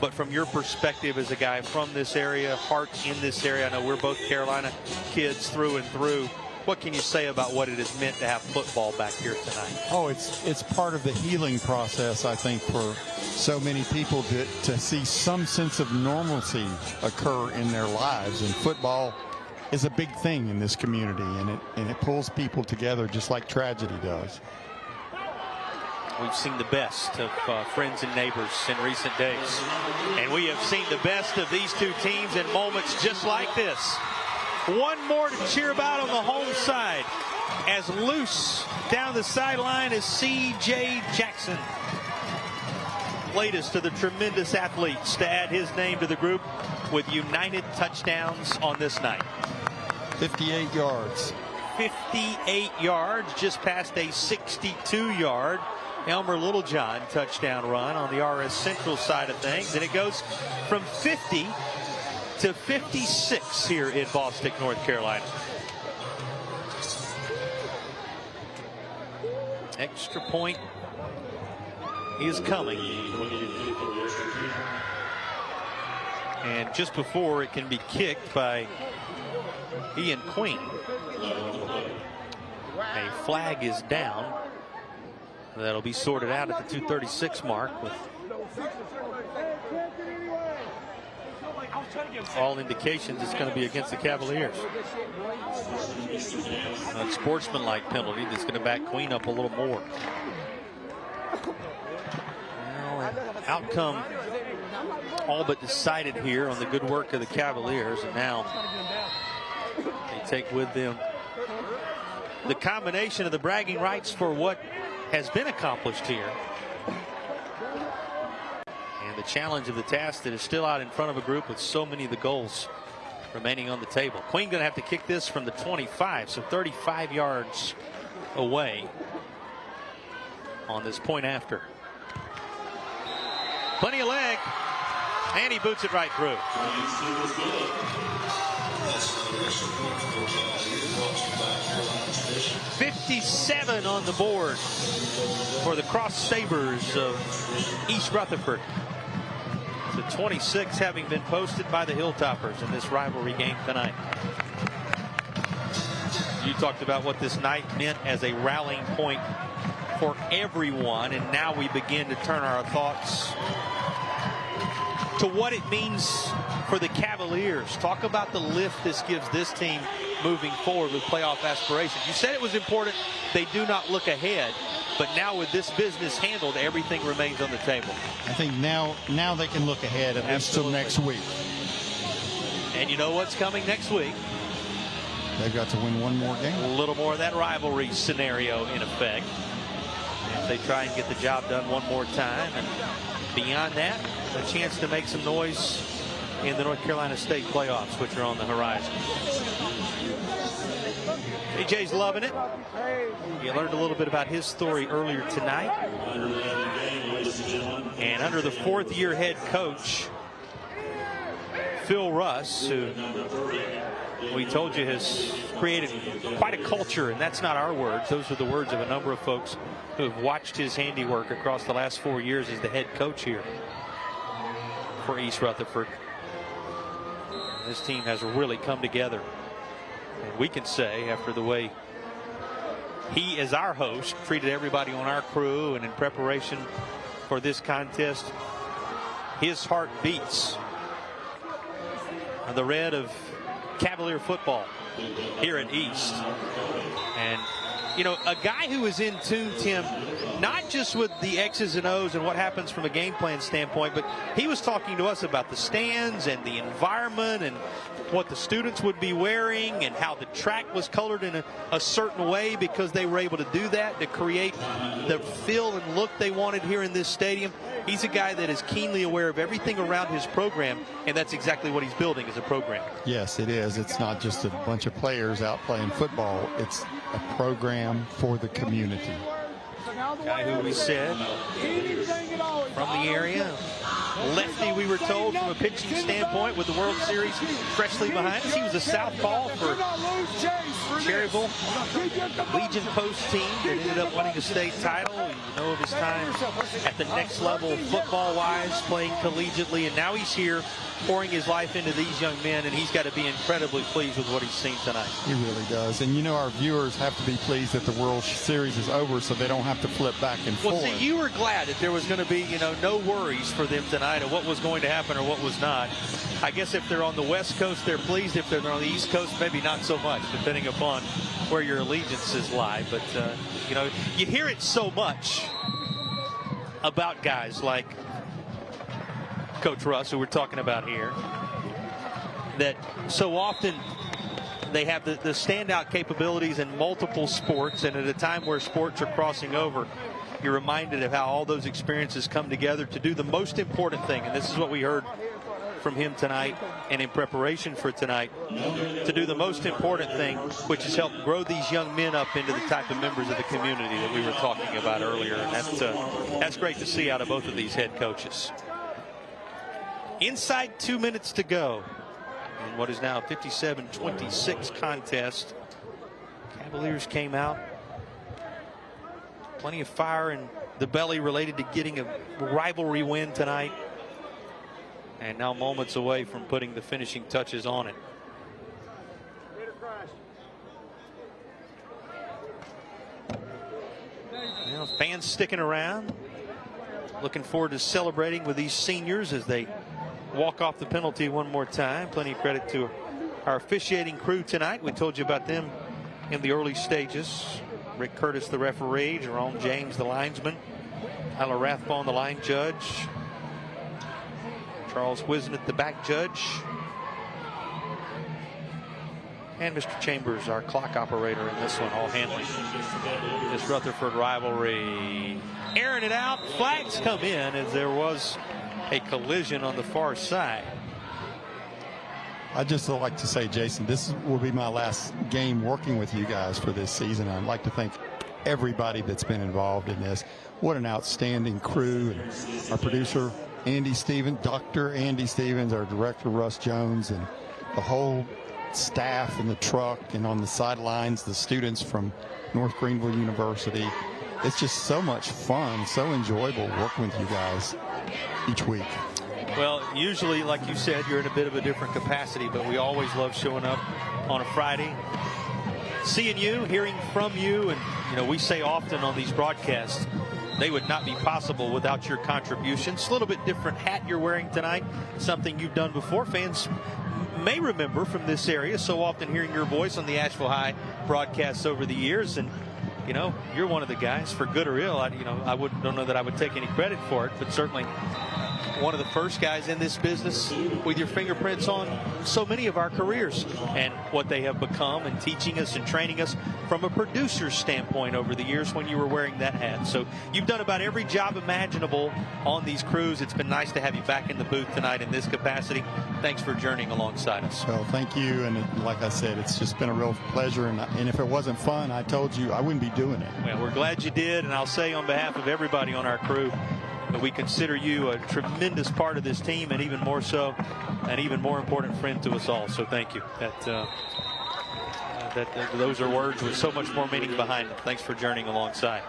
But from your perspective as a guy from this area, heart in this area, I know we're both Carolina kids through and through. What can you say about what it has meant to have football back here tonight? Oh, it's part of the healing process, I think, for so many people to see some sense of normalcy occur in their lives. And football is a big thing in this community, and it pulls people together just like tragedy does. We've seen the best of friends and neighbors in recent days. And we have seen the best of these two teams in moments just like this. One more to cheer about on the home side. As loose down the sideline as C.J. Jackson. Latest of the tremendous athletes to add his name to the group with United touchdowns on this night. 58 yards. 58 yards, just past a 62-yard Elmer Littlejohn touchdown run on the RS Central side of things. And it goes from 50 to 56 here in Bostic, North Carolina. Extra point is coming. And just before it can be kicked by Ian Queen, a flag is down. That'll be sorted out at the 2:36 mark with all indications it's going to be against the Cavaliers. A sportsmanlike penalty that's going to back Queen up a little more. Well, outcome all but decided here on the good work of the Cavaliers, and now they take with them the combination of the bragging rights for what has been accomplished here and the challenge of the task that is still out in front of a group with so many of the goals remaining on the table. Queen going to have to kick this from the 25, so 35 yards away on this point after. Plenty of leg, and he boots it right through. 57 on the board for the Cross Sabres of East Rutherford. The 26 having been posted by the Hilltoppers in this rivalry game tonight. You talked about what this night meant as a rallying point for everyone, and now we begin to turn our thoughts to what it means for the Cavaliers. Talk about the lift this gives this team moving forward with playoff aspirations. You said it was important they do not look ahead, but now with this business handled, everything remains on the table. I think now they can look ahead at least till next week. And you know what's coming next week? They've got to win one more game. A little more of that rivalry scenario in effect, as they try and get the job done one more time. And beyond that, a chance to make some noise in the North Carolina State playoffs, which are on the horizon. AJ's loving it. You learned a little bit about his story earlier tonight. And under the fourth-year head coach, Phil Russ, who we told you has created quite a culture, and that's not our words. Those are the words of a number of folks who have watched his handiwork across the last 4 years as the head coach here for East Rutherford. This team has really come together. And we can say, after the way he, as our host, treated everybody on our crew and in preparation for this contest, his heart beats on the red of Cavalier football here at East. And, you know, a guy who is in tune, Tim, not just with the X's and O's and what happens from a game plan standpoint, but he was talking to us about the stands and the environment and what the students would be wearing and how the track was colored in a certain way because they were able to do that to create the feel and look they wanted here in this stadium. He's a guy that is keenly aware of everything around his program, and that's exactly what he's building as a program. Yes, it is. It's not just a bunch of players out playing football. It's a program for the community. Guy who we said from the area, lefty, we were told, from a pitching standpoint, with the World Series freshly behind us. He was a southpaw for Cherryville Legion Post team that ended up winning a state title. You know of his time at the next level football-wise, playing collegiately, and now he's here pouring his life into these young men, and he's got to be incredibly pleased with what he's seen tonight. He really does. And you know, our viewers have to be pleased that the World Series is over so they don't have to flip back and forth. Well, see, you were glad that there was going to be, you know, no worries for them tonight of what was going to happen or what was not. I guess if they're on the West Coast, they're pleased. If they're on the East Coast, maybe not so much, depending upon where your allegiances lie. But, you know, you hear it so much about guys like Coach Russ, who we're talking about here, that so often they have the standout capabilities in multiple sports, and at a time where sports are crossing over, you're reminded of how all those experiences come together to do the most important thing. And this is what we heard from him tonight and in preparation for tonight, to do the most important thing, which is help grow these young men up into the type of members of the community that we were talking about earlier. And that's great to see out of both of these head coaches. Inside 2 minutes to go in what is now a 57-26 contest. Cavaliers came out Plenty of fire in the belly related to getting a rivalry win tonight. And now moments away from putting the finishing touches on it. Well, fans sticking around. Looking forward to celebrating with these seniors as they walk off the penalty one more time. Plenty of credit to our officiating crew tonight. We told you about them in the early stages. Rick Curtis, the referee. Jerome James, the linesman. Tyler Rathbone, the line judge. Charles Wisnett, the back judge. And Mr. Chambers, our clock operator in this one, all handling this Rutherford rivalry. Airing it out. Flags come in as there was a collision on the far side. I'd just like to say, Jason, this will be my last game working with you guys for this season. I'd like to thank everybody that's been involved in this. What an outstanding crew. And our producer, Andy Stevens, Dr. Andy Stevens, our director, Russ Jones, and the whole staff in the truck and on the sidelines, the students from North Greenville University. It's just so much fun, so enjoyable working with you guys each week. Well, usually, like you said, you're in a bit of a different capacity, but we always love showing up on a Friday, seeing you, hearing from you. And, you know, we say often on these broadcasts, they would not be possible without your contributions. A little bit different hat you're wearing tonight, something you've done before. Fans may remember from this area, so often hearing your voice on the Asheville High broadcasts over the years. And, you know, you're one of the guys, for good or ill. I don't know that I would take any credit for it, but certainly one of the first guys in this business with your fingerprints on so many of our careers and what they have become, and teaching us and training us from a producer's standpoint over the years when you were wearing that hat. So you've done about every job imaginable on these crews. It's been nice to have you back in the booth tonight in this capacity. Thanks for journeying alongside us. Well, thank you. And like I said, it's just been a real pleasure. And if it wasn't fun, I told you I wouldn't be doing it. Well, we're glad you did. And I'll say on behalf of everybody on our crew, we consider you a tremendous part of this team, and even more so, an even more important friend to us all. So thank you. Those are words with so much more meaning behind them. Thanks for journeying alongside.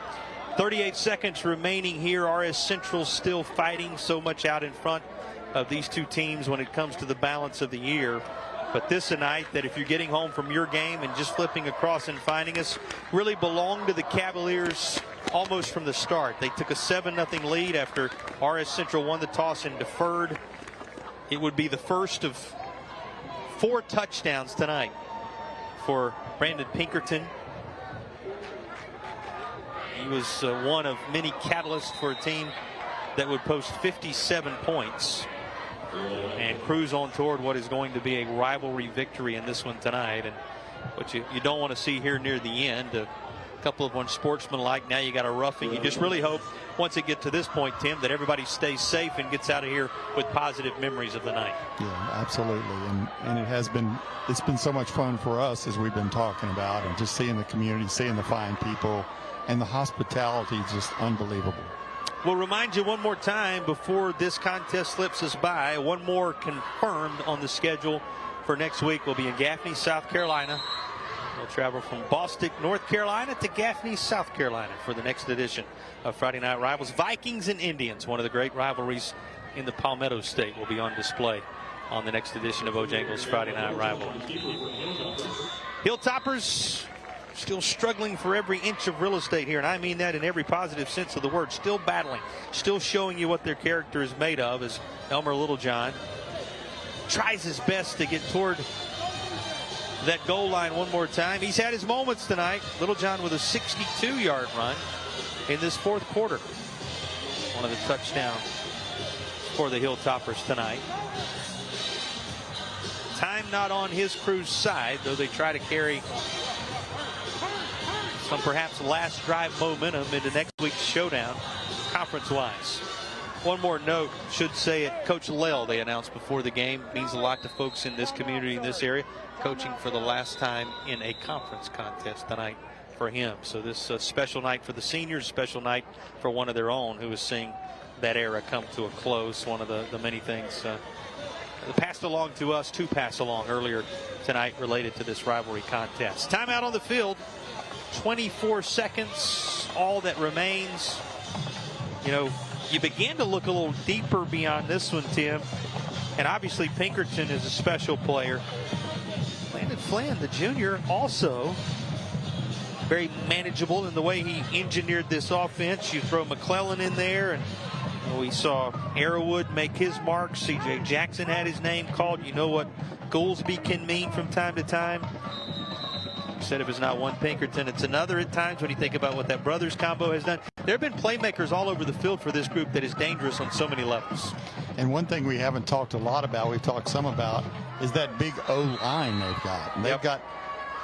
38 seconds remaining here. RS Central still fighting so much out in front of these two teams when it comes to the balance of the year. But this a night that if you're getting home from your game and just flipping across and finding us, really belonged to the Cavaliers almost from the start. They took a 7-0 lead after RS Central won the toss and deferred. It would be the first of 4 touchdowns tonight for Brandon Pinkerton. He was one of many catalysts for a team that would post 57 points and cruise on toward what is going to be a rivalry victory in this one tonight. And what you don't want to see here near the end, a couple of unsportsmanlike. Now you got a roughing. You just really hope once it get to this point, Tim, that everybody stays safe and gets out of here with positive memories of the night. Yeah, absolutely. And it's been so much fun for us, as we've been talking about, and just seeing the community, seeing the fine people, and the hospitality is just unbelievable. We'll remind you one more time before this contest slips us by. One more confirmed on the schedule for next week. We'll be in Gaffney, South Carolina. We'll travel from Bostic, North Carolina to Gaffney, South Carolina for the next edition of Friday Night Rivals. Vikings and Indians, one of the great rivalries in the Palmetto State, will be on display on the next edition of Bojangles Friday Night Rival. Hilltoppers still struggling for every inch of real estate here, and I mean that in every positive sense of the word. Still battling, still showing you what their character is made of, as Elmer Littlejohn tries his best to get toward that goal line one more time. He's had his moments tonight. Littlejohn with a 62-yard run in this fourth quarter. One of the touchdowns for the Hilltoppers tonight. Time not on his crew's side, though they try to carry some perhaps last drive momentum into next week's showdown conference-wise. One more note, should say it, Coach Lell, they announced before the game, means a lot to folks in this community, in this area, coaching for the last time in a conference contest tonight for him. So this special night for the seniors, special night for one of their own who is seeing that era come to a close. One of the many things passed along to us to pass along earlier tonight related to this rivalry contest. Timeout on the field. 24 seconds, all that remains. You know, you began to look a little deeper beyond this one, Tim. And obviously Pinkerton is a special player. Landon Flynn, the junior, also very manageable in the way he engineered this offense. You throw McClellan in there, and we saw Arrowwood make his mark. C.J. Jackson had his name called. You know what Goolsby can mean from time to time. Said if it's not one Pinkerton, it's another at times when you think about what that brothers combo has done. There have been playmakers all over the field for this group that is dangerous on so many levels. And one thing we haven't talked a lot about, we've talked some about, is that big O-line they've got. And they've got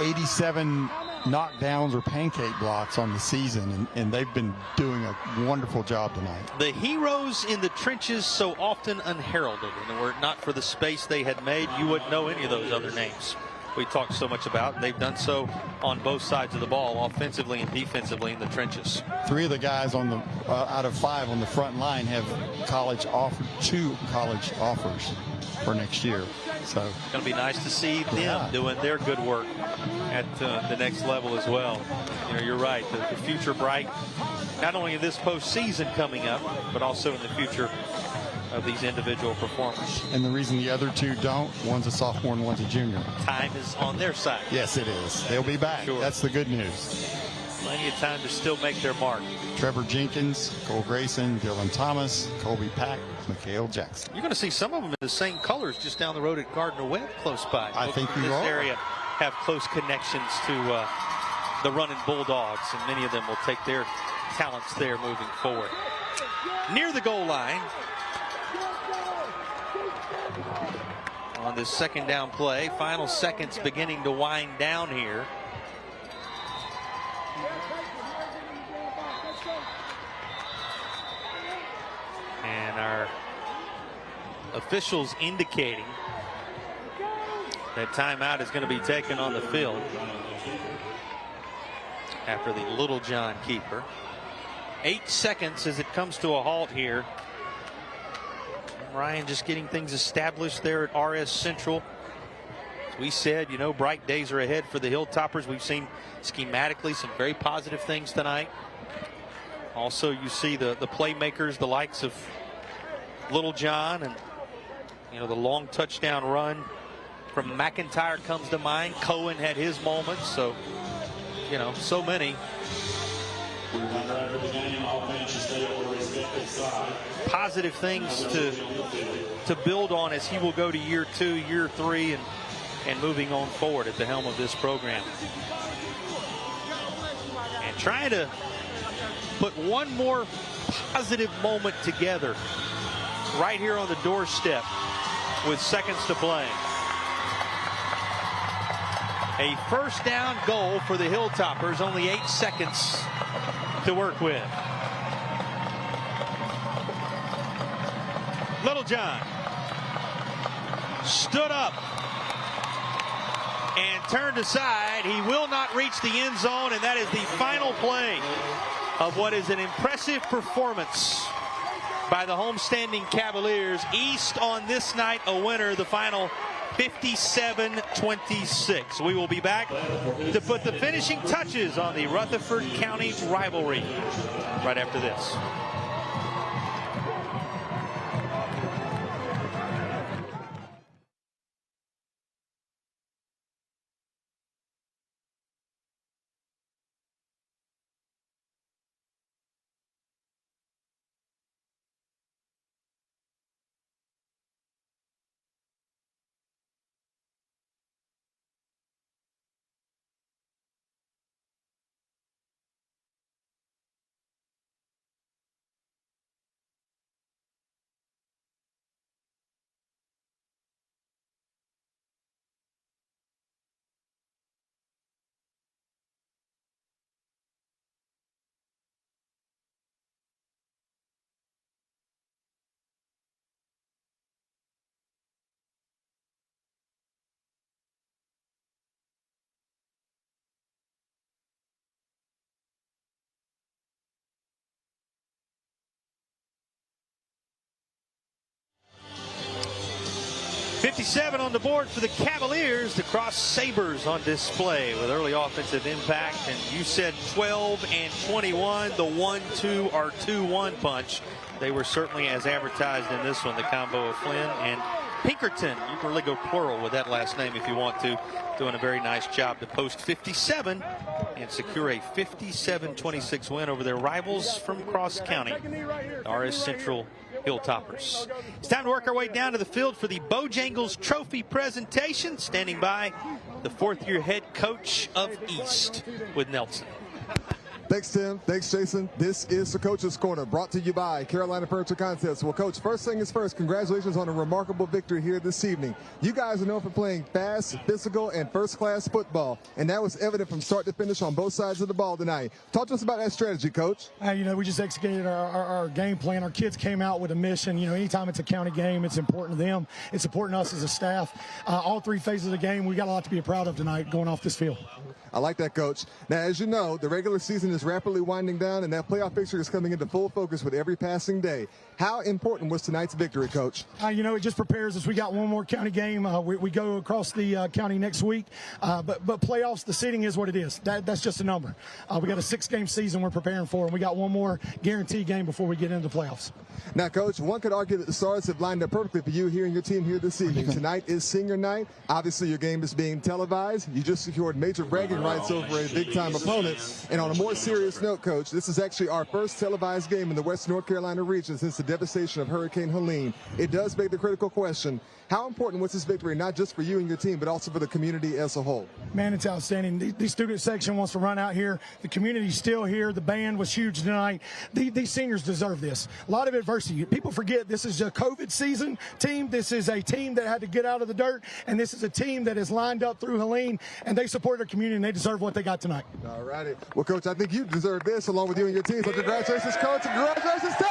87 knockdowns or pancake blocks on the season, and they've been doing a wonderful job tonight. The heroes in the trenches so often unheralded, and were it not for the space they had made, you wouldn't know any of those other names we talked so much about. They've done so on both sides of the ball, offensively and defensively in the trenches. 3 of the guys on the out of 5 on the front line have 2 college offers for next year. So it's going to be nice to see them doing their good work at the next level as well. You know, you're right. The future bright, not only in this postseason coming up, but also in the future of these individual performers. And the reason the other 2 don't, one's a sophomore and one's a junior. Time is on their side. Yes, it is. They'll be back. Sure. That's the good news. Plenty of time to still make their mark. Trevor Jenkins, Cole Grayson, Dylan Thomas, Colby Pack, Mikhail Jackson. You're going to see some of them in the same colors just down the road at Gardner Webb close by. I think you are. This area have close connections to the running Bulldogs, and many of them will take their talents there moving forward. Near the goal line, on this second down play, final seconds beginning to wind down here. And our officials indicating that timeout is going to be taken on the field after the Littlejohn keeper. 8 seconds as it comes to a halt here. Ryan just getting things established there at RS Central. As we said, you know, bright days are ahead for the Hilltoppers. We've seen schematically some very positive things tonight. Also, you see the playmakers, the likes of Littlejohn, and, you know, the long touchdown run from McIntyre comes to mind. Cohen had his moments, so, you know, so many. Positive things to build on as he will go to year 2, year 3, and moving on forward at the helm of this program. And trying to put one more positive moment together right here on the doorstep with seconds to play. A first down goal for the Hilltoppers, only 8 seconds to work with. Littlejohn stood up and turned aside. He will not reach the end zone, and that is the final play of what is an impressive performance by the homestanding Cavaliers. East on this night a winner, the final 57-26. We will be back to put the finishing touches on the Rutherford County rivalry right after this. 57 on the board for the Cavaliers. The Cross Sabres on display with early offensive impact. And you said 12 and 21, the 1-2 or 2-1 punch. They were certainly as advertised in this one, the combo of Flynn and Pinkerton. You can really go plural with that last name if you want to. Doing a very nice job to post 57 and secure a 57-26 win over their rivals from Cross County, RS Central Hilltoppers. It's time to work our way down to the field for the Bojangles Trophy presentation. Standing by, the fourth-year head coach of East with Nelson. Thanks, Tim. Thanks, Jason. This is the Coach's Corner, brought to you by Carolina Furniture Concepts. Well, Coach, first thing is first, congratulations on a remarkable victory here this evening. You guys are known for playing fast, physical, and first-class football, and that was evident from start to finish on both sides of the ball tonight. Talk to us about that strategy, Coach. We just executed our game plan. Our kids came out with a mission. Anytime it's a county game, it's important to them. It's important to us as a staff. All three phases of the game, we got a lot to be proud of tonight going off this field. I like that, Coach. Now, as you know, the regular season is rapidly winding down, and that playoff picture is coming into full focus with every passing day. How important was tonight's victory, Coach? It just prepares us. We got one more county game. We go across the county next week. But playoffs, the seeding is what it is. That's just a number. We got a 6-game season we're preparing for, and we got one more guaranteed game before we get into the playoffs. Now, Coach, one could argue that the stars have lined up perfectly for you here and your team here this evening. Tonight is senior night. Obviously, your game is being televised. You just secured major bragging rights over a big-time opponent. And on a more serious note, Coach, this is actually our first televised game in the Western North Carolina region since the devastation of Hurricane Helene. It does beg the critical question, how important was this victory, not just for you and your team, but also for the community as a whole? Man, it's outstanding. The student section wants to run out here. The community's still here. The band was huge tonight. These seniors deserve this. A lot of adversity. People forget this is a COVID season team. This is a team that had to get out of the dirt, and this is a team that is lined up through Helene, and they support their community, and they deserve what they got tonight. All righty. Well, Coach, I think you deserve this along with you and your team. So congratulations, Coach, and congratulations, team!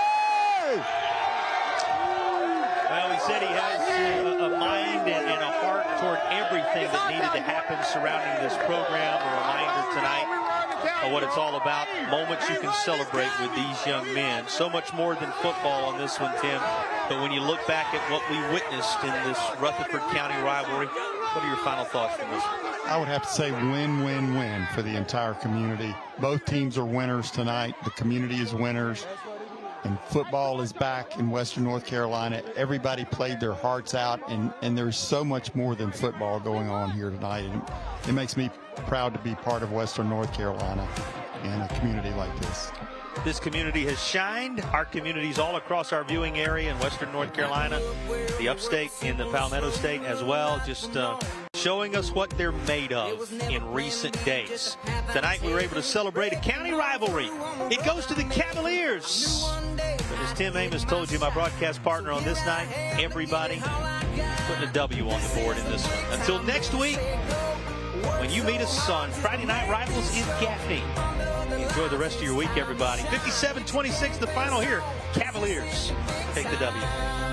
Well, he said he has a mind and a heart toward everything that needed to happen surrounding this program. A reminder tonight of what it's all about. Moments you can celebrate with these young men. So much more than football on this one, Tim. But when you look back at what we witnessed in this Rutherford County rivalry, what are your final thoughts from this one? I would have to say win, win, win for the entire community. Both teams are winners tonight. The community is winners. And football is back in Western North Carolina. Everybody played their hearts out, and there's so much more than football going on here tonight. And it makes me proud to be part of Western North Carolina and a community like this. This community has shined. Our communities all across our viewing area in Western North Carolina, the upstate in the Palmetto State as well, just showing us what they're made of in recent days. Tonight we were able to celebrate a county rivalry. It goes to the Cavaliers. But as Tim Amos told you, my broadcast partner on this night, everybody putting a W on the board in this one. Until next week, when you meet us on Friday Night Rivals in Gaffney. Enjoy the rest of your week, everybody. 57-26, the final here. Cavaliers take the W.